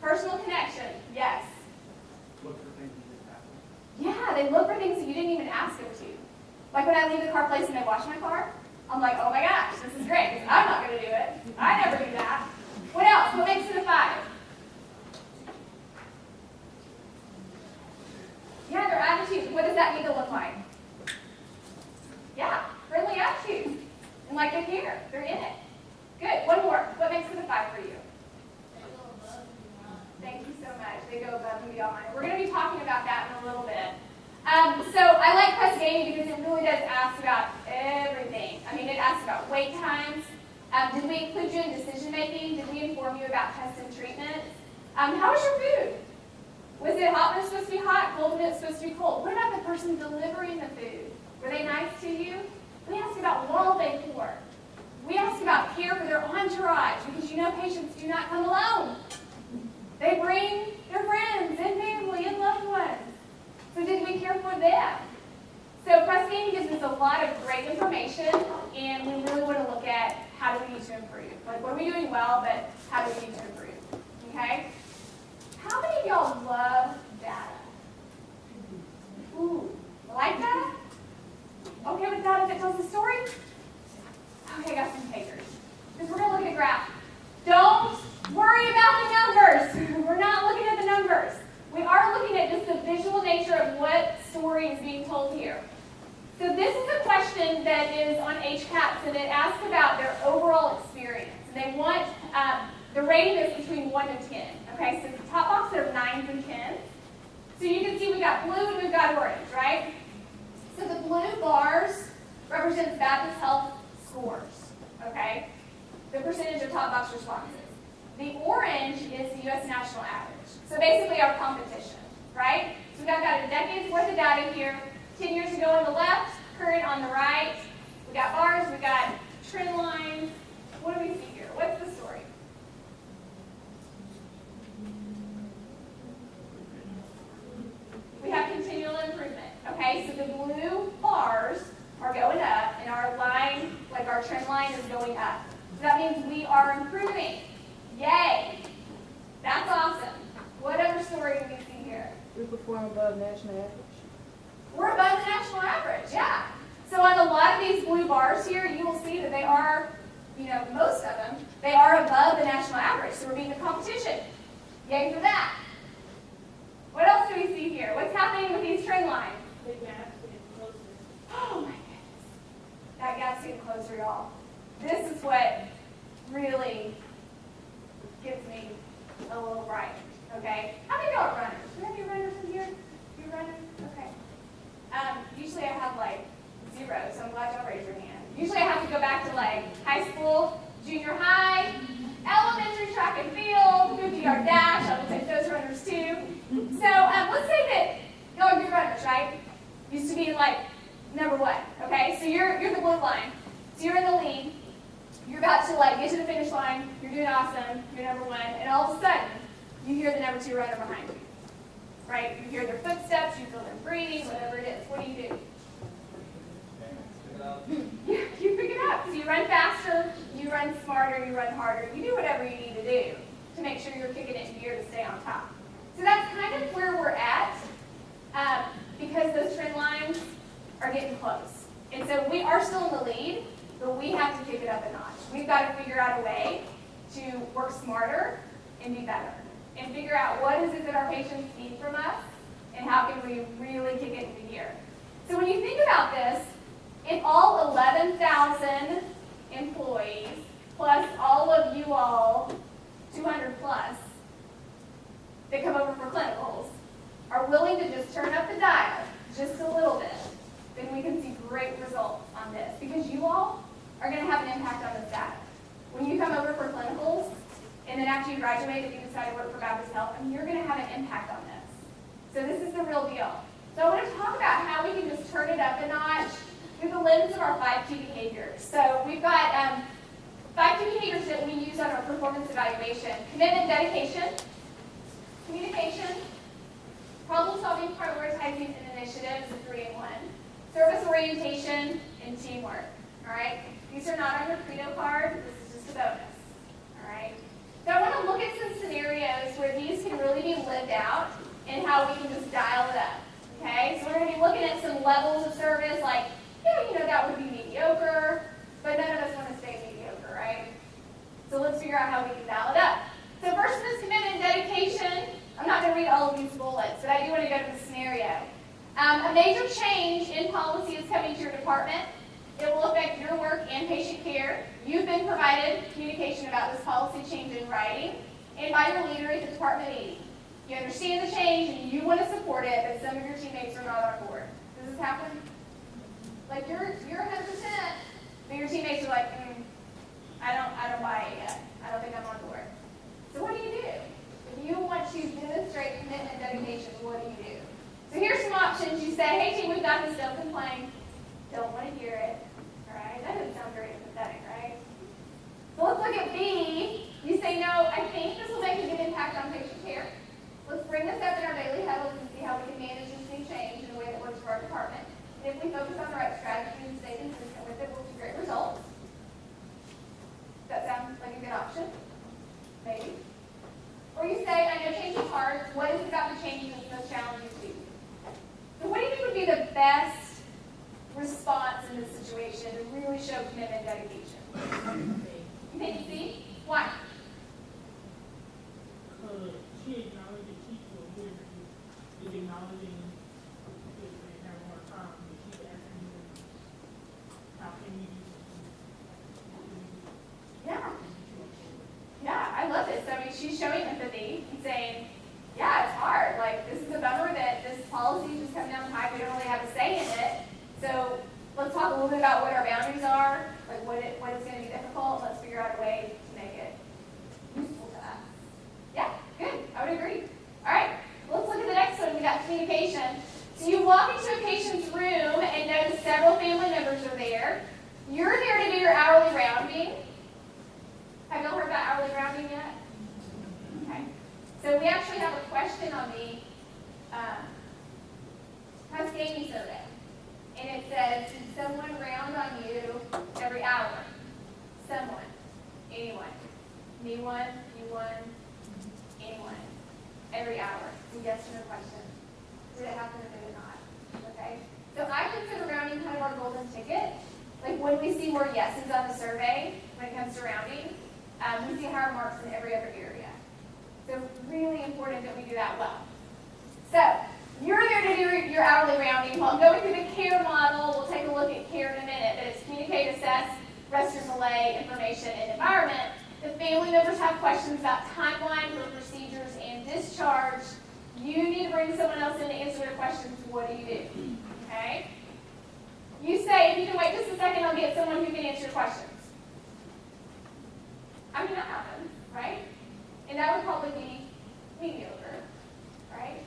Personal connection, yes. Look for things that happen. Yeah, they look for things that you didn't even ask them to. Like when I leave the car place and they wash my car, I'm like, oh my gosh, this is great, because I'm not going to do it. I never do that. What else? What makes it a 5? Yeah, their attitude. What does that need to look like? Yeah, friendly attitude. And like they care. They're in it. Good. One more. What makes it a 5 for you? Thank you so much. They go above and beyond. We're going to be talking about that in a little bit. So I like Press Gaming because it really does ask about everything. I mean, it asks about wait times. Did we include you in decision making? Did we inform you about tests and treatments? How was your food? Was it hot when it's supposed to be hot, cold when it's supposed to be cold? What about the person delivering the food? Were they nice to you? We asked about wall they pour. We asked about care for their entourage because you know patients do not come alone. They bring their friends and family and loved ones. So did we care for them? So Press Gaming gives us a lot of great information, and we really want to look at how do we need to improve. Like, what are we doing well, but how do we need to improve? Okay? How many of y'all love data? Ooh, like data? Okay with data that tells a story? Okay, got some takers. Because we're going to look at a graph. Don't worry about the numbers. We're not looking at the numbers. We are looking at just the visual nature of what story is being told here. So this is a question that is on HCAHPS, and it asks about their overall experience. And they want, the rating is between 1 and 10. Okay, so the top box are 9s and 10s. So you can see we've got blue and we've got orange, right? So the blue bars represents Baptist Health scores, okay? The percentage of top box responses. The orange is the U.S. national average. So basically our competition, right? So we've got a decade's worth of data here. 10 years ago on the left, current on the right. We got bars, we got trend lines. What do we see here? What's the story? We have continual improvement, okay? So the blue bars are going up, and our line, like our trend line, is going up. So that means we are improving. Yay! That's awesome. What perform above national average? We're above the national average, yeah. So on a lot of these blue bars here, you will see that they are, most of them, they are above the national average. So we're beating the competition. Yay for that. What else do we see here? What's happening with these trend lines? The gap's getting closer. Oh my goodness. That gap's getting closer, y'all. This is what really gets me a little bright, okay? How many of y'all are runners? Do we have any runners in here? You runners? Okay. Usually I have like 0, so I'm glad y'all raised your hand. Usually I have to go back to like high school, junior high, elementary track and field, 50-yard dash. I will take those runners too. So let's say that y'all are good runners, right? Used to be like number 1, okay? So you're the blue line. So you're in the lead. You're about to like get to the finish line. You're doing awesome. You're number 1, and all of a sudden you hear the number 2 runner behind you, right? You hear their footsteps. You feel them breathing. Whatever it is. What do? You pick it up. So you run faster. You run smarter. You run harder. You do whatever you need to do to make sure you're kicking it in gear to stay on top. So that's kind of where we're at because those trend lines are getting close. And so we are still in the lead, but we have to kick it up a notch. We've got to figure out a way to work smarter and be better and figure out what is it that our patients need from us and how can we really kick it into gear. So when you think about this, if all 11,000 employees plus all of you all, 200 plus, that come over for clinicals, are willing to just turn up the dial just a little bit, then we can see great results on this because you all are going to have an impact on this data. When you come over for clinicals, and then after you graduate, if you decide to work for Baptist Health, you're going to have an impact on this. So this is the real deal. So I want to talk about how we can just turn it up a notch through the lens of our 5 key behaviors. So we've got 5 key behaviors that we use on our performance evaluation. Commitment, dedication, communication, problem solving, prioritizing, and initiative is a 3-in-1. Service orientation and teamwork. All right? These are not on your Credo card. This is just a bonus. All right? So I want to look at some scenarios where these can really be lived out and how we can just dial it up. Okay? So we're going to be looking at some levels of service like, that would be mediocre, but none of us want to stay mediocre, right? So let's figure out how we can dial it up. So first is commitment and dedication. I'm not going to read all of these bullets, but I do want to go to the scenario. A major change in policy is coming to your department. It will affect your work and patient care. You've been provided communication about this policy change in writing and by your leader at the department meeting. You understand the change and you want to support it, but some of your teammates are not on board. Does this happen? Like you're 100%, but your teammates are like, I don't buy it yet. I don't think I'm on board. So what do you do? If you want to demonstrate commitment and dedication, what do you do? So here's some options. You say, hey team, we've got this, don't complain. Don't want to hear it. All right, that doesn't sound very empathetic, right? So let's look at B. You say, no, I think this will make a good impact on patient care. Let's bring this up in our daily huddles and see how we can manage this new change in a way that works for our department. And if we focus on the right strategy and stay consistent with it, we'll see great results. Does that sound like a good option? Maybe. Or you say, I know change is hard. What is it about the change that's most challenging to you? So what do you think would be the best response in this situation to really show commitment and dedication? You think C? Why? She acknowledged that people is acknowledging that they have more time, but she's asking them, how can we do something? Yeah. Yeah, I love this. I mean, she's showing empathy and saying, yeah, it's hard. Like, this is a bummer that this policy is just coming down the pipe. We don't really have a say in it. So let's talk a little bit about what our boundaries are, like what is going to be difficult. Let's figure out a way to make it useful to us. Yeah, good. I would agree. All right, let's look at the next one. We got communication. So you walk into a patient's room and notice several family members are there. You're there to do your hourly rounding. Have y'all heard about hourly rounding yet? Okay. So we actually have a question on the Cascading survey. And it says, did someone round on you every hour? Someone. Anyone. Me one, you one, anyone. Every hour. It's a yes or no question. Did it happen or did it not? Okay? So I consider rounding kind of our golden ticket. Like when we see more yeses on the survey when it comes to rounding, we see higher marks in every other area. So really important that we do that well. So you're there to do your hourly rounding. While going through the CARE model, we'll take a look at CARE in a minute, but it's communicate, assess, restroom delay, information, and environment. The family members have questions about timeline for procedures and discharge. You need to bring someone else in to answer their questions. What do you do? Okay? You say, if you can wait just a second, I'll get someone who can answer your questions. I mean, that happens, right? And that would probably be mediocre, right?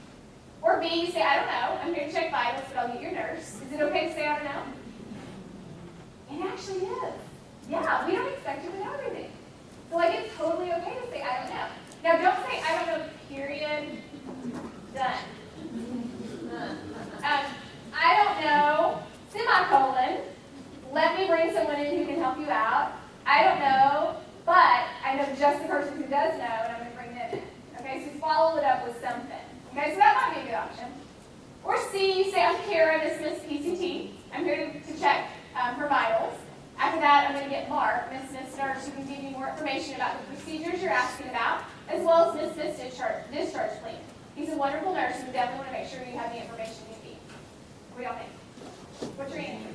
Or B, you say, I don't know, I'm here to check vitals, but I'll get your nurse. Is it okay to say, I don't know? It actually is. Yeah, we don't expect you to know everything. So like, it's totally okay to say, I don't know. Now, don't say, I don't know, period, done. I don't know, semicolon, let me bring someone in who can help you out. I don't know, but I know just the person who does know, and I'm going to bring them in. Okay, so follow it up with something. Okay, so that might be a good option. Or C, you say, I'm Kara, Miss PCT. I'm here to check her vitals. After that, I'm going to get Mark, Miss Nurse, who can give you more information about the procedures you're asking about, as well as Miss discharge plan. He's a wonderful nurse, and we definitely want to make sure you have the information you need. What do y'all think? What's your answer?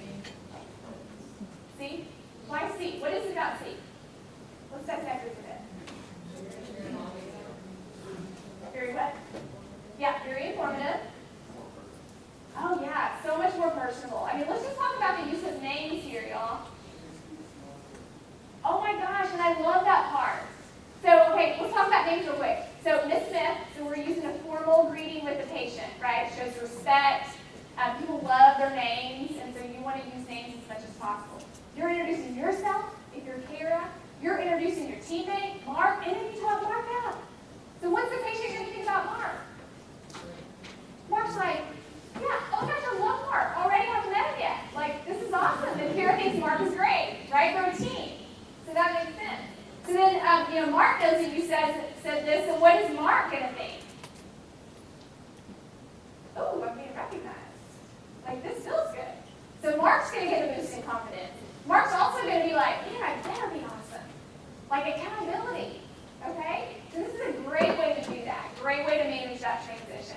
C? Why C? What is it about C? What's that connected with it? Very what? Yeah, very informative. Oh yeah, so much more personable. I mean, let's just talk about the use of names here, y'all. Oh my gosh, and I love that part. So, okay, let's talk about names real quick. So, Miss Smith, so we're using a formal greeting with the patient, right? It shows respect. People love their names, and so you want to use names as much as possible. You're introducing yourself, if you're Kara. You're introducing your teammate, Mark, and then you talk Mark out. So what's the patient going to think about Mark? Mark's like, yeah, oh gosh, I love Mark. Already haven't met him yet. Like, this is awesome. And Kara thinks Mark is great, right? They're a team. So that makes sense. So then, Mark knows that you said this, so what is Mark going to think? Oh, I'm being recognized. Like, this feels good. So Mark's going to get a boost in confidence. Mark's also going to be like, man, I better be awesome. Like accountability, okay? So this is a great way to do that. Great way to manage that transition.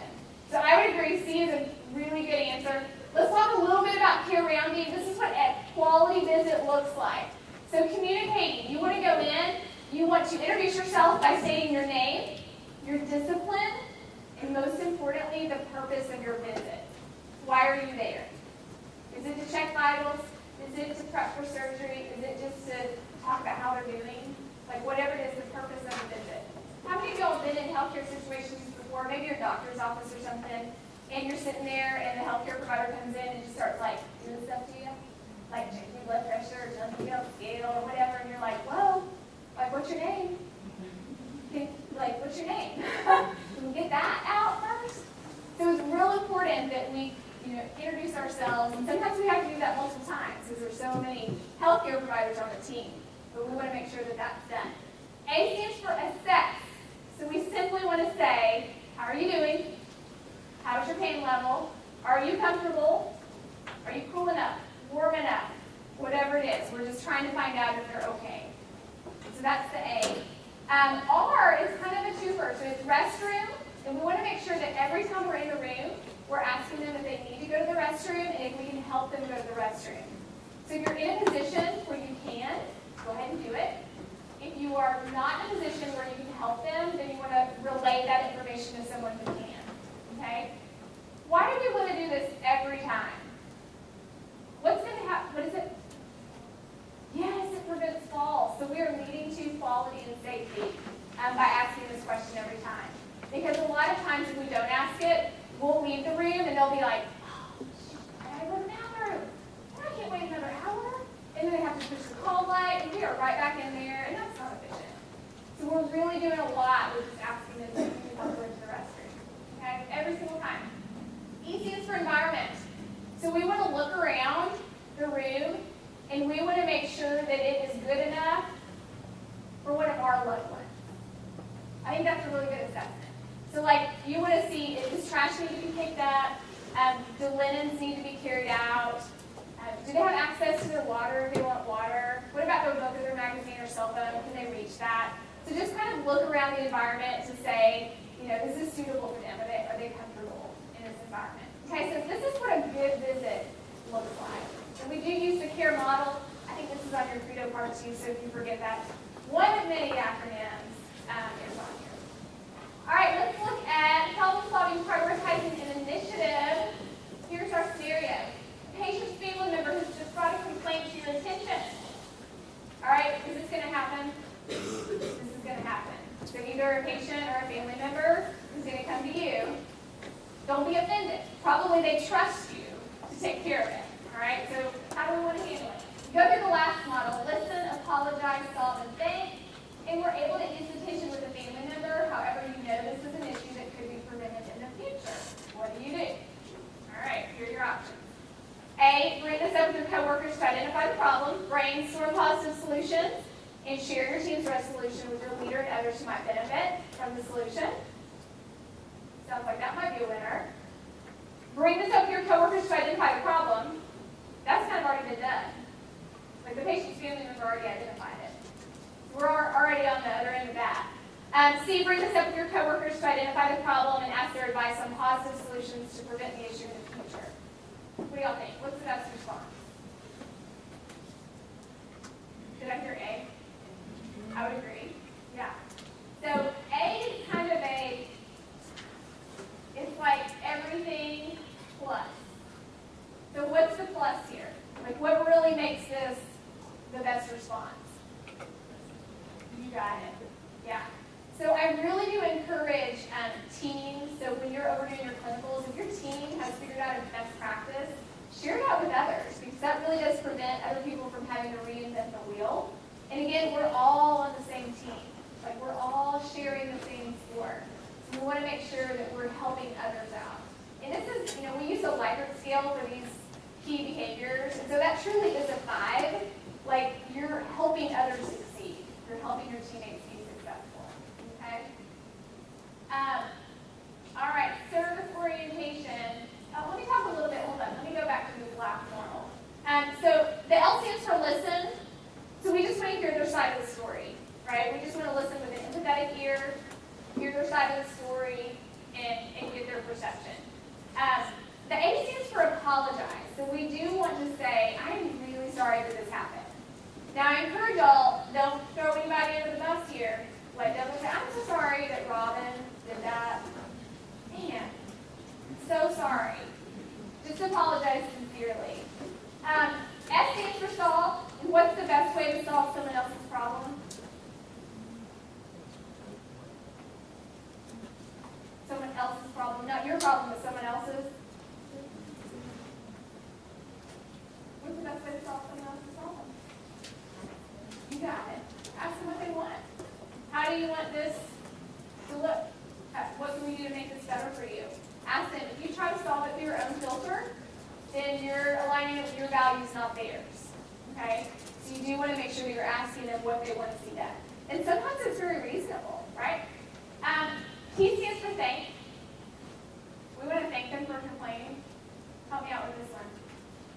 So I would agree, C is a really good answer. Let's talk a little bit about care rounding. This is what a quality visit looks like. So communicating, you want to go in, you want to introduce yourself by stating your name, your discipline, and most importantly, the purpose of your visit. Why are you there? Is it to check vitals? Is it to prep for surgery? Is it just to talk about how they're doing? Like whatever it is, the purpose of the visit. How many of y'all have been in healthcare situations before? Maybe your doctor's office or something, and you're sitting there and the healthcare provider comes in and just starts like doing stuff to you? Like checking your blood pressure or jumping you on the scale or whatever, and you're like, whoa, like what's your name? Like, what's your name? Can we get that out first? So it's real important that we introduce ourselves, and sometimes we have to do that multiple times because there's so many healthcare providers on the team, but we want to make sure that that's done. A stands for assess. So we simply want to say, how are you doing? How's your pain level? Are you comfortable? Are you cool enough? Warm enough? Whatever it is, we're just trying to find out if they're okay. So that's the A. R is kind of a twofer, so it's restroom, and we want to make sure that every time we're in the room, we're asking them if they need to go to the restroom and if we can help them go to the restroom. So if you're in a position where you can, go ahead and do it. If you are not in a position where you can help them, then you want to relay that information to someone who can. Okay? Why do we want to do this every time? What's going to happen? What is it? Yes, it prevents falls. So we are leading to quality and safety by asking this question every time. Because a lot of times if we don't ask it, we'll leave the room and they'll be like, oh, I gotta go to the bathroom. And I can't wait another hour. And then they have to push the call light, and we are right back in there, and that's not efficient. So we're really doing a lot with just asking them if we can help go to the restroom. Okay? Every single time. E stands for environment. So we want to look around the room, and we want to make sure that it is good enough for one of our loved ones. I think that's a really good assessment. So like, you want to see, does trash need to be picked up? that? Do linens need to be carried out? Do they have access to their water if they want water? What about their book or their magazine or cell phone? Can they reach that? So just kind of look around the environment to say, you know, is this suitable for them? Are they comfortable in this environment? Okay, so this is what a good visit looks like. And we do use the CARE model. I think this is on your Credo card too, so if you forget that. One of many acronyms is on here. All right, let's look at problem solving, prioritizing, and initiative. Here's our scenario. Patient's family member who's just brought a complaint to your attention. All right, is this going to happen? This is going to happen. So either a patient or a family member is going to come to you. Don't be offended. Probably they trust you to take care of it. All right, so how do we want to handle it? Go through the last model. Listen, apologize, solve, and thank. And we're able to institution with a family member. However, you know this is an issue that could be prevented in the future. What do? All right, here are your options. A, bring this up with your coworkers to identify the problem, brainstorm positive solutions, and share your team's resolution with your leader and others who might benefit from the solution. Sounds like that might be a winner. Bring this up with your coworkers to identify the problem. That's kind of already been done. Like the patient's family member already identified it. We're already on the other end of that. C, bring this up with your coworkers to identify the problem and ask their advice on positive solutions to prevent the issue in the future. What do y'all think? What's the best response? Did I hear A? I would agree. Yeah. So A is kind of it's like everything plus. So what's the plus here? Like what really makes this the best response? You got it. Yeah. So I really do encourage teams, so when you're overdoing your clinicals, if your team has figured out a best practice, share it out with others, because that really does prevent other people from having to reinvent the wheel. And again, we're all on the same team. Like we're all sharing the same score. So we want to make sure that we're helping others out. And this is, we use a Likert scale for these key behaviors. And so that truly is a 5. Like you're helping others succeed. You're helping your teammates be successful. Okay? All right, service orientation. Let me talk a little bit, hold on, let me go back to this last model. So the L stands for listen. So we just want to hear their side of the story, right? We just want to listen with an empathetic ear, hear their side of the story, and get their perception. The A stands for apologize. So we do want to say, I am really sorry that this happened. Now I encourage y'all, don't throw anybody under the bus here. Like, don't say, I'm so sorry that Robin did that. Man, so sorry. Just apologize sincerely. S stands for solve. And what's the best way to solve someone else's problem? Someone else's problem, not your problem, but someone else's. What's the best way to solve someone else's problem? You got it. Ask them what they want. How do you want this to look? What can we do to make this better for you? Ask them. If you try to solve it through your own filter, then you're aligning it with your values, not theirs. Okay? So you do want to make sure that you're asking them what they want to see done. And sometimes it's very reasonable, right? T stands for thank. We want to thank them for complaining. Help me out with this one.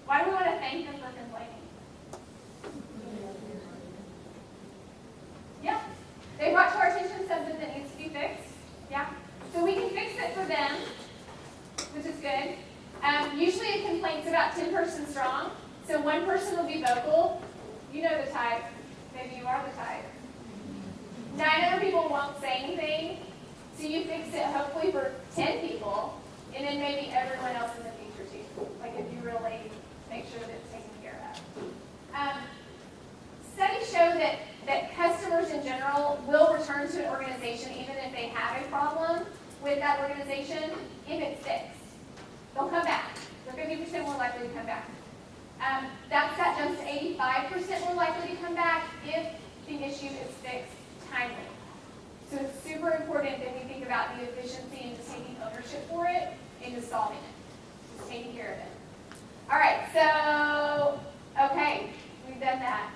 Why do we want to thank them for complaining? Yeah. They brought to our attention something that needs to be fixed. Yeah. So we can fix it for them, which is good. Usually a complaint's about 10 persons strong. So one person will be vocal. You know the type. Maybe you are the type. 9 other people won't say anything. So you fix it hopefully for 10 people. And then maybe everyone else in the future too. Like if you really make sure that it's taken care of. Studies show that customers in general will return to an organization even if they have a problem with that organization if it's fixed. They'll come back. They're 50% more likely to come back. That jumps to 85% more likely to come back if the issue is fixed timely. So it's super important that we think about the efficiency and just taking ownership for it and just solving it. Just taking care of it. All right, so, okay, we've done that.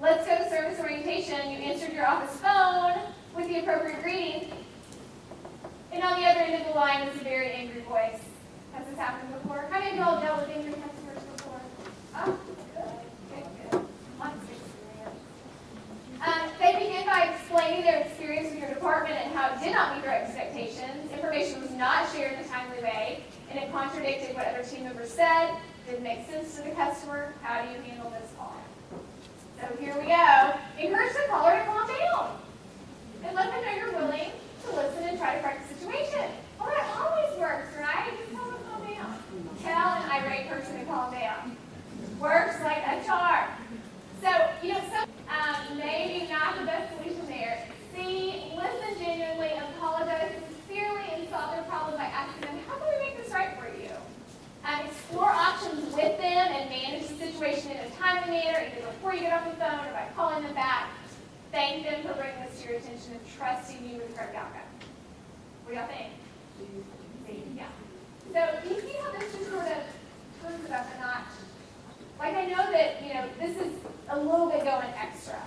Let's go to service orientation. You answered your office phone with the appropriate greeting. And on the other end of the line is a very angry voice. Has this happened before? How many of y'all dealt with angry customers before? Oh, good. Lots of experience. They begin by explaining their experience with your department and how it did not meet their expectations. Information was not shared in a timely way, and it contradicted what other team members said. Didn't make sense to the customer. How do you handle this call? So here we go. Encourage the caller to calm down. And let them know you're willing to listen and try to correct the situation. Well, that always works, right? Just tell them to calm down. Tell an irate person to calm down. Works like a charm. So, maybe not the best solution there. C, listen genuinely, apologize sincerely, and solve their problem by asking them, how can we make this right for you? Explore options with them and manage the situation in a timely manner, either before you get off the phone or by calling them back. Thank them for bringing this to your attention and trusting you with the correct outcome. What do y'all think? Yeah. So you see how this just sort of turns it up a notch? Like I know that, this is a little bit going extra.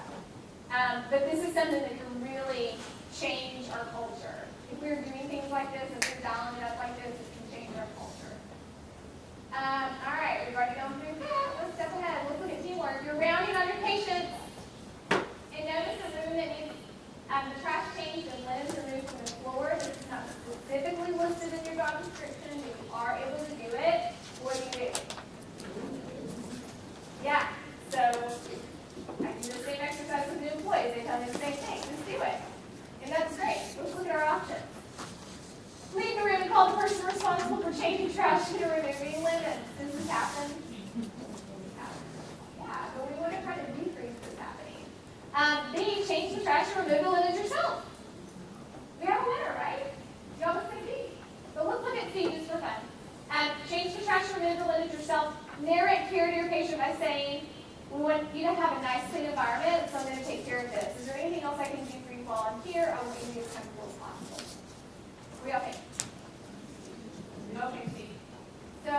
But this is something that can really change our culture. If we're doing things like this, if we're dialing it up like this, it can change our culture. All right, we've already gone through that. Let's step ahead. Let's look at teamwork. You're rounding on your patients. And notice the room that needs the trash changed and linens removed from the floor. This is not specifically listed in your job description, but you are able to do it. What do you do? Yeah, so I do the same exercise with new employees. They tell me the same thing. Just do it. And that's great. Let's look at our options. Leave the room and call the person responsible for changing trash and removing linens. Does this happen? Yeah, but we want to try to decrease this happening. B, change the trash and remove the linens yourself. We have a winner, right? You all must say B. But let's look at C just for fun. Change the trash and remove the linens yourself. Narrate care to your patient by saying, we want you to have a nice, clean environment, so I'm going to take care of this. Is there anything else I can do for you while I'm here? I want you to be as comfortable as possible. What do y'all think? Okay, C. So,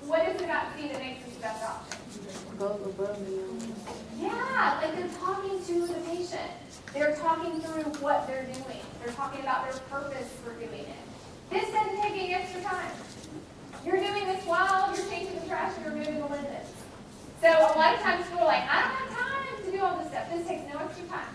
what is it about C that makes this the best option? Yeah, like they're talking to the patient. They're talking through what they're doing. They're talking about their purpose for doing it. This doesn't take any extra time. You're doing this while you're changing the trash and removing the linens. So a lot of times people are like, I don't have time to do all this stuff. This takes no extra time.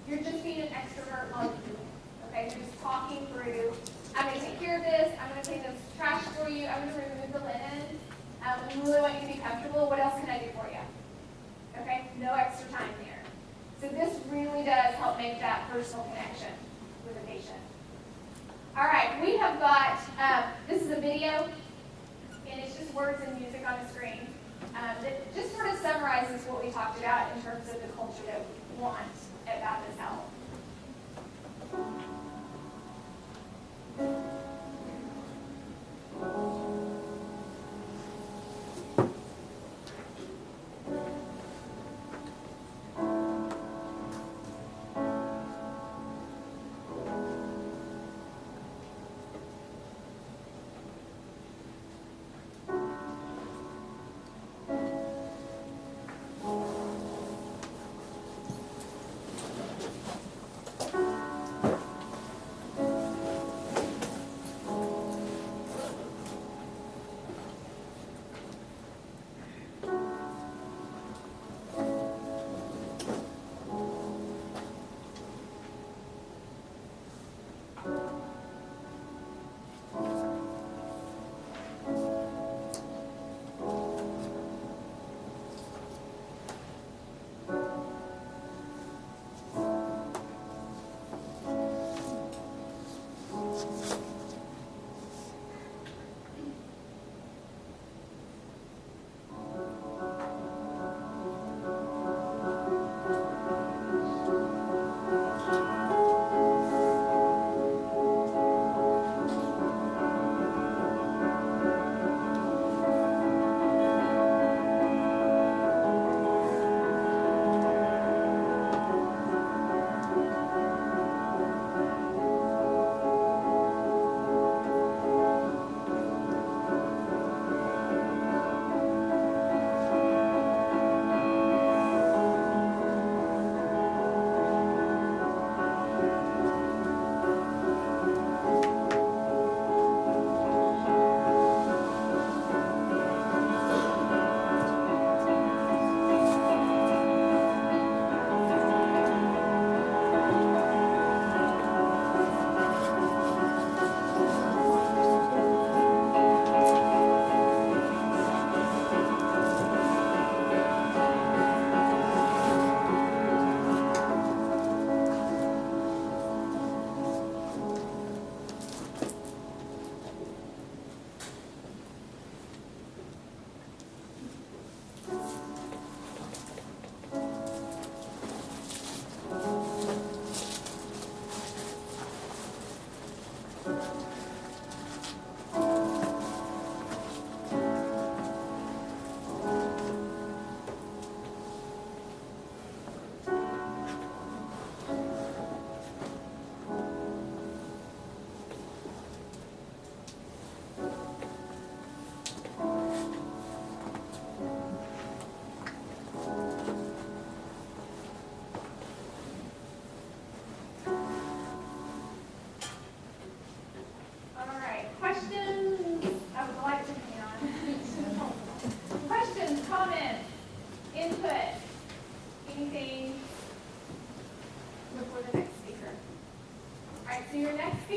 You're just being an extrovert while you're doing it. Okay, you're just talking through, I'm going to take care of this. I'm going to clean this trash for you. I'm going to remove the linens. I really want you to be comfortable. What else can I do for you? Okay, no extra time there. So this really does help make that personal connection with the patient. All right, we have got, this is a video, and it's just words and music on a screen. That just sort of summarizes what we talked about in terms of the culture that we want at Baptist Health.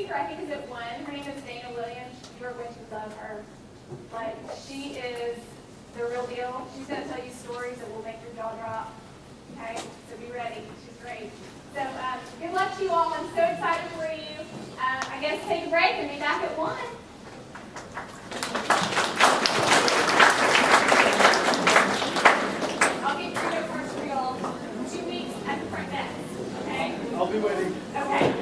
speaker, I think, is at 1. Her name is Dana Williams. You're going to love her. Like, she is the real deal. She's going to tell you stories that will make your jaw drop. Okay? So be ready. She's great. So good luck to you all. I'm so excited for you. I guess take a break and be back at 1. I'll get your cards for y'all 2 weeks at the front desk. Okay? I'll be waiting. Okay.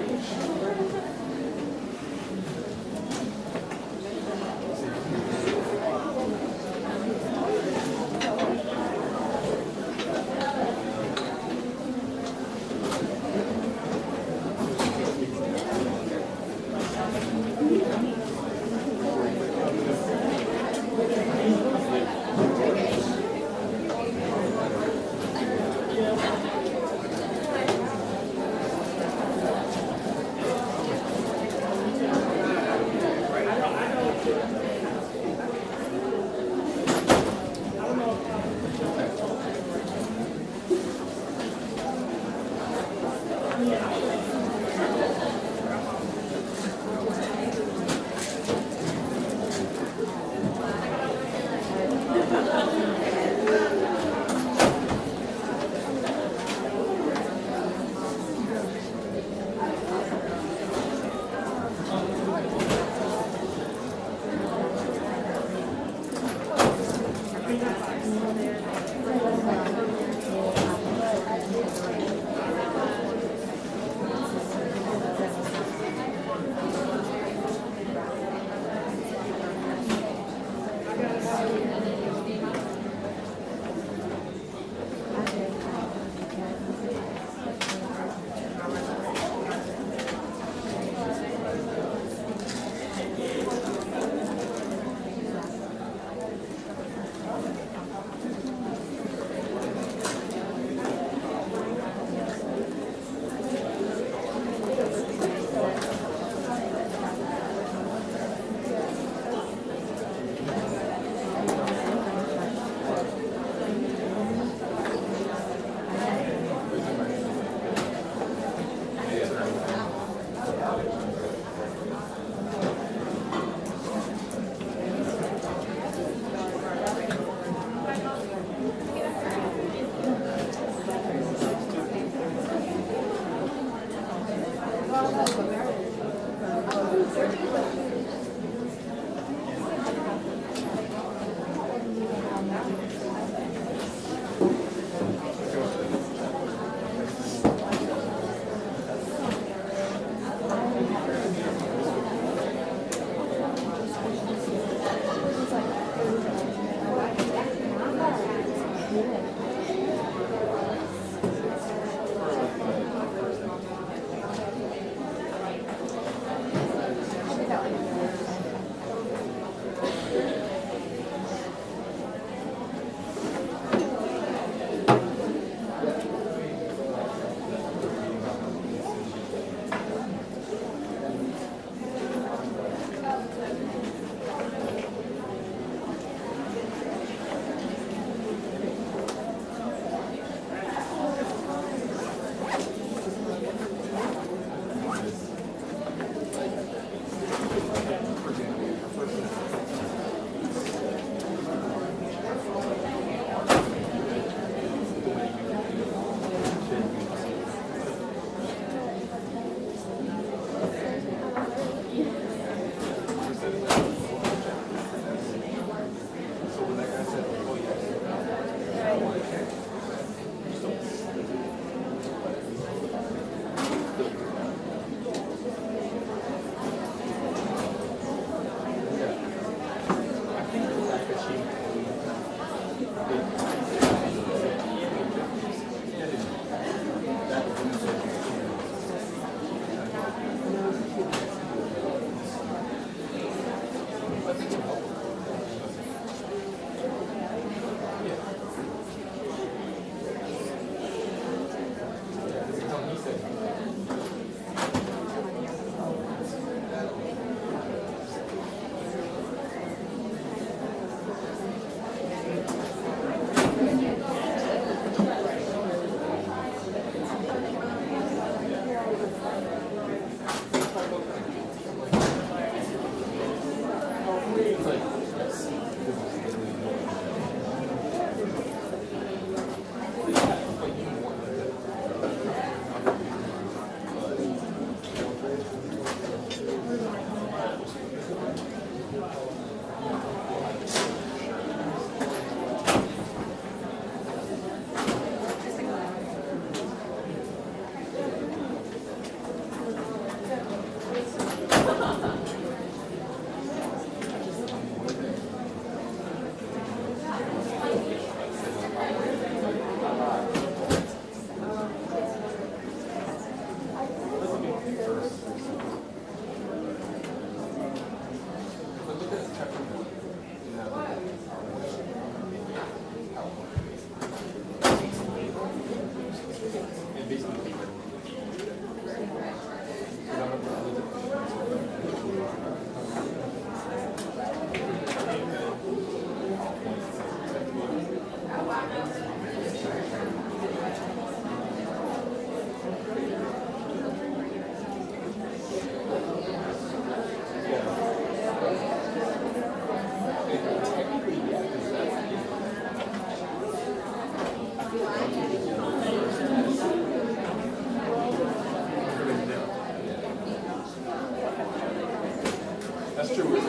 That's true.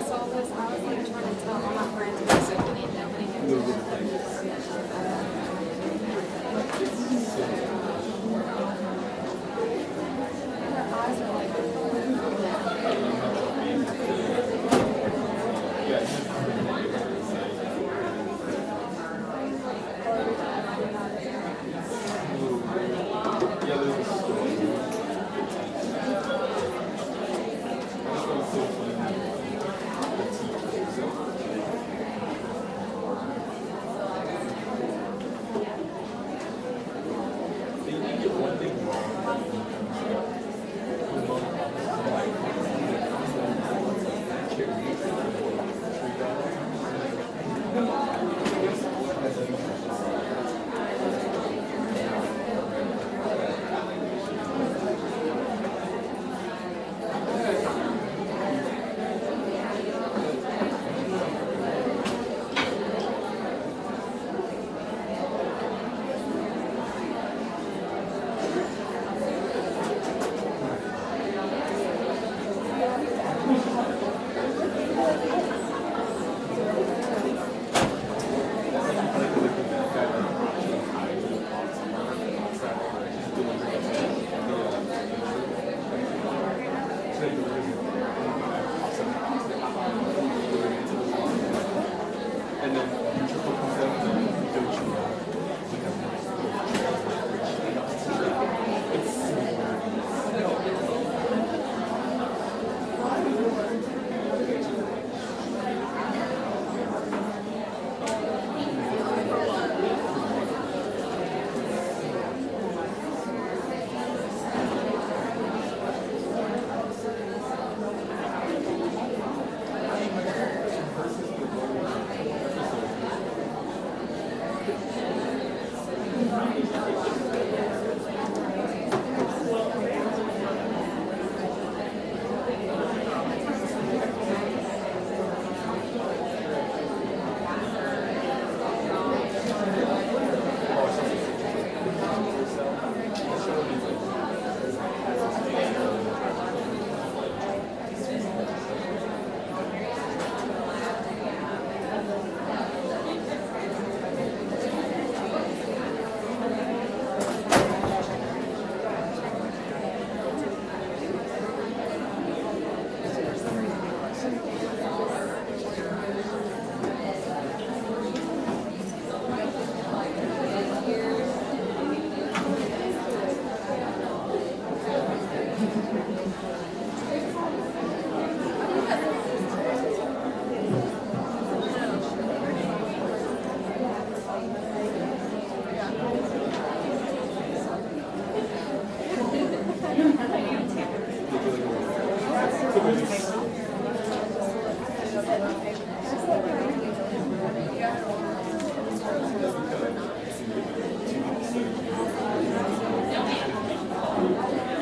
saw this, I was like trying to tell all my friends, and I said, nobody Her eyes are like.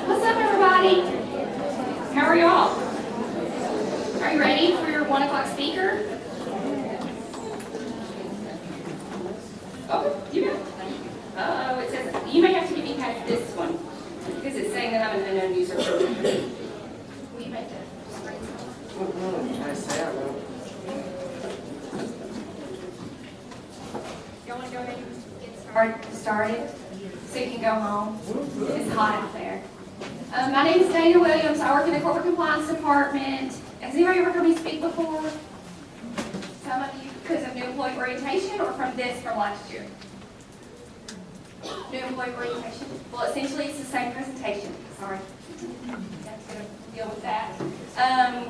What's up, everybody? How are y'all? Are you ready for your 1 o'clock speaker? Oh, you got it. Oh, it says, you may have to give me past this one, because it's saying that I'm an unknown user. Will you make that? I say I will. Y'all want to go ahead and get started so you can go home? It's hot out there. My name is Dana Williams. I work in the corporate compliance department. Has anybody ever heard me speak before? Some of you because of new employee orientation or from last year? New employee orientation? Well, essentially it's the same presentation. Sorry. That's going to deal with that. I'm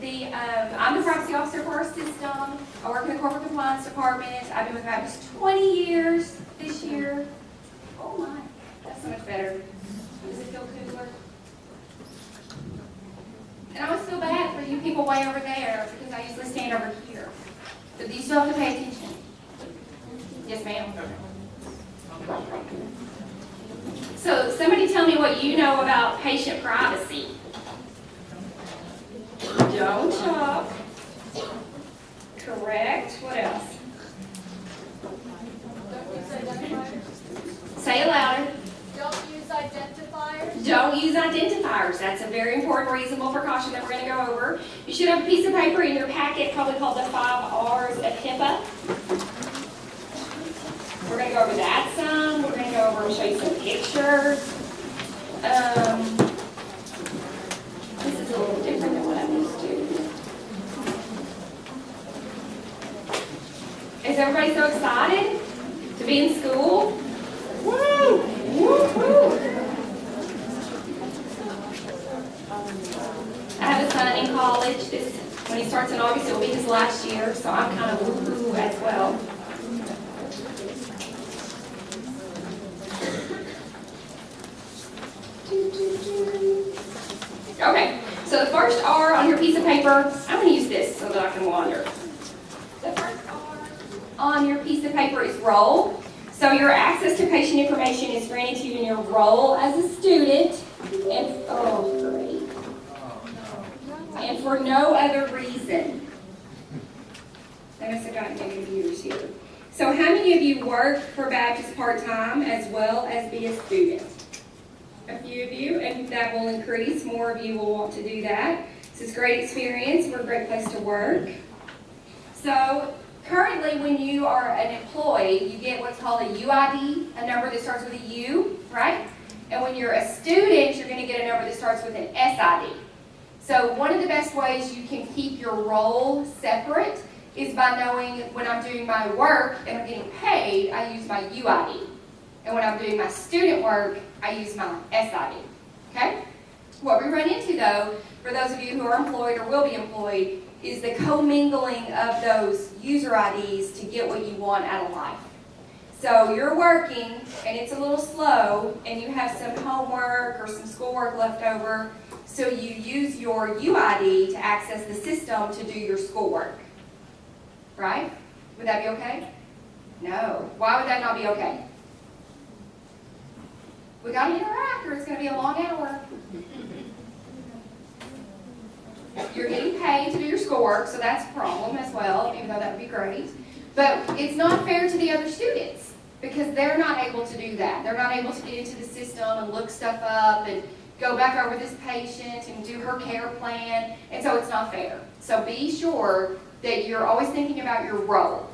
the privacy officer for our system. I work in the corporate compliance department. I've been with Baptist 20 years this year. Oh my, that's so much better. Does it feel cooler? And I always feel bad for you people way over there because I usually stand over here. But you still have to pay attention. Yes, ma'am. So somebody tell me what you know about patient privacy. Don't talk. Correct. What else? Don't use identifiers. Say it louder. Don't use identifiers. Don't use identifiers. That's a very important reasonable precaution that we're going to go over. You should have a piece of paper in your packet, probably called the 5 R's of HIPAA. We're going to go over that some. We're going to go over and show you some pictures. This is a little different than what I'm used to. Is everybody so excited to be in school? Woo! Woo-hoo! I have a son in college. When he starts in August, it will be his last year, so I'm kind of woo-hoo as well. Okay, so the first R on your piece of paper, I'm going to use this so that I can wander. The first R on your piece of paper is role. So your access to patient information is granted to you in your role as a student, and and for no other reason. I must have gotten negative viewers here. So how many of you work for Baptist part-time as well as be a student? A few of you, and that will increase. More of you will want to do that. This is great experience. We're a great place to work. So currently, when you are an employee, you get what's called a UID, a number that starts with a U, right? And when you're a student, you're going to get a number that starts with an SID. So one of the best ways you can keep your role separate is by knowing when I'm doing my work and I'm getting paid, I use my UID. And when I'm doing my student work, I use my SID. Okay? What we run into, though, for those of you who are employed or will be employed, is the commingling of those user IDs to get what you want out of life. So you're working, and it's a little slow, and you have some homework or some schoolwork left over, so you use your UID to access the system to do your schoolwork. Right? Would that be okay? No. Why would that not be okay? We got to interact, or it's going to be a long hour. You're getting paid to do your schoolwork, so that's a problem as well, even though that would be great. But it's not fair to the other students because they're not able to do that. They're not able to get into the system and look stuff up and go back over this patient and do her care plan, and so it's not fair. So be sure that you're always thinking about your role.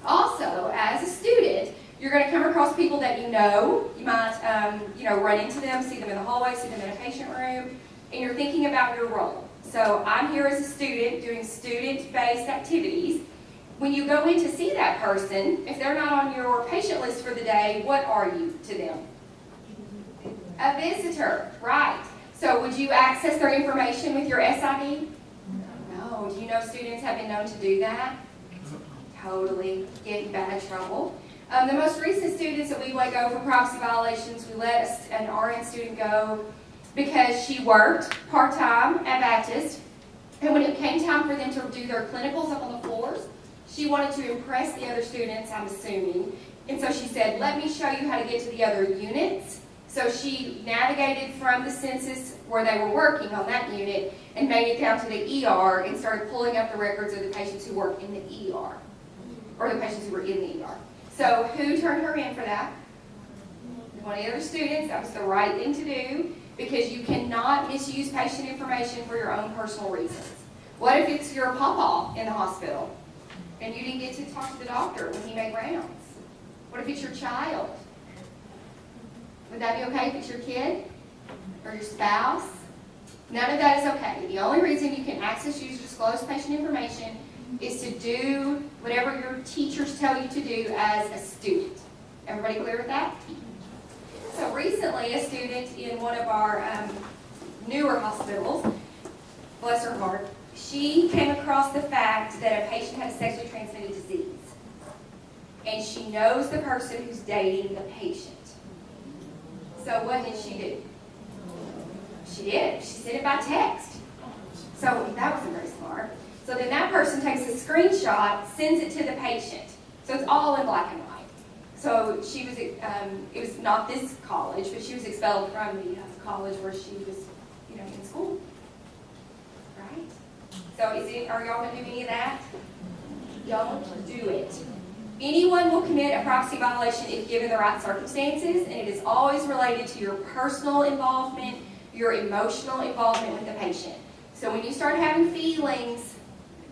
Also, as a student, you're going to come across people that you know. You might run into them, see them in the hallway, see them in a patient room, and you're thinking about your role. So I'm here as a student doing student-based activities. When you go in to see that person, if they're not on your patient list for the day, what are you to them? A visitor, right. So would you access their information with your SID? No. Do you know students have been known to do that? Totally get in bad trouble. The most recent students that we let go for privacy violations, we let an RN student go because she worked part-time at Baptist, and when it came time for them to do their clinicals up on the floors, she wanted to impress the other students, I'm assuming, and so she said, let me show you how to get to the other units. So she navigated from the census where they were working on that unit and made it down to the ER and started pulling up the records of the patients who work in the ER, or the patients who were in the ER. So who turned her in for that? One of the other students. That was the right thing to do because you cannot misuse patient information for your own personal reasons. What if it's your pawpaw in the hospital and you didn't get to talk to the doctor when he made rounds? What if it's your child? Would that be okay if it's your kid or your spouse? None of that is okay. The only reason you can access user disclosed patient information is to do whatever your teachers tell you to do as a student. Everybody clear with that? So recently, a student in one of our newer hospitals, bless her heart, she came across the fact that a patient had a sexually transmitted disease. And she knows the person who's dating the patient. So what did she do? She did. She sent it by text. So that wasn't very smart. So then that person takes a screenshot, sends it to the patient. So it's all in black and white. So she was, it was not this college, but she was expelled from the college where she was, in school. Right? So are y'all going to do any of that? Don't do it. Anyone will commit a privacy violation if given the right circumstances, and it is always related to your personal involvement, your emotional involvement with the patient. So when you start having feelings,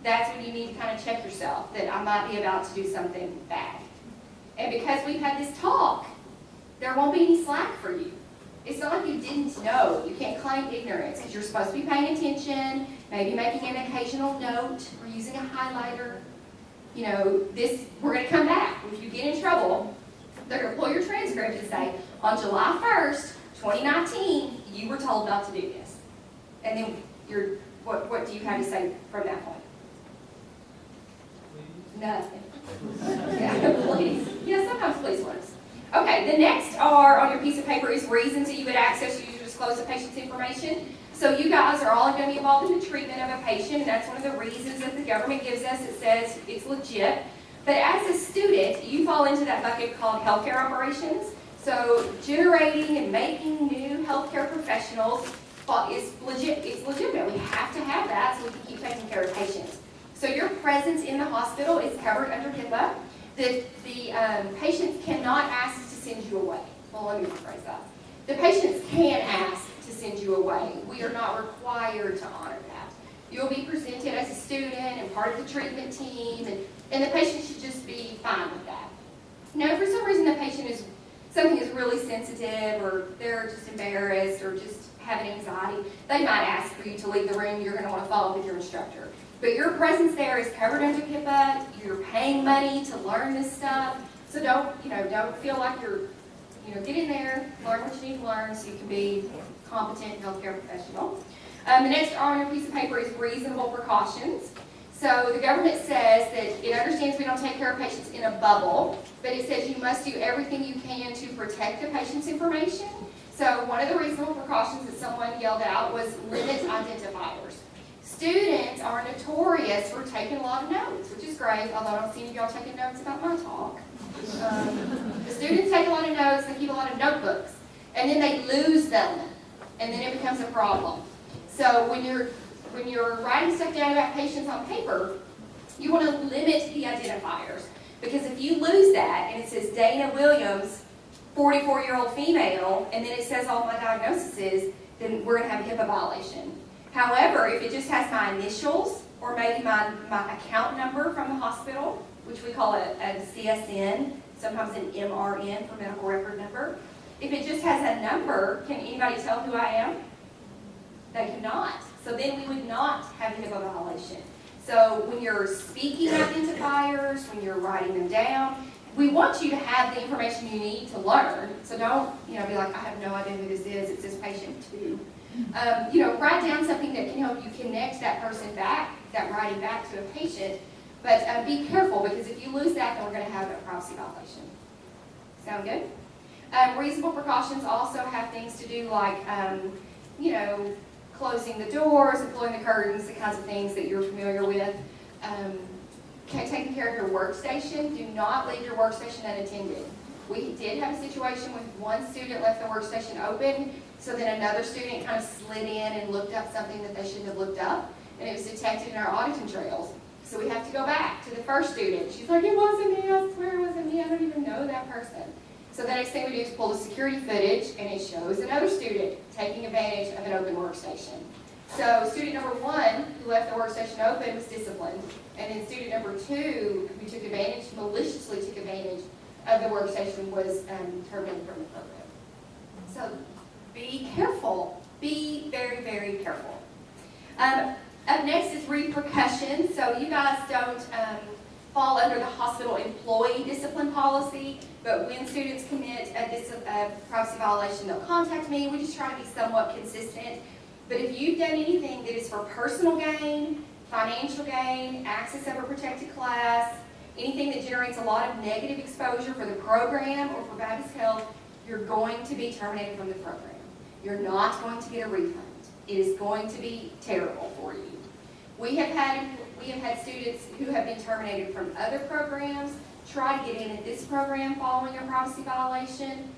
that's when you need to kind of check yourself that I might be about to do something bad. And because we've had this talk, there won't be any slack for you. It's not like you didn't know. You can't claim ignorance because you're supposed to be paying attention, maybe making an occasional note or using a highlighter. You know, we're going to come back. If you get in trouble, they're going to pull your transcript and say, on July 1st, 2019, you were told not to do this. And then what do you have to say from that point? Nothing. Yeah, please. Yeah, sometimes please works. Okay, the next are on your piece of paper is reasons that you would access or use or disclose the patient's information. So you guys are all going to be involved in the treatment of a patient, and that's one of the reasons that the government gives us. It says it's legit. But as a student, you fall into that bucket called healthcare operations. So generating and making new healthcare professionals is legit. It's legitimate. We have to have that so we can keep taking care of patients. So your presence in the hospital is covered under HIPAA. The patients cannot ask to send you away. Well, let me rephrase that. The patients can ask to send you away. We are not required to honor that. You'll be presented as a student and part of the treatment team, and the patient should just be fine with that. Now, if for some reason the patient something is really sensitive, or they're just embarrassed, or just having anxiety, they might ask for you to leave the room. You're going to want to follow with your instructor. But your presence there is covered under HIPAA. You're paying money to learn this stuff. So don't feel like you're, get in there, learn what you need to learn so you can be a competent healthcare professional. The next on your piece of paper is reasonable precautions. So the government says that it understands we don't take care of patients in a bubble, but it says you must do everything you can to protect the patient's information. So one of the reasonable precautions that someone yelled out was limit identifiers. Students are notorious for taking a lot of notes, which is great, although I don't see any of y'all taking notes about my talk. The students take a lot of notes, they keep a lot of notebooks, and then they lose them, and then it becomes a problem. So when you're writing stuff down about patients on paper, you want to limit the identifiers, because if you lose that, and it says Dana Williams, 44-year-old female, and then it says all my diagnoses, then we're going to have a HIPAA violation. However, if it just has my initials or maybe my account number from the hospital, which we call a CSN, sometimes an MRN for medical record number, if it just has a number, can anybody tell who I am? They cannot. So then we would not have a HIPAA violation. So when you're speaking identifiers, when you're writing them down, we want you to have the information you need to learn. So don't be like, I have no idea who this is. It's this patient too. Write down something that can help you connect that person back, that writing back to a patient. But be careful, because if you lose that, then we're going to have a privacy violation. Sound good? Reasonable precautions also have things to do like, closing the doors and pulling the curtains, the kinds of things that you're familiar with. Taking care of your workstation. Do not leave your workstation unattended. We did have a situation with one student left the workstation open, so then another student kind of slid in and looked up something that they shouldn't have looked up, and it was detected in our auditing trails. So we have to go back to the first student. She's like, it wasn't me, I swear it wasn't me, I don't even know that person. So the next thing we do is pull the security footage, and it shows another student taking advantage of an open workstation. So student number 1, who left the workstation open, was disciplined. And then student number 2, who maliciously took advantage of the workstation, was terminated from the program. So be careful. Be very, very careful. Up next is repercussions. So you guys don't fall under the hospital employee discipline policy, but when students commit a privacy violation, they'll contact me. We just try to be somewhat consistent. But if you've done anything that is for personal gain, financial gain, access of a protected class, anything that generates a lot of negative exposure for the program or for Baptist Health, you're going to be terminated from the program. You're not going to get a refund. It is going to be terrible for you. We have had students who have been terminated from other programs try to get in at this program following a privacy violation.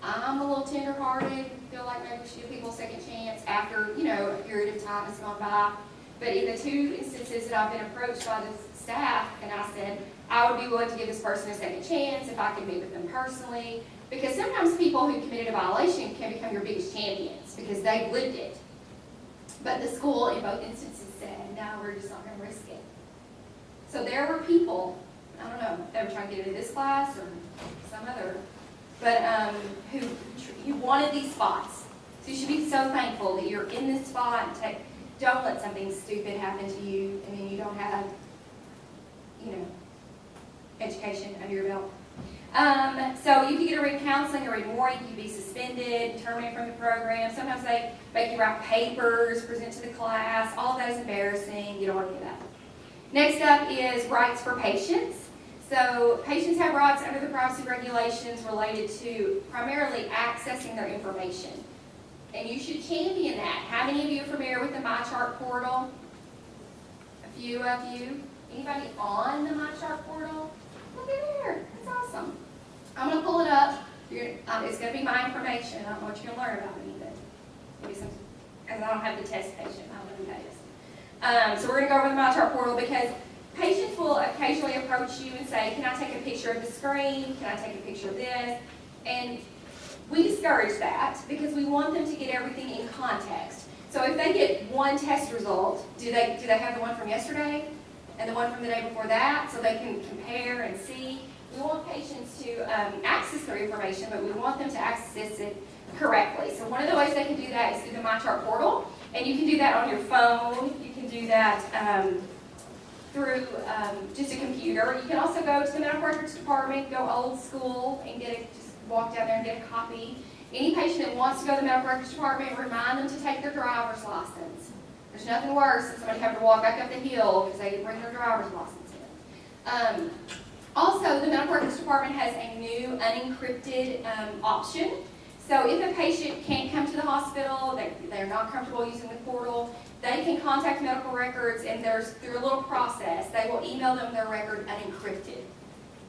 I'm a little tender-hearted, feel like maybe we should give people a second chance after, a period of time has gone by. But in the 2 instances that I've been approached by the staff, and I said, I would be willing to give this person a second chance if I could meet with them personally, because sometimes people who committed a violation can become your biggest champions because they've lived it. But the school in both instances said, no, we're just not going to risk it. So there were people, I don't know, they were trying to get into this class or some other, but who wanted these spots. So you should be so thankful that you're in this spot and don't let something stupid happen to you and then you don't have, education under your belt. So you could get a written counseling or written warning, you could be suspended, terminated from the program. Sometimes they make you write papers, present to the class. All of that is embarrassing. You don't want to do that. Next up is rights for patients. So patients have rights under the privacy regulations related to primarily accessing their information. And you should champion that. How many of you are familiar with the MyChart portal? A few of you. Anybody on the MyChart portal? Look at there. That's awesome. I'm going to pull it up. It's going to be my information. I don't know what you're going to learn about me, but maybe some, because I don't have the test patient. I don't know who that is. So we're going to go over the MyChart portal because patients will occasionally approach you and say, can I take a picture of the screen? Can I take a picture of this? And we discourage that because we want them to get everything in context. So if they get one test result, do they have the one from yesterday and the one from the day before that so they can compare and see? We want patients to access their information, but we want them to access it correctly. So one of the ways they can do that is through the MyChart portal, and you can do that on your phone. You can do that through just a computer. You can also go to the medical records department, go old school, and just walk down there and get a copy. Any patient that wants to go to the medical records department, remind them to take their driver's license. There's nothing worse than somebody having to walk back up the hill because they didn't bring their driver's license in. Also, the medical records department has a new unencrypted option. So if a patient can't come to the hospital, they're not comfortable using the portal, they can contact medical records, and through a little process, they will email them their record unencrypted.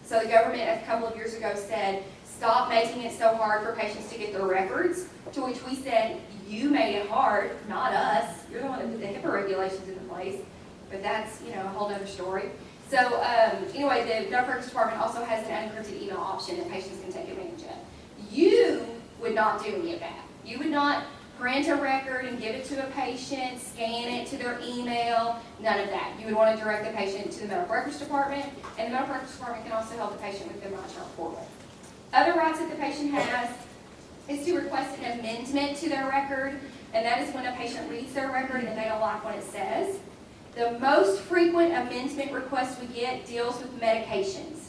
So the government a couple of years ago said, stop making it so hard for patients to get their records, to which we said, you made it hard, not us. You're the one that put the HIPAA regulations into place, but that's a whole other story. So anyway, the medical records department also has an unencrypted email option that patients can take advantage of. You would not do any of that. You would not print a record and give it to a patient, scan it to their email, none of that. You would want to direct the patient to the medical records department, and the medical records department can also help the patient with the MyChart portal. Other rights that the patient has is to request an amendment to their record, and that is when a patient reads their record and they don't like what it says. The most frequent amendment request we get deals with medications.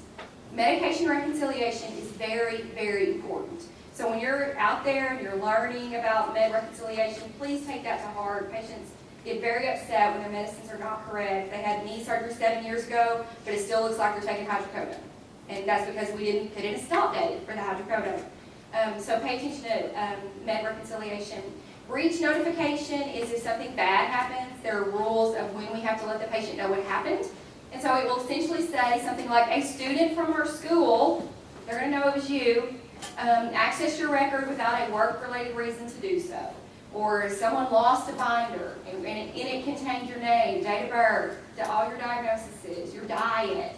Medication reconciliation is very, very important. So when you're out there and you're learning about med reconciliation, please take that to heart. Patients get very upset when their medicines are not correct. They had knee surgery 7 years ago, but it still looks like they're taking hydrocodone. And that's because we didn't put in a stop date for the hydrocodone. So pay attention to med reconciliation. Breach notification is if something bad happens. There are rules of when we have to let the patient know what happened. And so it will essentially say something like, a student from our school, they're going to know it was you, accessed your record without a work-related reason to do so. Or someone lost a binder, and in it contained your name, date of birth, all your diagnoses, your diet,